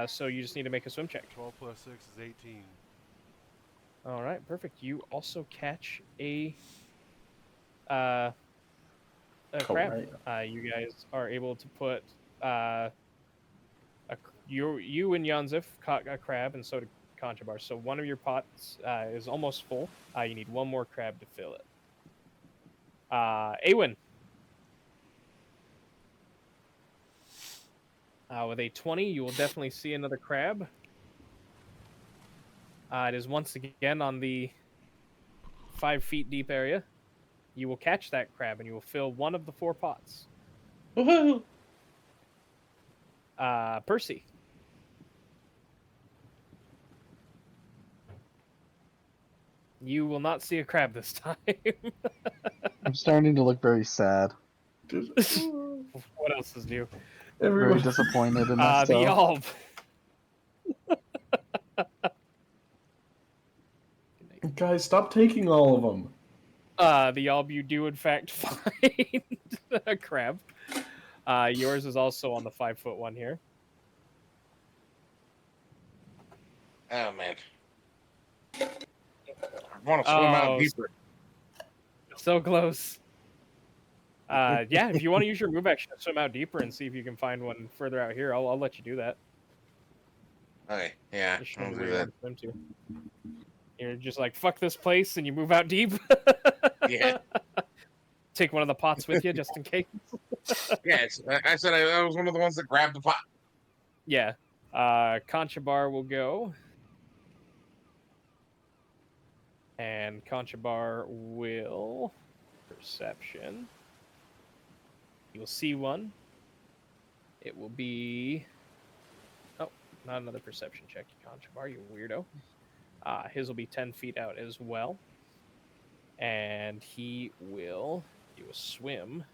So you just need to make a swim check. 12 plus 6 is 18. All right, perfect. You also catch a crab. You guys are able to put you and Yanzif caught a crab, and so did Conchabar. So one of your pots is almost full. You need one more crab to fill it. Awen. With a 20, you will definitely see another crab. It is once again on the 5 feet deep area. You will catch that crab, and you will fill one of the 4 pots. Woohoo! Percy. You will not see a crab this time. I'm starting to look very sad. What else is new? Very disappointed in myself. The Alb. Guys, stop taking all of them. The Alb, you do in fact find a crab. Yours is also on the 5-foot one here. Oh, man. I want to swim out deeper. So close. Yeah, if you want to use your move action to swim out deeper and see if you can find one further out here, I'll let you do that. Okay, yeah, Just show I'll me do where you that. want to swim to. You're just like, fuck this place, and you move out deep. Yeah. Take one of the pots with you just in case. Yeah, I said I was one of the ones that grabbed the pot. Yeah. Conchabar will go. And Conchabar will... Perception. You'll see one. It will be... Oh, not another perception check, Conchabar, you weirdo. His will be 10 feet out as well. And he will do a swim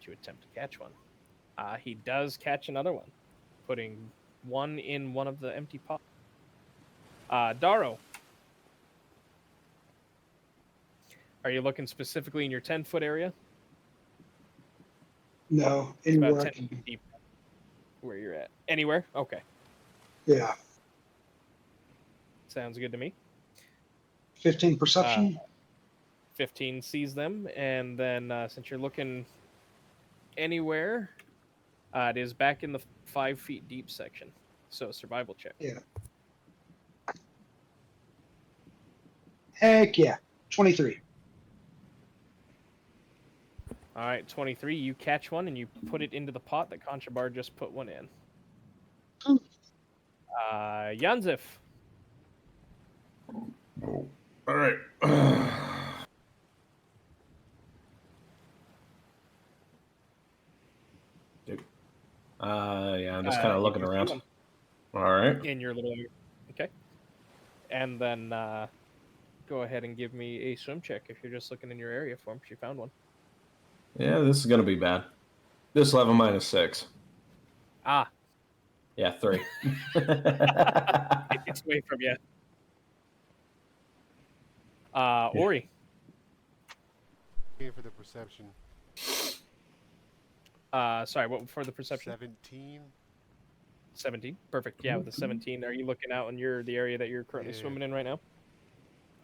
to attempt to catch one. He does catch another one, putting one in one of the empty pots. Daro. Are you looking specifically in your 10-foot area? No, It's about anywhere. 10 feet deep where you're at. Anywhere? Okay. Yeah. Sounds good to me. 15 perception. 15 sees them, and then since you're looking anywhere, it is back in the 5 feet deep section. So survival check. Yeah. Heck yeah. 23. All right, 23. You catch one and you put it into the pot that Conchabar just put one in. Yanzif. All right. Dude. Yeah, I'm just kind of You looking do see around. one All right. in your little. Okay. And then go ahead and give me a swim check if you're just looking in your area for him. She found one. Yeah, this is gonna be bad. This level -6. Ah, Yeah, 3. it gets away from you. Ori. Here for the perception. Sorry, what for the perception? 17. 17. Perfect. Yeah, with the 17, are you looking out in the area that you're currently swimming in right now?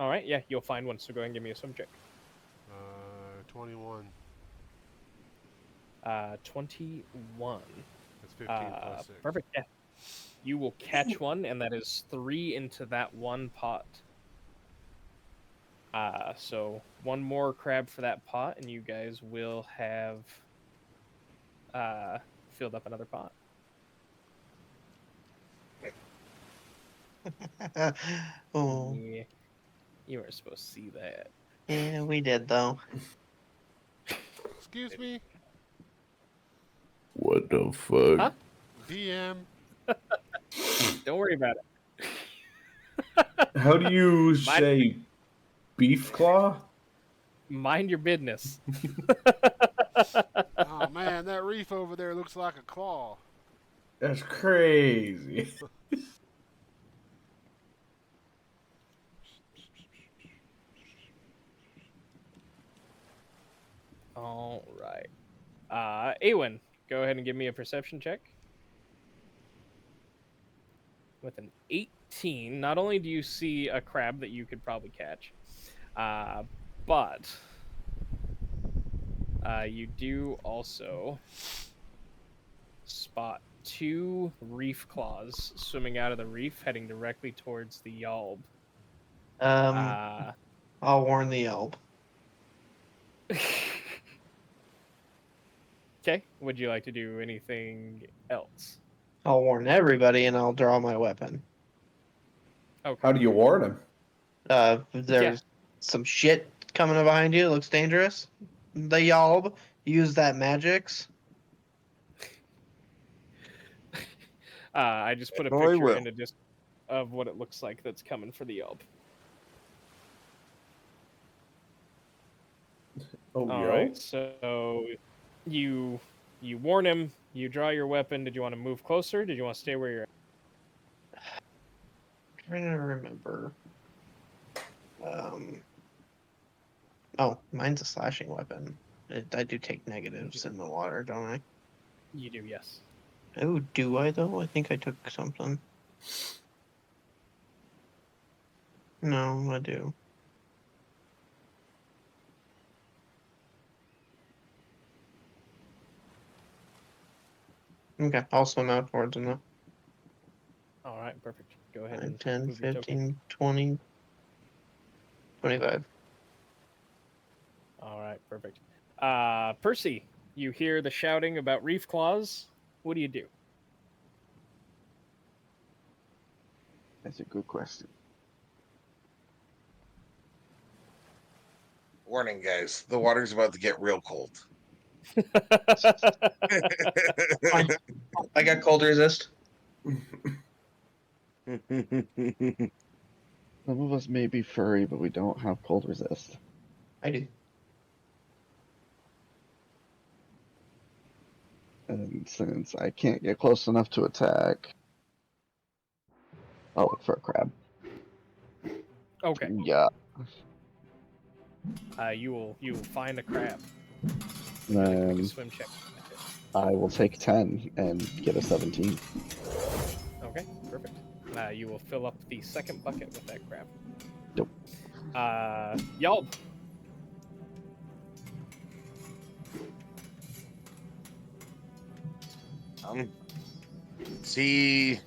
All right, yeah, you'll find one. So go ahead and give me a swim check. 21. 21. That's 15 plus 6. Perfect. Yeah, you will catch one, and that is 3 into that one pot. So one more crab for that pot, and you guys will have filled up another pot. Oh, Yeah, you were supposed to see that. yeah, we did though. Excuse me, What the fuck? Huh? DM. Don't worry about it. How do you say beef claw? Mind your business. Oh man, that reef over there looks like a claw. That's crazy. All right. Awen, go ahead and give me a perception check. With an 18, not only do you see a crab that you could probably catch, but you do also spot 2 reef claws swimming out of the reef, heading directly towards the Yalb. I'll warn the Yelp. Okay, would you like to do anything else? I'll warn everybody, and I'll draw my weapon. Okay. How do you warn him? There's some shit coming behind you. It looks dangerous. The Yalb, use that magics. I just put a Oh, I picture will. in of what it looks like that's coming for the Yelp. Oh, All right, so you warn him. You draw your weapon. Did you want to move closer? Did you want to stay where you're at? I'm trying to remember. Oh, mine's a slashing weapon. I do take negatives in the water, don't I? You do, yes. Oh, do I though? I think I took something. No, I do. Okay, I'll swim out towards him though. All right, perfect. Go ahead 9, and 10, move your token. 15, 20, 25. All right, perfect. Percy, you hear the shouting about reef claws. What do you do? That's a good question. Warning, guys. The water's about to get real cold. Fine. I got cold resist. Some of us may be furry, but we don't have cold resist. I do. And since I can't get close enough to attack, I'll look for a crab. Okay. Yeah. You will find a crab. Then Make a swim check. I will take 10 and get a 17. Okay, perfect. You will fill up the second bucket with that crab. Nope. Yalb. Is he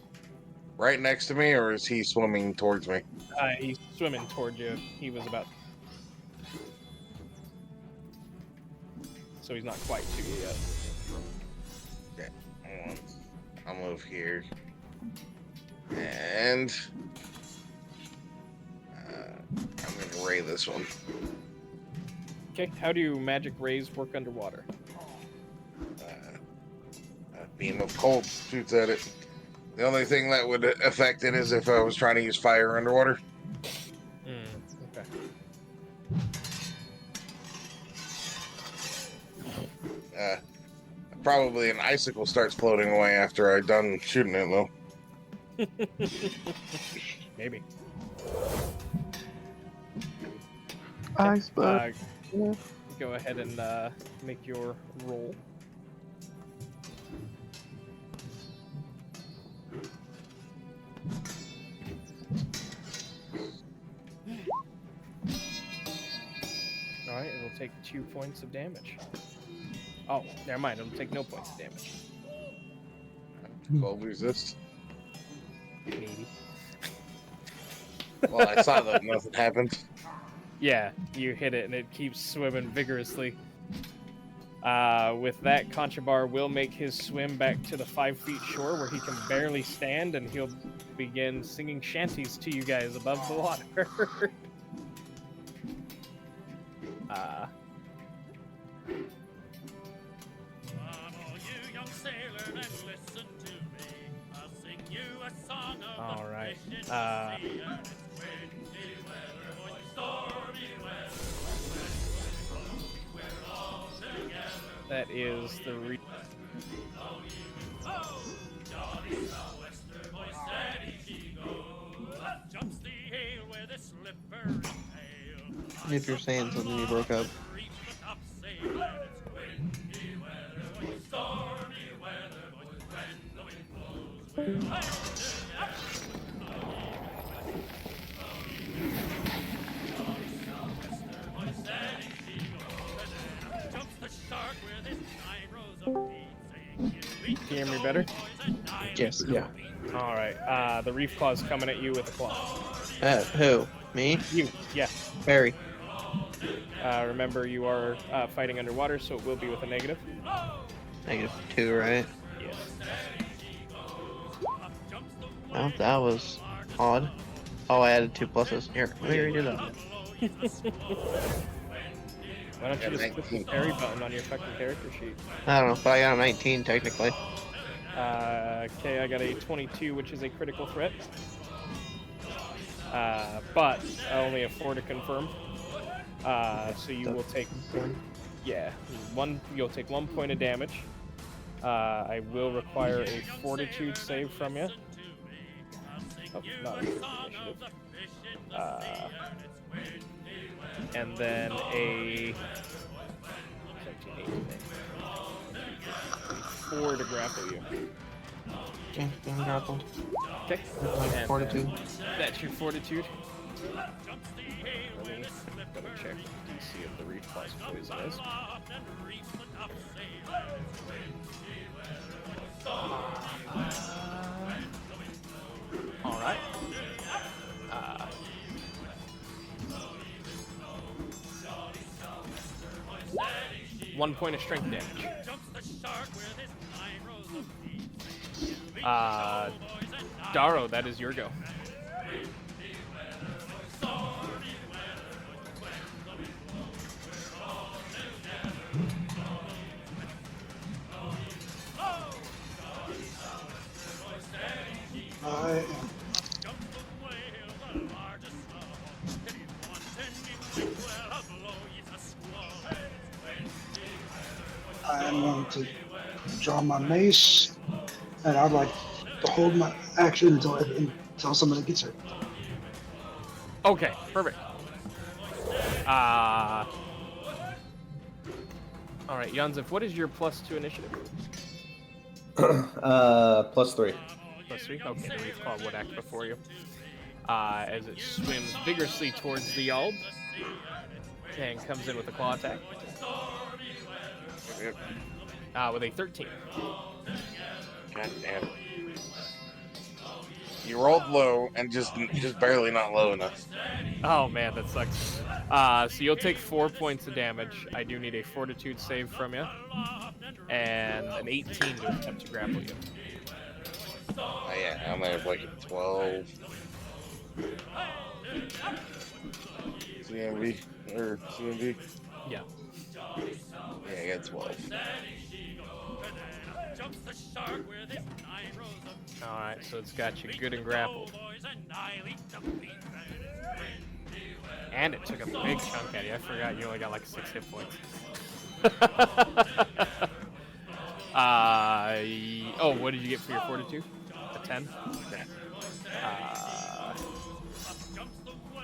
right next to me, or is he swimming towards me? He's swimming towards you. He was about... So he's not quite to you yet. Okay, hold on. I'll move here. And I'm gonna ray this one. Okay, how do magic rays work underwater? A beam of cold shoots at it. The only thing that would affect it is if I was trying to use fire underwater. Okay. Probably an icicle starts floating away after I'm done shooting it, though. Maybe. Iceberg. Go ahead and make your roll. Alright, it'll take 2 points of damage. Oh, never mind, it'll take no points of damage. Cold resist. Maybe. Well, I saw that nothing happened. Yeah, you hit it and it keeps swimming vigorously. With that, Conchabar will make his swim back to the 5 feet shore where he can barely stand, and he'll begin singing shanties to you guys above the water. All right. That is the If you're saying something, you broke up. Can you hear me better? Yes. Yeah. All right. The reef claw's coming at you with a claw. Who? Me? You, yeah. Barry. Remember, you are fighting underwater, so it will be with a negative. -2, right? Yes. Well, that was odd. Oh, I added 2 pluses. Here, let me redo that. Why don't you just click the parry button on your fucking character sheet? I don't know, but I got a 19 technically. Okay, I got a 22, which is a critical threat. But only a 4 to confirm. So you will take... Yeah, you'll take 1 point of damage. I will require a fortitude save from you. Oh, not initiative. And then a 4 to grapple you. Okay, being grappled. Okay. And Fortitude. That's your fortitude. Let me double check the DC of the reef plus poison is. All right. 1 point of strength damage. Daro, that is your go. I am going to draw my mace, and I'd like to hold my action until somebody gets hurt. Okay, perfect. All right, Yanzif, what is your +2 initiative? +3. +3? Okay, the reef claw would act before you. As it swims vigorously towards the Yald and comes in with a claw attack. With a 13. God damn. You rolled low and just barely not low enough. Oh man, that sucks. So you'll take 4 points of damage. I do need a Fortitude save from you, and an 18 to attempt to grapple you. Oh, yeah, I'm at like 12. CMV or CMV. Yeah. Yeah, I got 12. All right, so it's got you good and grappled. And it took a big chunk out of you. I forgot you only got like 6 hit points. Oh, what did you get for your Fortitude? A 10?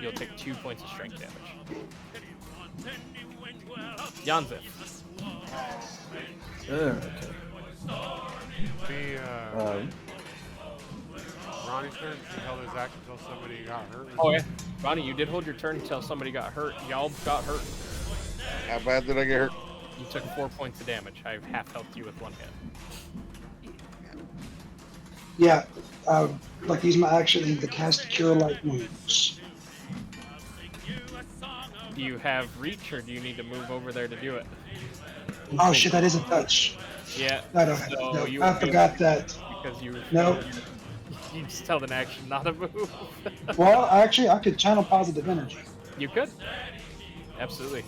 You'll take 2 points of strength damage. Yanzif. Okay. Ronnie's turn. He held his action until somebody got hurt. Oh yeah, Ronnie, you did hold your turn until somebody got hurt. Y'all got hurt. How bad did I get hurt? You took 4 points of damage. I've half helped you with 1 hit. Yeah, like use my action to cast Cure Light Wounds. Do you have reach, or do you need to move over there to do it? Oh shit, that is a touch. Yeah. I don't So no, you I forgot that. because you. No. You just tell an action not to move. Well, actually, I could channel positive energy. You could. Absolutely.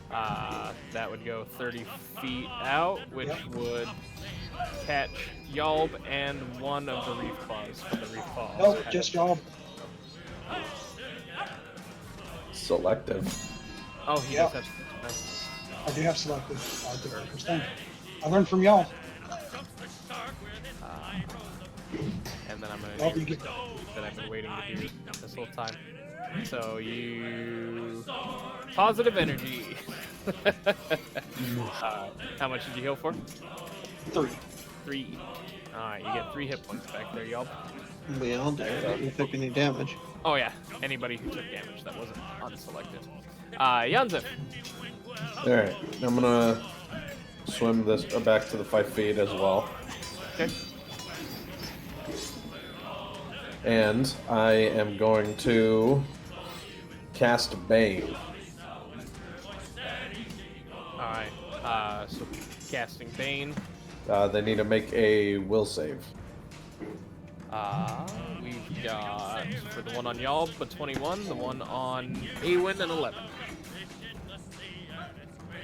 That would go 30 feet out, which would catch Yalb and one of the reef claws from the reef claws. Nope, just y'all. Selective. Oh, he Yep. does have nice. I do have selective. I did first thing. I learned from y'all. And then I'm Well, gonna you do get- that I've been waiting to do this whole time. So you positive energy. How much did you heal for? 3. 3. All right, you get 3 hit points back there, y'all. We all do. You took any damage. Oh yeah, anybody who took damage that wasn't unselected. Yanzif. All right, I'm gonna swim this back to the 5 feet as well, Okay. and I am going to cast Bane. All right. So casting Bane. They need to make a will save. We've got for the one on y'all, but 21. The one on Awen and 11.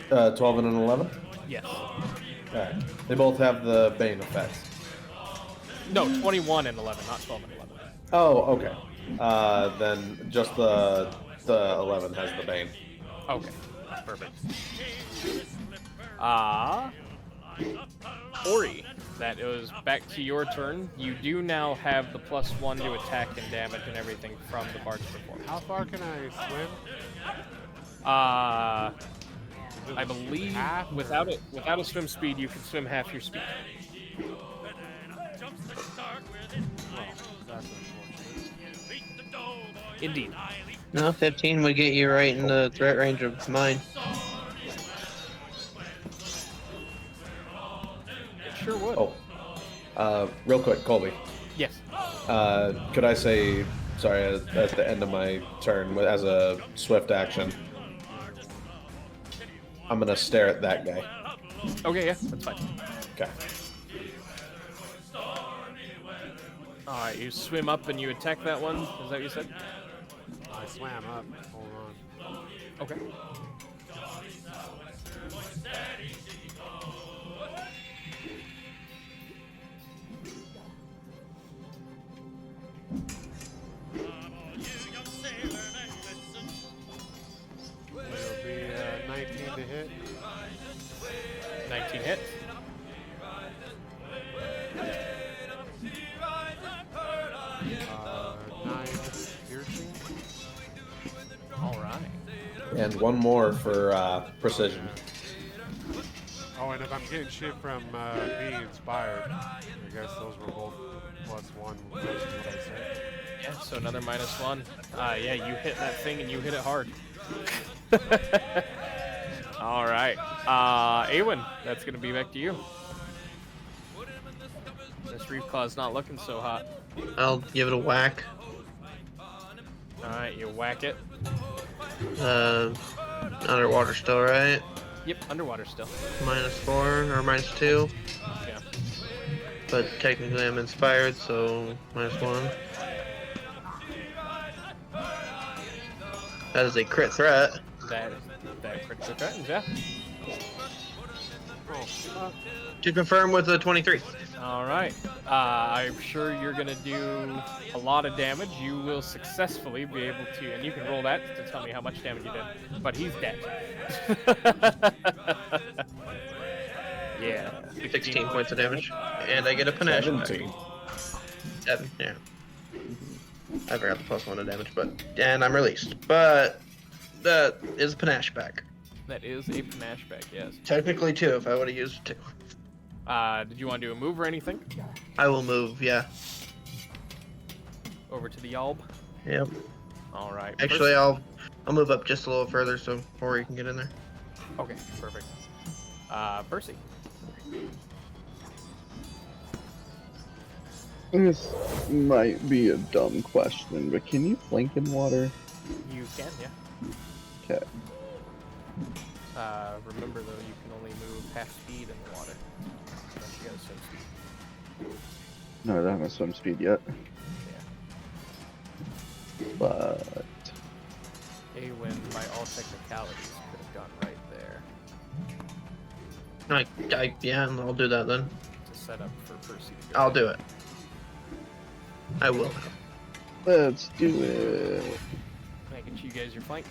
12 and an 11. Yes. Alright. They both have the Bane effect. No, 21 and 11, not 12 and 11. Oh, okay. Then just the 11 has the Bane. Okay, perfect. Ori, that was back to your turn. You do now have the +1 to attack and damage and everything from the Bard's performance. How far can I swim? I believe Half or- without a swim speed, you can swim half your speed. Well, that's unfortunate. Indeed. No, 15 would get you right in the threat range of mine. It sure would. Oh. Real quick, Colby. Yes. Could I say, sorry, at the end of my turn, as a swift action, I'm gonna stare at that guy. Okay, yeah, that's fine. Okay. Alright, you swim up and you attack that one. Is that what you said? I swam up. Hold on. Okay. It'll be 19 to hit. 19 hits. Uh, 9 piercing. Alright. And one more for precision. Oh, and if I'm getting shit from being inspired, I guess those were both +1 versus what I said. Yeah, so another -1. Yeah, you hit that thing and you hit it hard. Alright. Awen, that's gonna be back to you. This Reef Claw's not looking so hot. I'll give it a whack. Alright, you whack it. Underwater still, right? Yep, underwater still. -4 or -2. Yeah. But technically I'm inspired, so -1. That is a crit threat. That critical threatens, yeah. To confirm with a 23. Alright. I'm sure you're gonna do a lot of damage. You will successfully be able to, and you can roll that to tell me how much damage you did. But he's dead. Yeah. 16 points of damage. And I get a panache back. 17. 7, yeah. I forgot the +1 of damage, and I'm released. But that is panache back. That is a panache back, yes. Technically 2 if I would have used 2. Did you want to do a move or anything? I will move, yeah. Over to the Yalb? Yep. Alright. Actually, I'll move up just a little further so Ori can get in there. Okay, perfect. Percy. This might be a dumb question, but can you flank in water? You can, yeah. Okay. Remember though, you can only move half speed in the water. Unless you got swim speed. No, I don't have a swim speed yet. Yeah. But Awen, by all technicalities, could have gone right there Yeah, I'll do that then. to set up for Percy to go. I'll do it. I will. let's do it. Making you guys your flank.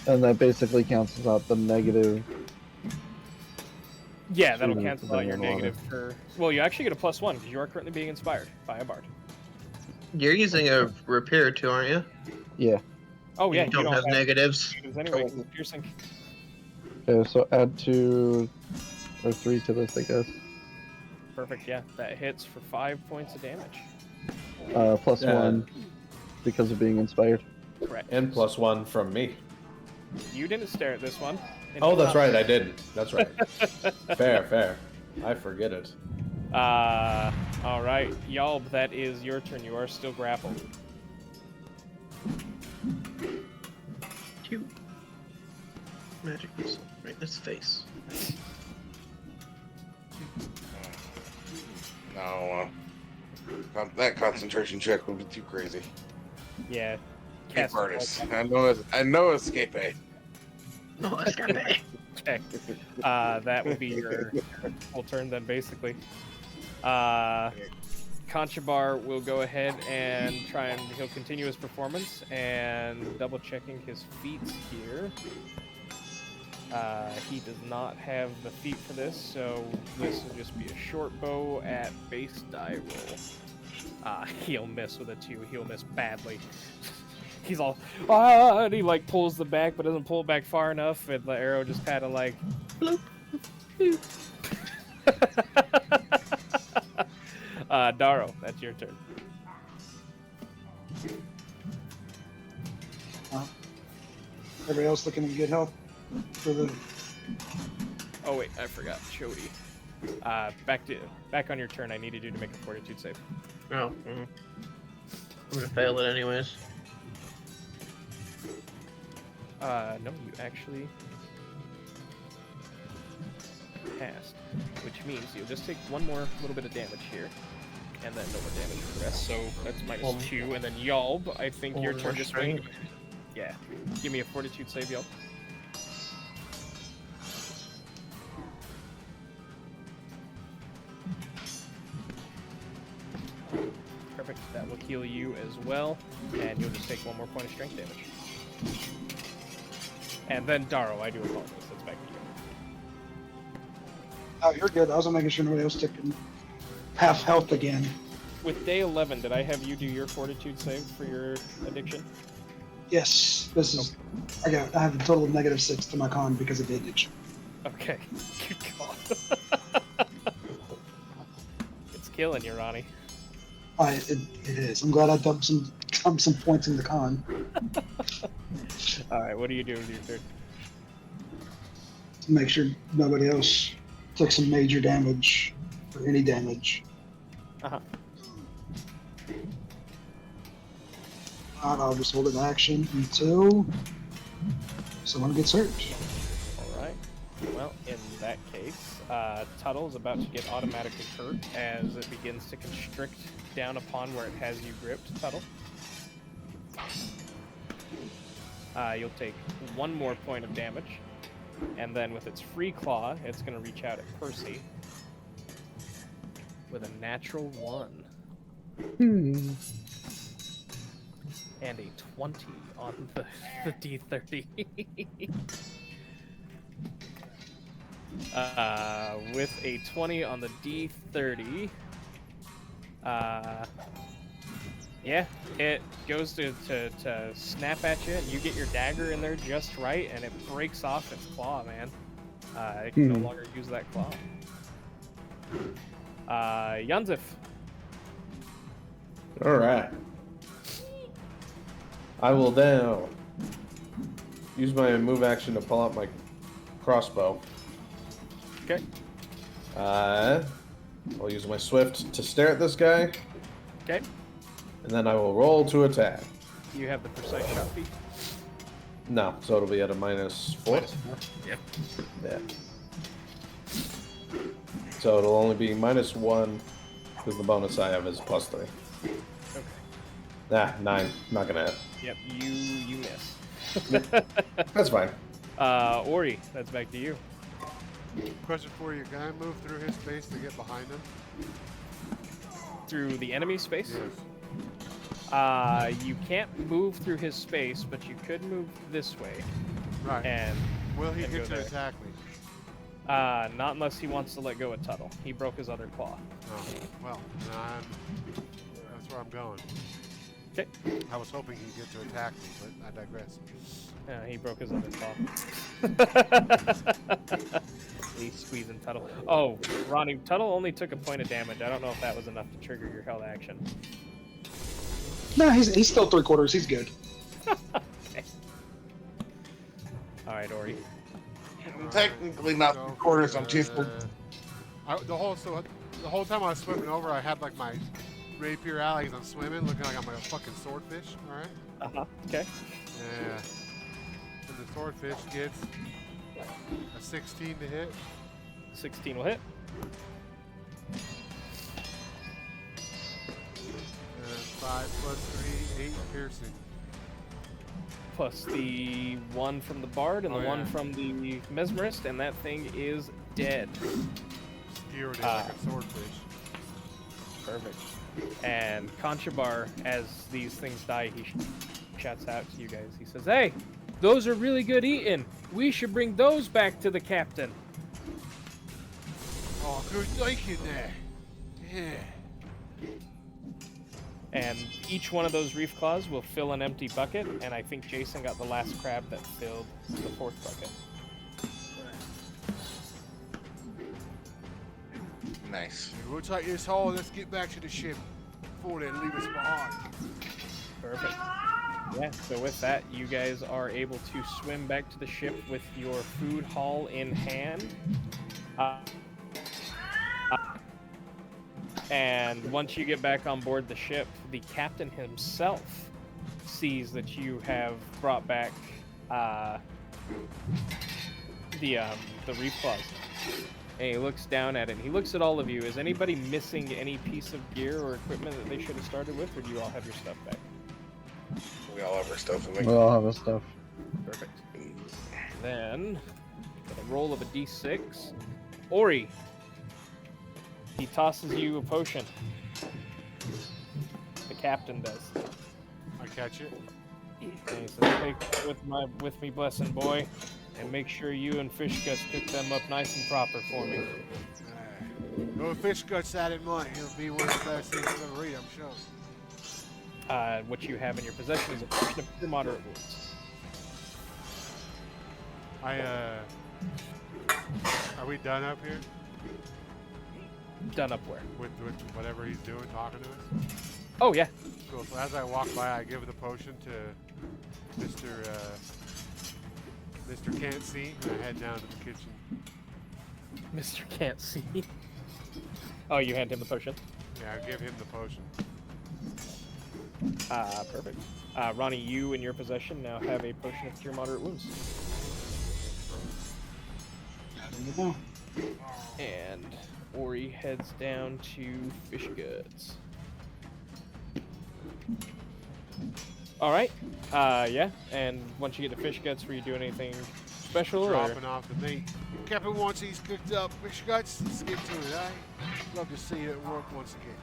And that basically cancels out the negative. Yeah, that'll Should've cancel out been your in water. negative for. Well, you actually get a +1 because you are currently being inspired by a bard. You're using a repair too, aren't you? Yeah. Oh yeah, You don't have negatives. negatives anyway. 'Cause it's piercing. Okay, so add 2 or 3 to this, I guess. Perfect. Yeah, that hits for 5 points of damage. Plus Yeah. 1 because of being inspired. Correct. And +1 from me. You didn't stare at this one. Oh, that's right, I didn't. That's right. Fair. I forget it. All right, Yalb, that is your turn. You are still grappled. Cute. Magic missile right in his face. No, that concentration check would be too crazy. Yeah. Escape artist. I know escape. No, that's got me. Okay. That will be your full turn then, basically. Conchabar will go ahead and he'll continue his performance and double checking his feats here. He does not have the feat for this, so this will just be a short bow at base die roll. He'll miss with a 2. He'll miss badly. He's all, and he like pulls the back, but doesn't pull it back far enough, and the arrow just kind of like. Daro, that's your turn. Everybody else looking in good health for the. Oh wait, I forgot. Chody. Back on your turn. I needed you to make a fortitude save. Oh. I'm gonna fail it anyways. No, you actually passed, which means you'll just take one more little bit of damage here, and then no more damage for the rest. So that's -2, and then Yalb, I think your turn to swing. Yeah, give me a fortitude save, Yalb. Perfect. That will heal you as well, and you'll just take one more point of strength damage. And then Daro, I do apologize. That's back to you. Oh, you're good. I was making sure nobody else took half health again. With day 11, did I have you do your fortitude save for your addiction? Yes, this is. I have a total of -6 to my con because of the addiction. Okay. Good God. It's killing you, Ronnie. It is. I'm glad I dumped some points in the con. Alright, what do you do with your turn? To make sure nobody else Took some major damage, or any damage. Uh-huh. I'll just hold an action until someone gets hurt. All right. Well, in that case, Tuttle is about to get automatically hurt as it begins to constrict down upon where it has you gripped, Tuttle. You'll take 1 more point of damage, and then with its free claw, it's going to reach out at Percy with a natural 1 and a 20 on the D30. With a 20 on the D30, yeah, it goes to snap at you, and you get your dagger in there just right, and it breaks off its claw, man. It can no longer use that claw. Yanzif. All right. I will now use my move action to pull out my crossbow. Okay. I'll use my swift to stare at this guy, Okay. and then I will roll to attack. You have the precise shot feat. No, so it'll be at a -4. Yep. Yeah. So it'll only be -1 because the bonus I have is +3. Okay. Nah, 9. Not gonna hit. Yep. You miss. That's fine. Ori, that's back to you. Question for you: can I move through his space to get behind him? Through the enemy space? Yes. You can't move through his space, but you could move this way. Right. And Will he and get go to there. attack me? Not unless he wants to let go of Tuttle. He broke his other claw. Oh, well, that's where I'm going. Okay. I was hoping he'd get to attack me, but I digress. He broke his other claw. He's squeezing Tuttle. Oh, Ronnie, Tuttle only took a point of damage. I don't know if that was enough to trigger your held action. No, he's still 3/4. He's good. Okay. All right, Ori. Technically not So, quarters. I'm 2 the whole time I was swimming over, I had like my rapier alleys. I'm swimming, looking like I'm like a fucking swordfish. All right. Okay. Yeah. And the swordfish gets a 16 to hit. 16 will hit. And 5 plus 3, 8 piercing. Plus the 1 from the bard and the 1 from the mesmerist, and that thing is dead. Skewered it like a swordfish. Perfect. And Conchabar, as these things die, he shouts out to you guys. He says, "Hey, those are really good eating. We should bring those back to the captain." Oh, good thinking there. Yeah. And each one of those reef claws will fill an empty bucket, and I think Jason got the last crab that filled the 4th bucket. Nice. We'll take this haul. Let's get back to the ship before they leave us behind. Perfect. Yeah, so with that, you guys are able to swim back to the ship with your food haul in hand. And once you get back on board the ship, the captain himself sees that you have brought back the reef claws. And he looks down at it. He looks at all of you. Is anybody missing any piece of gear or equipment that they should have started with, or do you all have your stuff back? We all have our stuff. We all have our stuff. Perfect. Then, with a roll of a d6, Ori. He tosses you a potion. The captain does. I catch it. And he says, "Take it with me, blessing boy, and make sure you and Fish Guts cook them up nice and proper for me." No fish guts that in mind. He'll be one of the best things you'll ever eat, I'm sure. What you have in your possession is a potion of pure moderate wounds. Are we done up here? Done up where? With whatever he's doing, talking to us? Oh, yeah. Cool. So as I walk by, I give the potion to Mr. Can't See, and I head down to the kitchen. Mr. Can't See. Oh, you hand him the potion? Yeah, give him the potion. Perfect. Ronnie, you in your possession now have a potion of Cure Moderate Wounds. There you go. And Ori heads down to Fish Goods. All right. Yeah. And once you get to Fish Guts, were you doing anything special? Dropping off the meat. Captain wants these cooked up fish guts. Let's get to it, eh? Love to see it at work once again.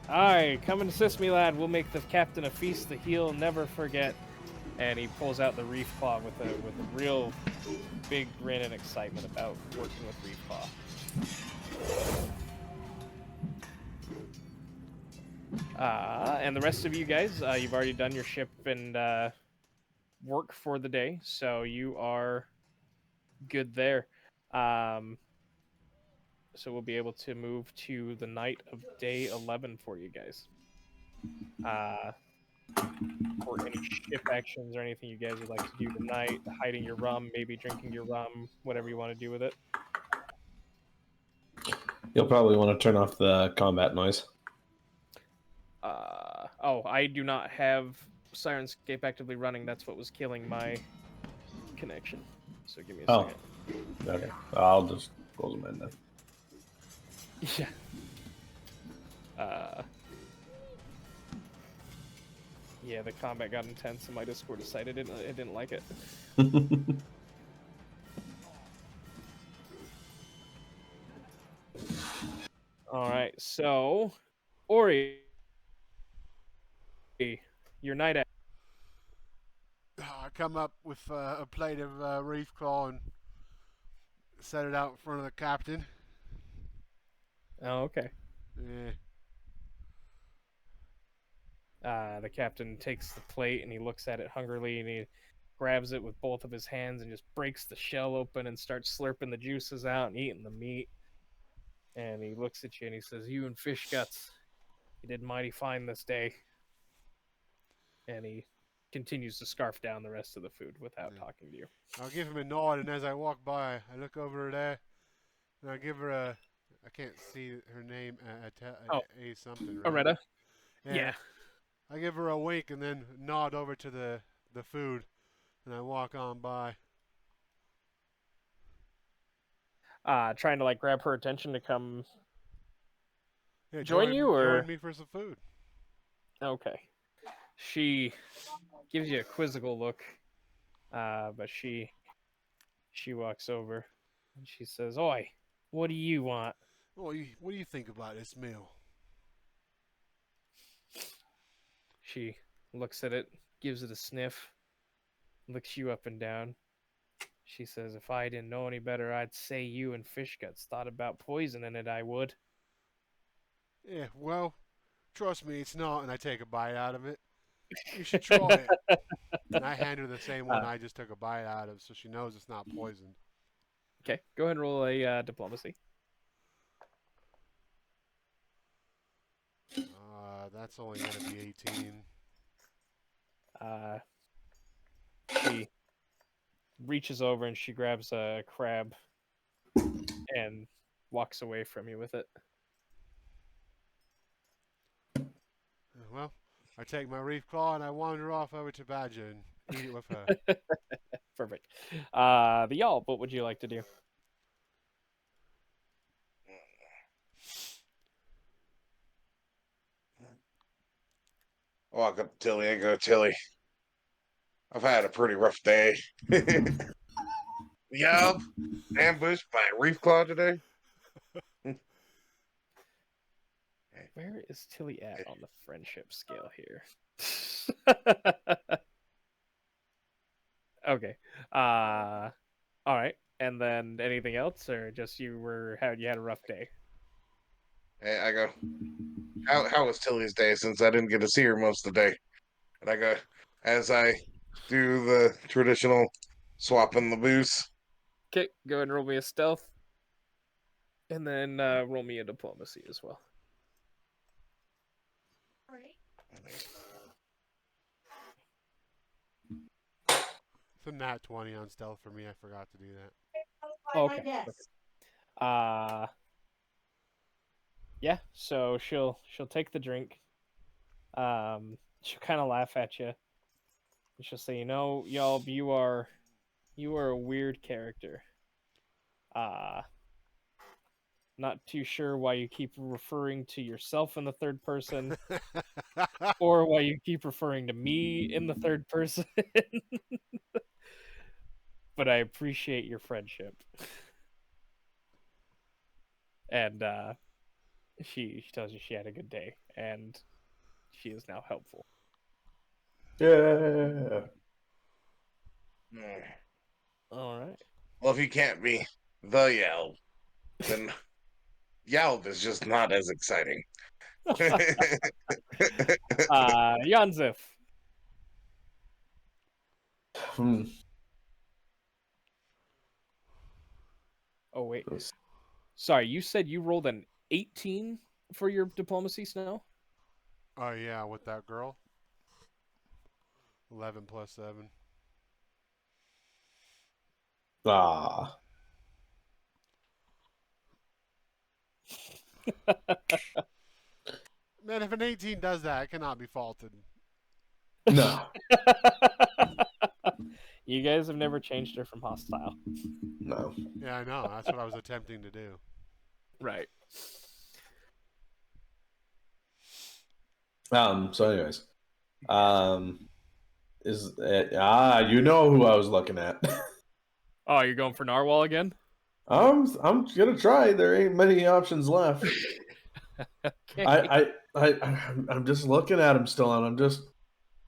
Aye, come and assist me, lad. We'll make the captain a feast that he'll never forget. And he pulls out the reef claw with a real big grin and excitement about working with reef claw. And the rest of you guys, you've already done your ship and work for the day, so you are good there. So we'll be able to move to the night of day 11 for you guys. For any ship actions or anything you guys would like to do tonight, hiding your rum, maybe drinking your rum, whatever you want to do with it. You'll probably want to turn off the combat noise. Oh, I do not have Syrinscape actively running. That's what was killing my connection. So give me a second. Okay. I'll just close them in then. Yeah. Yeah, the combat got intense and my Discord decided it didn't like it. Alright, so Ori, your night out. I come up with a plate of reef claw and set it out in front of the captain. Oh, okay. Yeah. The captain takes the plate and he looks at it hungrily and he grabs it with both of his hands and just breaks the shell open and starts slurping the juices out and eating the meat. And he looks at you and he says, "You and Fish Guts, you did mighty fine this day." And he continues to scarf down the rest of the food without talking to you. I'll give him a nod, and as I walk by, I look over there, and I give her a... I can't see her name. A something, right? Aretta? Yeah. I give her a wink and then nod over to the food, and I walk on by. Trying to like grab her attention to come join you, or join me for some food. Okay. She gives you a quizzical look, but she walks over and she says, "Oi, what do you want?" What do you think about this meal? She looks at it, gives it a sniff, looks you up and down. She says, "If I didn't know any better, I'd say you and Fish Guts thought about poisoning it, I would." Yeah, well, trust me, it's not, and I take a bite out of it. You should try it. And I hand her the same one I just took a bite out of, so she knows it's not poisoned. Okay, go ahead and roll a diplomacy. That's only going to be 18. She reaches over and she grabs a crab and walks away from you with it. Well, I take my reef claw and I wander off over to Badger and eat it with her. Perfect. The y'all, what would you like to do? I walk up to Tilly and go, "Tilly, I've had a pretty rough day." Yup, ambushed by a reef claw today. Where is Tilly at on the friendship scale here? Okay. All right. And then anything else, or just you had a rough day? Hey, I go, how was Tilly's day since I didn't get to see her most of the day? And I go, as I do the traditional swapping the booze. Okay, go ahead and roll me a stealth. And then roll me a diplomacy as well. It's a nat 20 on stealth for me. I forgot to do that. Okay. Yeah, so she'll take the drink. She'll kind of laugh at you. She'll say, y'all, you are a weird character. Not too sure why you keep referring to yourself in the third person, or why you keep referring to me in the third person. But I appreciate your friendship. And she tells you she had a good day, and she is now helpful. Yeah. Hmm. All right. Well, if you can't be the Yelp, then Yelp is just not as exciting. Yanzif. Hmm. Oh wait. Sorry, you said you rolled an 18 for your diplomacy, Snow? Oh yeah, with that girl. 11 plus 7. Ah. Man, if an 18 does that, it cannot be faulted. No. You guys have never changed her from hostile. No. Yeah, I know. That's what I was attempting to do. Right. So anyways. Is it, you know who I was looking at. Oh, you're going for Narwhal again? I'm gonna try. There ain't many options left. Okay. I'm just looking at him still, and I'm just.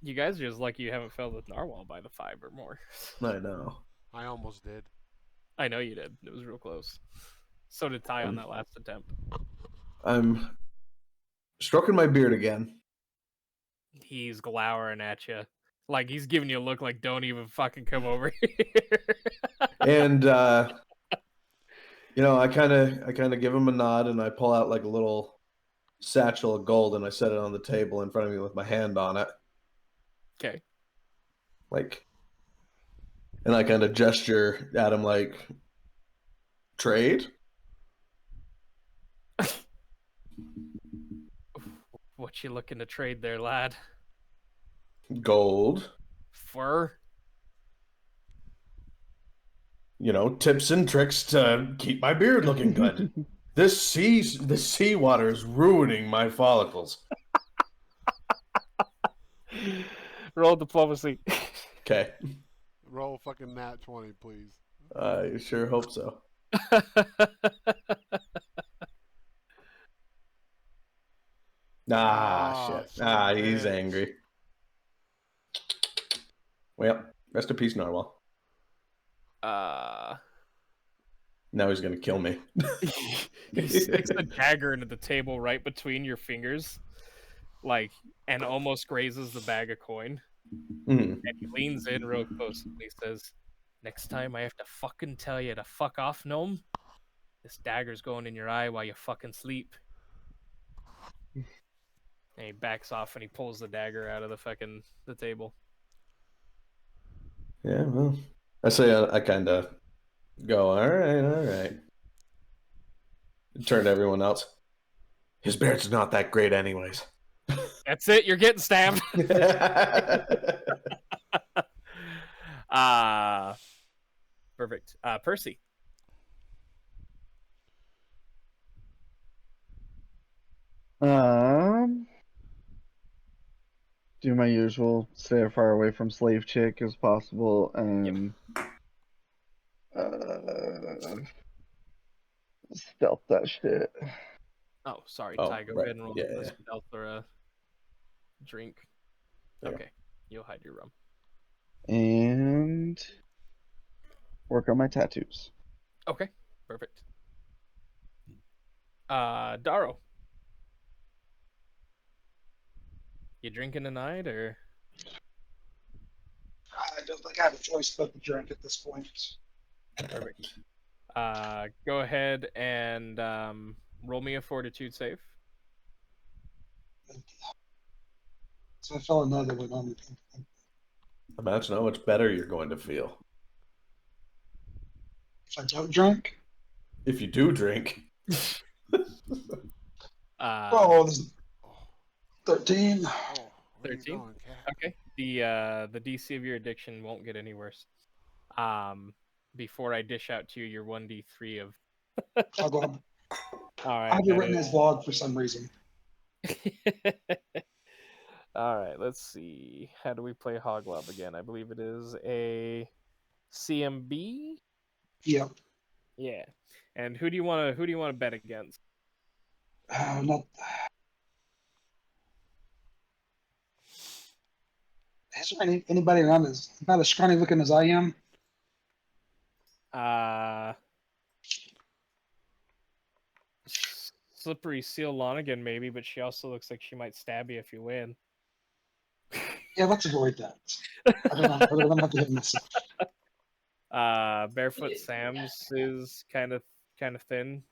You guys are just lucky you haven't failed with Narwhal by the 5 or more. I know. I almost did. I know you did. It was real close. So did Ty on that last attempt. I'm stroking my beard again. He's glowering at you. Like he's giving you a look like don't even fucking come over here. And I kind of give him a nod, and I pull out like a little satchel of gold, and I set it on the table in front of me with my hand on it. Okay. Like, and I kind of gesture at him like, trade? What you looking to trade there, lad? Gold. Fur? Tips and tricks to keep my beard looking good. This seawater is ruining my follicles. Roll diplomacy. Okay. Roll fucking nat 20, please. I sure hope so. Shit. He's bitch. angry. Well, rest in peace, Narwhal. Now he's gonna kill me. He sticks a dagger into the table right between your fingers, and almost grazes the bag of coin. Mm. And he leans in real close and he says, "Next time I have to fucking tell you to fuck off, gnome, this dagger's going in your eye while you fucking sleep." And he backs off and he pulls the dagger out of the table. Yeah, well, I say I kind of go, all right. Turn to everyone else. His beard's not that great, anyways. That's it. You're getting stabbed. Perfect. Percy. Do my usual, stay as far away from slave chick as possible, and stealth that shit. Oh, sorry, Oh, Ty. Go right. ahead and roll Yeah, a yeah. stealth or a drink. Yeah. Okay, you'll hide your rum. And work on my tattoos. Okay, perfect. Daro. You drinking tonight, or? I don't think I have a choice but to drink at this point. Perfect. Go ahead and roll me a fortitude save. So I fell another one on it. Imagine how much better you're going to feel. If I don't drink, If you do drink. Oh, this is 13. Oh, where 13? you going, cat? Okay. The DC of your addiction won't get any worse. Before I dish out to you your 1d3 of. I'll go on. All I right. have it written as vlog for some reason. All right. Let's see. How do we play Hoglob again? I believe it is a CMB. Yep. Yeah. And who do you want to bet against? Not. Is there anybody around as not as scrawny looking as I am? Slippery Seal Lonigan maybe, but she also looks like she might stab you if you win. Yeah, let's avoid that. I don't have to hit myself. Barefoot Sam's is kind of thin.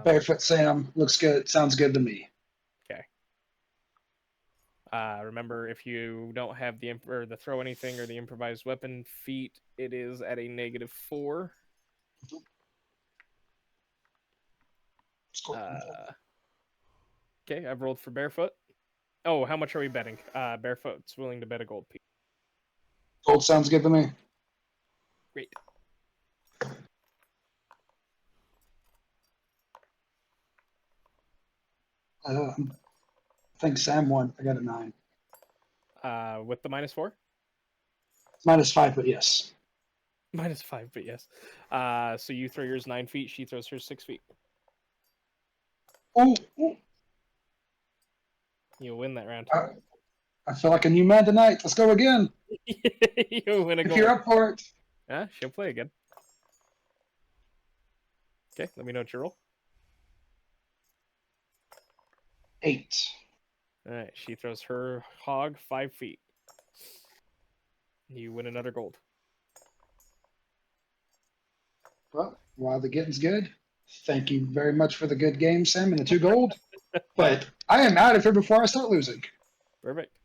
Barefoot Sam looks good. Sounds good to me. Okay. Remember, if you don't have the throw anything or the improvised weapon feat, it is at a -4. Okay, I've rolled for Barefoot. Oh, how much are we betting? Barefoot's willing to bet a gold piece. Gold sounds good to me. Great. I think Sam won. I got a 9. With the -4? -5, but yes. -5, but yes. So you throw yours 9 feet, she throws hers 6 feet. Ooh. You'll win that round. I feel like a new man tonight. Let's go again. You'll win a If gold. you're up for it. Yeah, she'll play again. Okay, let me know what you roll. 8. All right, she throws her hog 5 feet. You win another gold. Well, while the getting's good, thank you very much for the good game, Sam, and the 2 gold. But I am out of here before I start losing. Perfect.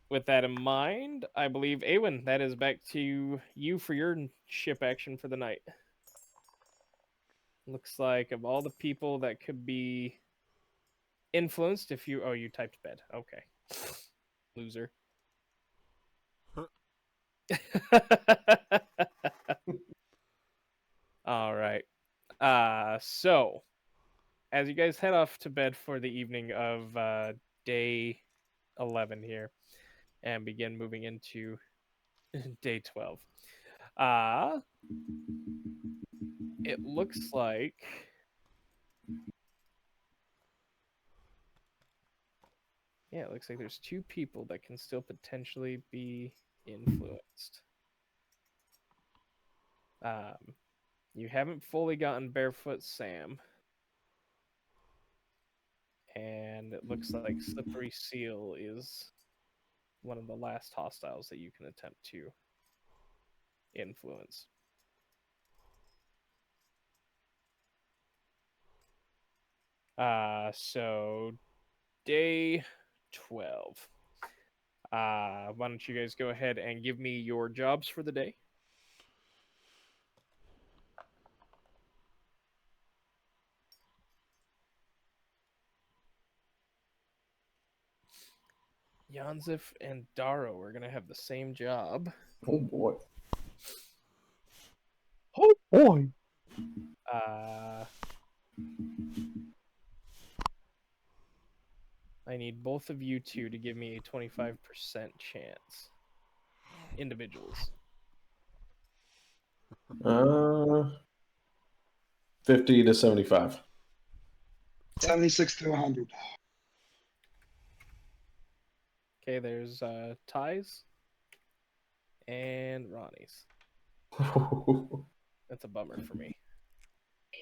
With that in mind, I believe, Awen, that is back to you for your ship action for the night. Looks like of all the people that could be influenced, if you... Oh, you typed bed. Okay. Loser. All right. So, as you guys head off to bed for the evening of day 11 here, and begin moving into day 12. It looks like it looks like there's 2 people that can still potentially be influenced. You haven't fully gotten Barefoot Sam. And it looks like Slippery Seal is one of the last hostiles that you can attempt to influence. So day 12. Why don't you guys go ahead and give me your jobs for the day? Yanzif and Daro are going to have the same job. Oh boy. Oh boy. I need both of you two to give me a 25% chance. Individuals. 50 to 75. 76 to 100. Okay, there's Ty's and Ronnie's. That's a bummer for me.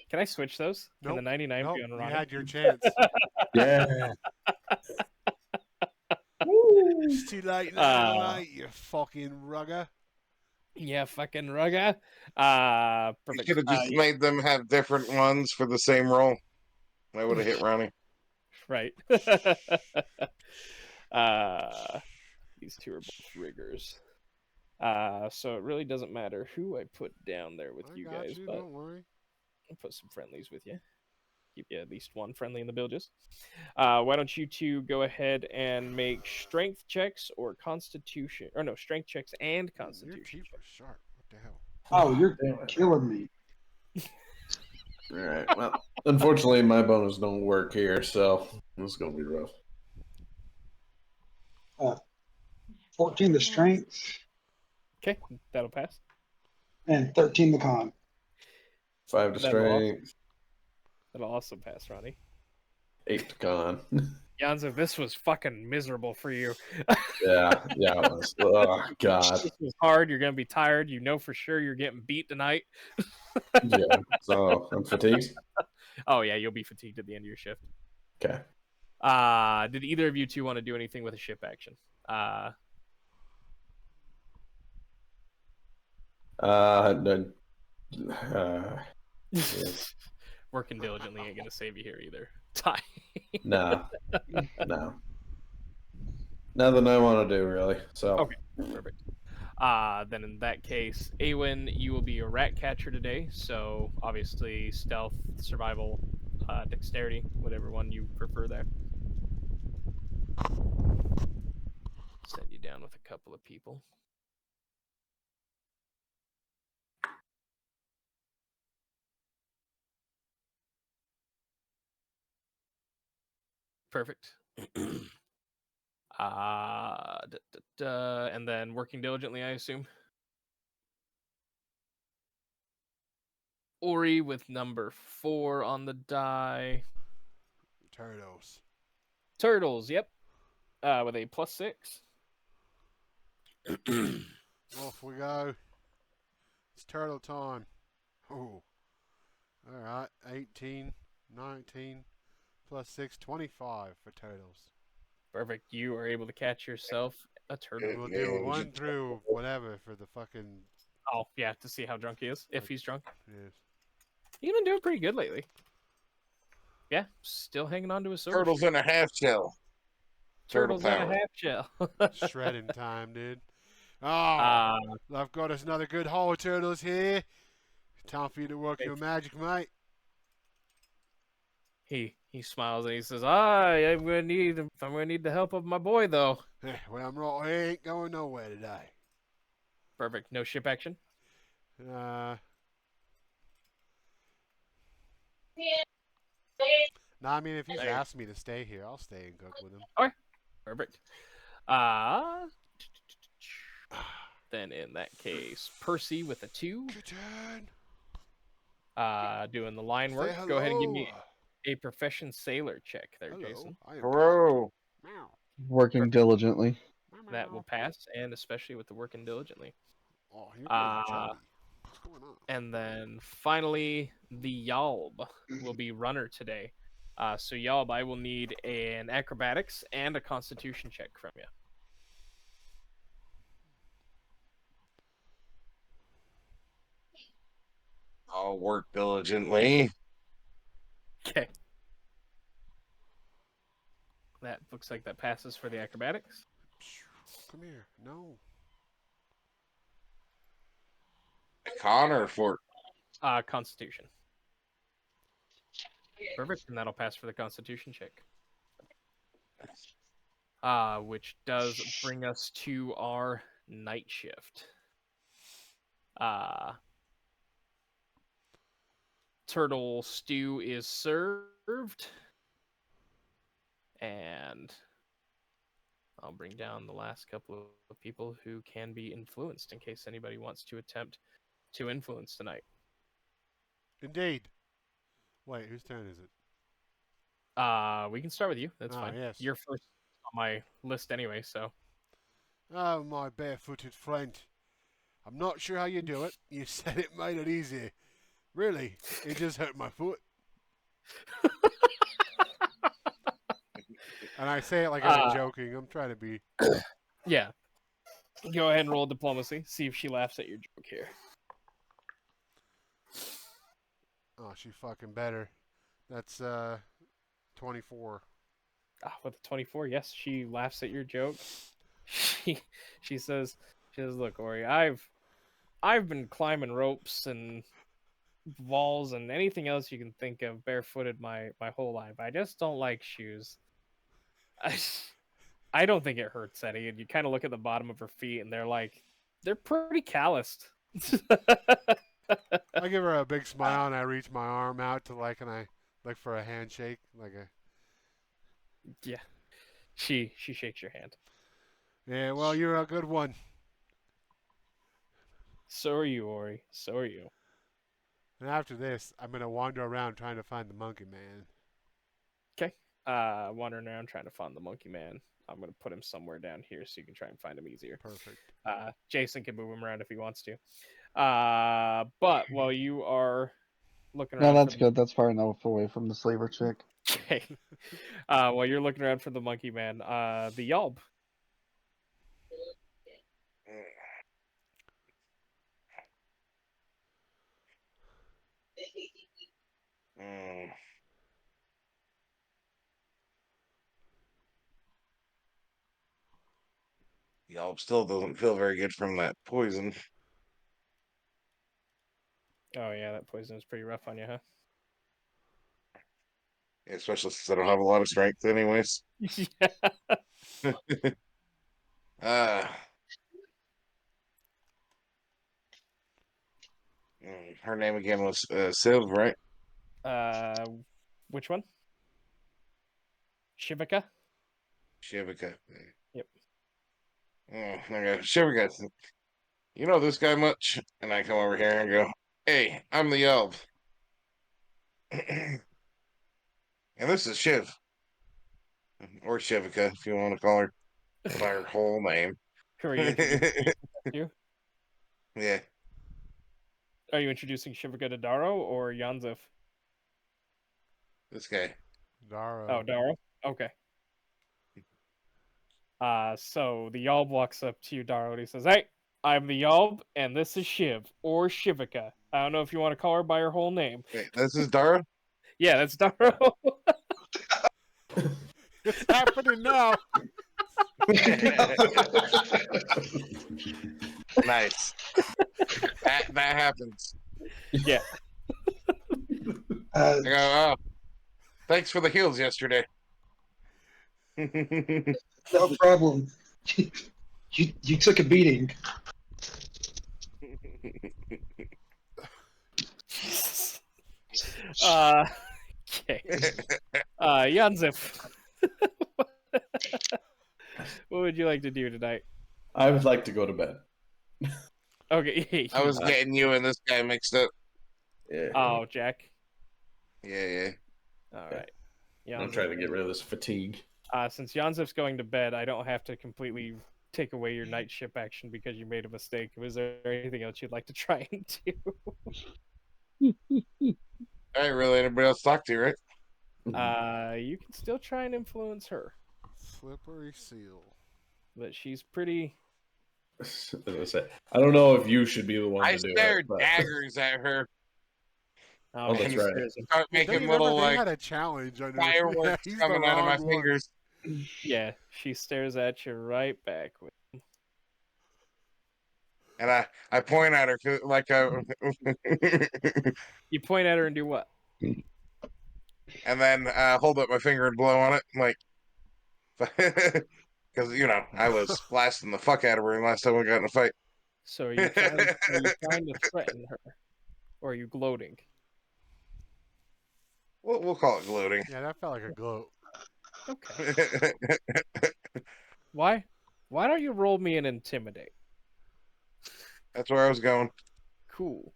Can I switch those? Can the 99 be on You Ronnie? had your chance. Yeah. It's too late now, mate, you fucking rugger. Yeah, fucking rugger. You Perfect. could have just made them have different ones for the same role. I would have hit Ronnie. Right. These 2 are both riggers. So it really doesn't matter who I put down there with I you got guys, you. but Don't worry. I'll put some friendlies with you. Keep you at least one friendly in the bilges. Why don't you two go ahead and make strength checks or constitution, or no, strength checks and Your constitution teeth checks. are sharp. What the hell? Oh, you're Damn it. killing me. All right. Well, unfortunately, my bonus don't work here, so this is gonna be rough. 14 the strength Okay, that'll pass. and 13 the con. 5 to strength, That'll also pass, Ronnie. 8 to con. Yanza, this was fucking miserable for you. Yeah, it was. Oh God. This was hard. You're gonna be tired. You know for sure you're getting beat tonight. Yeah. So I'm fatigued. Oh yeah, you'll be fatigued at the end of your shift. Okay. Did either of you two want to do anything with a ship action? No, Working diligently ain't gonna save you here either. Time. no. Nothing I want to do really. So. Okay, perfect. Then in that case, Awen, you will be a rat catcher today. So obviously, stealth, survival, dexterity, whatever one you prefer there. Send you down with a couple of people. Perfect. And then working diligently, I assume. Ori with number 4 on the die. Turtles. Turtles, yep. With a +6. Off we go. It's turtle time. Oh. Alright. 18, 19, plus 6, 25 for turtles. Perfect. You are able to catch yourself a turtle. We'll do 1 through whatever for the fucking... Oh, yeah, to see how drunk he is, if he's drunk. Yes. He's been doing pretty good lately. Yeah, still hanging on to his sword. Turtles in a half shell. Turtles in a power. half shell. Shredding time, dude. Oh, I've got us another good haul of turtles here. Time for you to work your magic, mate. He smiles and he says, I'm gonna need the help of my boy though. Well, I'm right. I ain't going nowhere today. Perfect. No ship action. No, I mean, if he's asked me to stay here, I'll stay and cook with him. Okay. Perfect. Then in that case, Percy with a 2. Kitchen. Doing the line work. Say Go ahead and give me hello. a profession sailor check there, Hello. Jason. I am Hello. Meow. Working diligently. That will pass, and especially with the working diligently. Oh, you're really chubby. What's going on? And then finally, the Yalb will be runner today. So Yalb, I will need an acrobatics and a constitution check from you. I'll work diligently. Okay. That looks like that passes for the acrobatics. Come here. No. Con or fort? Constitution. Perfect, and that'll pass for the constitution check. Which does bring us to our night shift. Turtle stew is served. And I'll bring down the last couple of people who can be influenced in case anybody wants to attempt to influence tonight. Indeed. Wait, whose turn is it? We can start with you. That's fine. Yes. You're first on my list anyway, so. Oh, my barefooted friend. I'm not sure how you do it. You said it made it easy. Really, it just hurt my foot. And I say it like I'm joking. I'm trying to be. Yeah. Go ahead and roll diplomacy. See if she laughs at your joke here. Oh, she fucking better. That's 24. With a 24, yes, she laughs at your joke. She says, Just look, Ori. I've been climbing ropes and walls and anything else you can think of barefooted my whole life. I just don't like shoes. I don't think it hurts any. And you kind of look at the bottom of her feet, and they're pretty calloused. I give her a big smile and I reach my arm out to and I look for a handshake, Yeah. She shakes your hand. Yeah, well, you're a good one. So are you, Ori. So are you. And after this, I'm gonna wander around trying to find the monkey man. Okay. Wandering around trying to find the monkey man. I'm gonna put him somewhere down here so you can try and find him easier. Perfect. Jason can move him around if he wants to. But while you are looking around, No, that's good. That's far enough away from the slaver chick. Okay. While you're looking around for the monkey man, the Yalb. Y'all still doesn't feel very good from that poison. Oh yeah, that poison is pretty rough on you, huh? Especially since I don't have a lot of strength, anyways. Yeah. Her name again was Civ, right? Which one? Shivika? Shivika. Yep. Okay. Shivika. You know this guy much? And I come over here and go, hey, I'm the elf. And this is Shiv. Or Shivika, if you want to call her by her whole name. Who are you introducing to? Yeah. Are you introducing Shivika to Daro or Yanzif? This guy. Daro. Oh, Daro? Okay. So the Yalb walks up to you, Daro, and he says, hey, I'm the Yalb, and this is Shiv, or Shivika. I don't know if you want to call her by her whole name. Wait, this is Dara? Yeah, that's Daro. It's happening now. Nice. That happens. Yeah. I go, oh, thanks for the heals yesterday. No problem. You took a beating. Okay. Yanzif. What would you like to do tonight? I would like to go to bed. Okay. I was getting you and this guy mixed up. Yeah. Oh, Jack. Yeah. All right. I'm trying to get rid of this fatigue. Since Yanzif's going to bed, I don't have to completely take away your night ship action because you made a mistake. Was there anything else you'd like to try and do? I ain't really anybody else to talk to, right? You can still try and influence her, Slippery seal. but she's pretty. As I said, I don't know if you should be the one I to do stared it. But... daggers at her. Oh, that's and right. Start making little they had a challenge on fireworks he's coming the out of my wrong one. fingers. Yeah, she stares at you right back. And I point at her like You point at her and do what? and then hold up my finger and blow on it, like, because I was blasting the fuck out of her last time we got in a fight. So are you trying to threaten her, or are you gloating? We'll call it gloating. Yeah, that felt like a gloat. Okay. Why don't you roll me an intimidate? That's where I was going. Cool.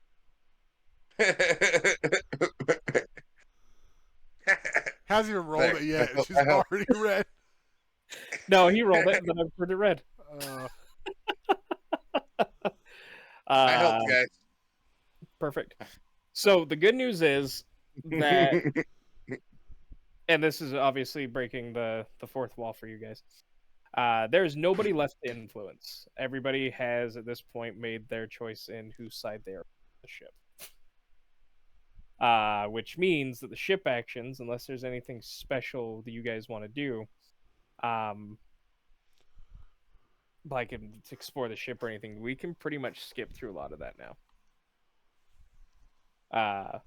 Hasn't even rolled it yet. She's already red. No, he rolled it, and then I've turned it red. I helped, guys. Perfect. So the good news is that, and this is obviously breaking the fourth wall for you guys. There's nobody left to influence. Everybody has at this point made their choice in whose side they are on the ship. Which means that the ship actions, unless there's anything special that you guys want to do, like to explore the ship or anything, we can pretty much skip through a lot of that now.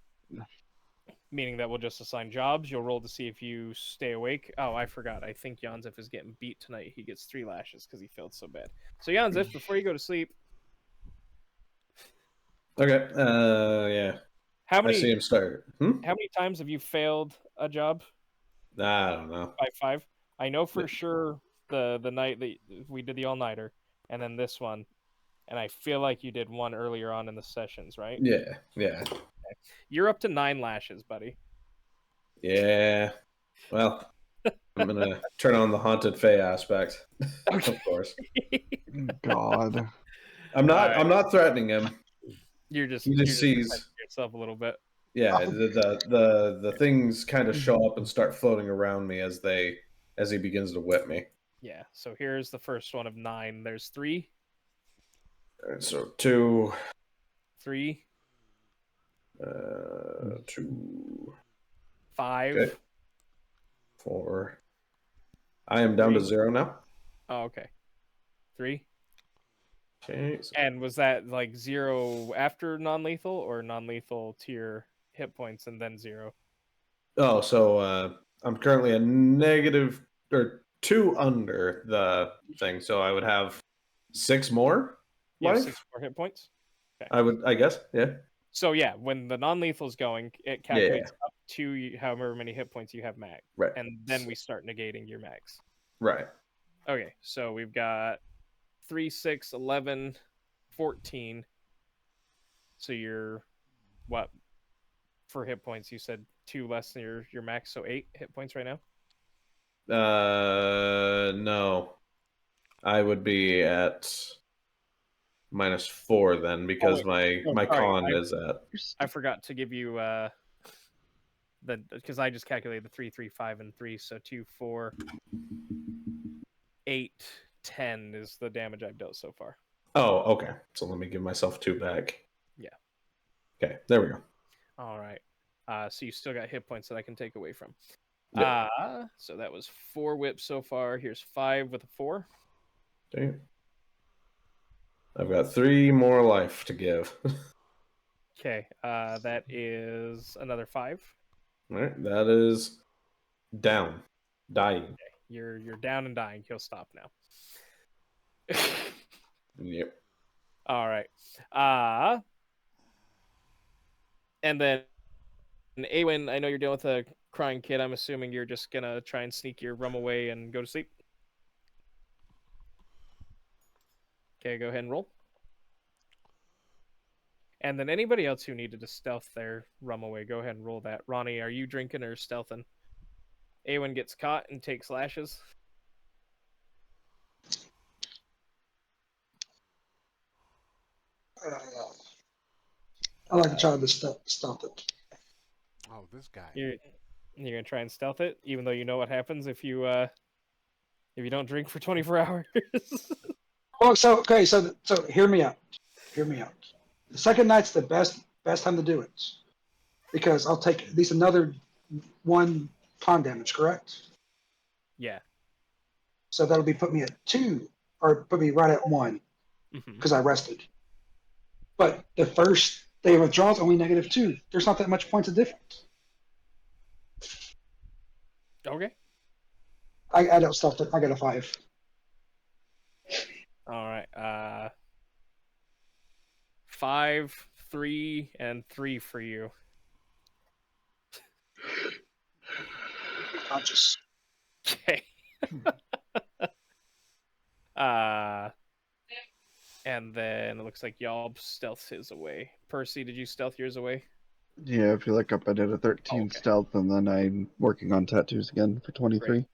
Meaning that we'll just assign jobs. You'll roll to see if you stay awake. Oh, I forgot. I think Yanzif is getting beat tonight. He gets 3 lashes because he failed so bad. So Yanzif, before you go to sleep, Okay. Yeah. how I see many him start. Hmm? how many times have you failed a job I don't know. by 5? I know for sure the night that we did the all-nighter, and then this one, and I feel like you did one earlier on in the sessions, right? Yeah. Yeah. You're up to 9 lashes, buddy. Yeah. Well, I'm gonna turn on the haunted Fae aspect, Okay. of course. God. I'm Alright. not threatening him. You're just He just sees. protecting yourself a little bit. Yeah, the things kind of show up and start floating around me as he begins to whip me. Yeah. So here's the first one of 9. There's 3, Alright, so 2, 3, 2, 5. okay, 4. I am down to 3. 0 now. Oh, okay. 3. Okay. So, And was that like 0 after non-lethal or non-lethal to your hit points and then 0? oh, so I'm currently a negative or 2 under the thing, so I would have 6 more You have life. 6 more hit points. I guess, yeah. So yeah, when the non-lethal's going, it Yeah. calculates up to however many hit points you have max, Right. and then we start negating your max. Right. Okay, so we've got 3, 6, 11, 14. So you're what for hit points? You said 2 less than your max, so 8 hit points right now. No. I would be at -4 then because wait. my Sorry, con is at. I forgot to give you because I just calculated the 3, 3, 5, and 3, so 2, 4, 8, 10 is the damage I've dealt so far. Oh, okay. So let me give myself 2 back. Yeah. Okay, there we go. All right. So you still got hit points that I can take away from. Yep. So that was 4 whips so far. Here's 5 with a 4. Damn. I've got 3 more life to give. Okay. That is another 5. All right, that is down, dying. Okay. You're down and dying. He'll stop now. Yep. All right. And then Awen, I know you're dealing with a crying kid. I'm assuming you're just gonna try and sneak your rum away and go to sleep. Okay, go ahead and roll. And then anybody else who needed to stealth their rum away, go ahead and roll that. Ronnie, are you drinking or stealthing? Awen gets caught and takes lashes. I like to try to stop it. Oh, this guy. You're gonna try and stealth it, even though you know what happens if you don't drink for 24 hours. Well, so hear me out. Hear me out. The second night's the best time to do it, because I'll take at least another 1 con damage. Correct? Yeah. So that'll be put me at 2, or put me right at 1 Mhm. because I rested. But the first day of withdrawal is only -2. There's not that much points of difference. Okay. I don't stealth it. I got a 5. All right. 5, 3, and 3 for you. Conscious. Okay. And then it looks like y'all stealth his away. Percy, did you stealth yours away? Yeah, if you look up, I did a 13 Okay. stealth, and then I'm working on tattoos again for 23. Great.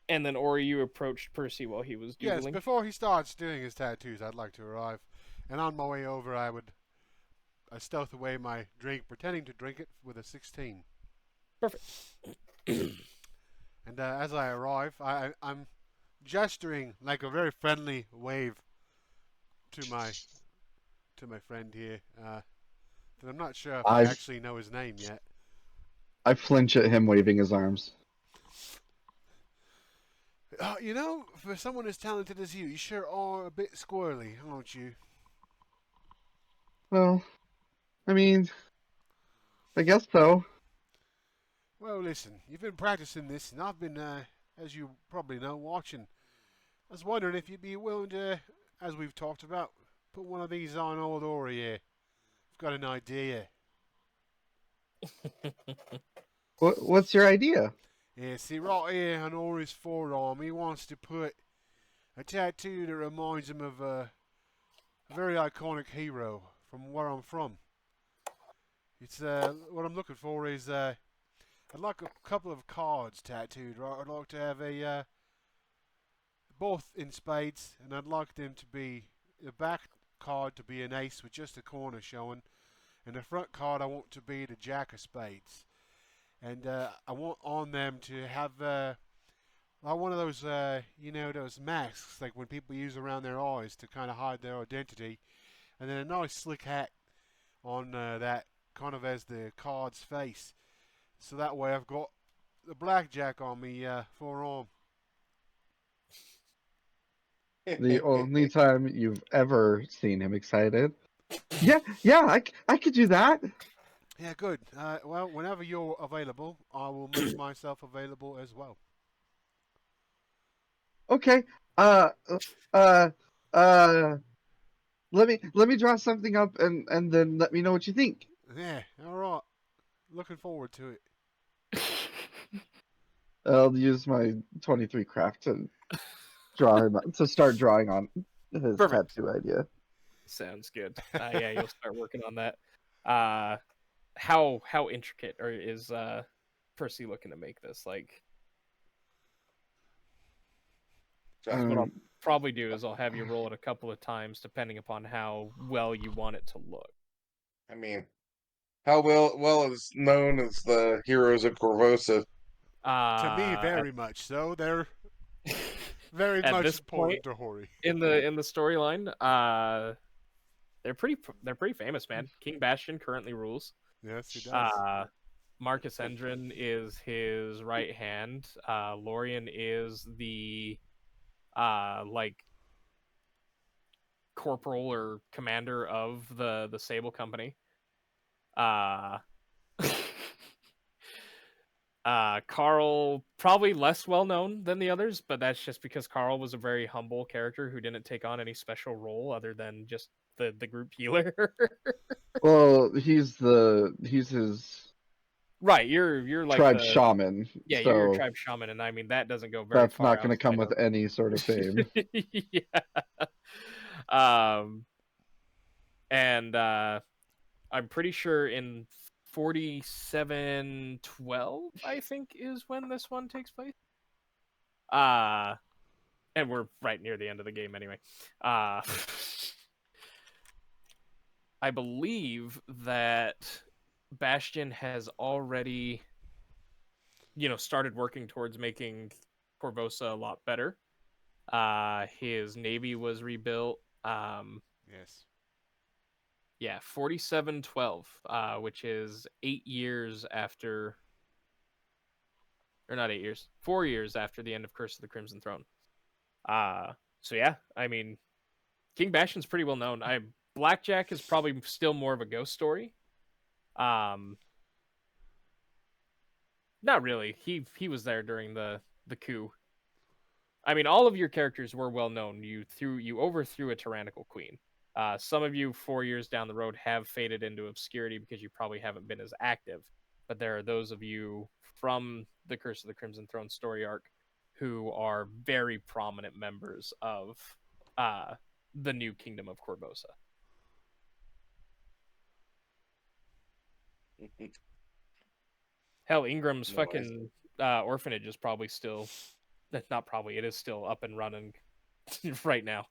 And then Ori, you approached Percy while he was Yes, doodling. before he starts doing his tattoos, I'd like to arrive. And on my way over, I stealth away my drink, pretending to drink it with a 16. Perfect. And as I arrive, I'm gesturing like a very friendly wave to my friend here. But I'm not sure if I actually know his name yet. I flinch at him waving his arms. You know, for someone as talented as you sure are a bit squirrely, aren't you? Well, I mean, I guess so. Well, listen, you've been practicing this, and I've been, as you probably know, watching. I was wondering if you'd be willing to, as we've talked about, put one of these on old Ori here. I've got an idea. What's your idea? Yeah, see, right here on Ori's forearm, he wants to put a tattoo that reminds him of a very iconic hero from where I'm from. It's what I'm looking for is I'd like a couple of cards tattooed. Right, I'd like to have a both in spades, and I'd like them to be the back card to be an ace with just a corner showing, and the front card I want to be the jack of spades. And I want on them to have like one of those those masks like when people use around their eyes to kind of hide their identity, and then a nice slick hat on that kind of as the card's face. So that way I've got the blackjack on me forearm. The only time you've ever seen him excited. Yeah, I could do that. Yeah, good. Well, whenever you're available, I will make myself available as well. Okay. Uh, uh, uh. Let me draw something up and then let me know what you think. Yeah, all right. Looking forward to it. I'll use my 23 craft to start drawing on his Perfect. tattoo idea. Sounds good. Yeah, you'll start working on that. How intricate or is Percy looking to make this? Like, what I'll probably do is I'll have you roll it a couple of times, depending upon how well you want it to look. I mean, how well is known as the heroes of Corvosa? To me, very much so. They're very at much this important point to Hori. in the storyline, they're pretty famous, man. King Bastion currently rules. Yes, he does. Marcus Endrin is his right hand. Lorien is the like corporal or commander of the Sable Company. Carl, probably less well known than the others, but that's just because Carl was a very humble character who didn't take on any special role other than just the group healer. Well, he's his Right, you're like tribe the shaman. yeah, you're your So tribe shaman, and I mean that doesn't go very that's far not going to come outside with of any sort of fame. yeah. And I'm pretty sure in 4712, I think, is when this one takes place. And we're right near the end of the game anyway. I believe that Bastion has already, started working towards making Corvosa a lot better. His navy was rebuilt. Yes. Yeah, 4712, which is 8 years after, or not 8 years, 4 years after the end of Curse of the Crimson Throne. So yeah, I mean, King Bastion's pretty well known. Blackjack is probably still more of a ghost story. Not really. He was there during the coup. I mean, all of your characters were well known. You overthrew a tyrannical queen. Some of you 4 years down the road have faded into obscurity because you probably haven't been as active. But there are those of you from the Curse of the Crimson Throne story arc who are very prominent members of the new Kingdom of Corvosa. Hell, Ingram's fucking orphanage is probably still... Not probably, it is still up and running right now.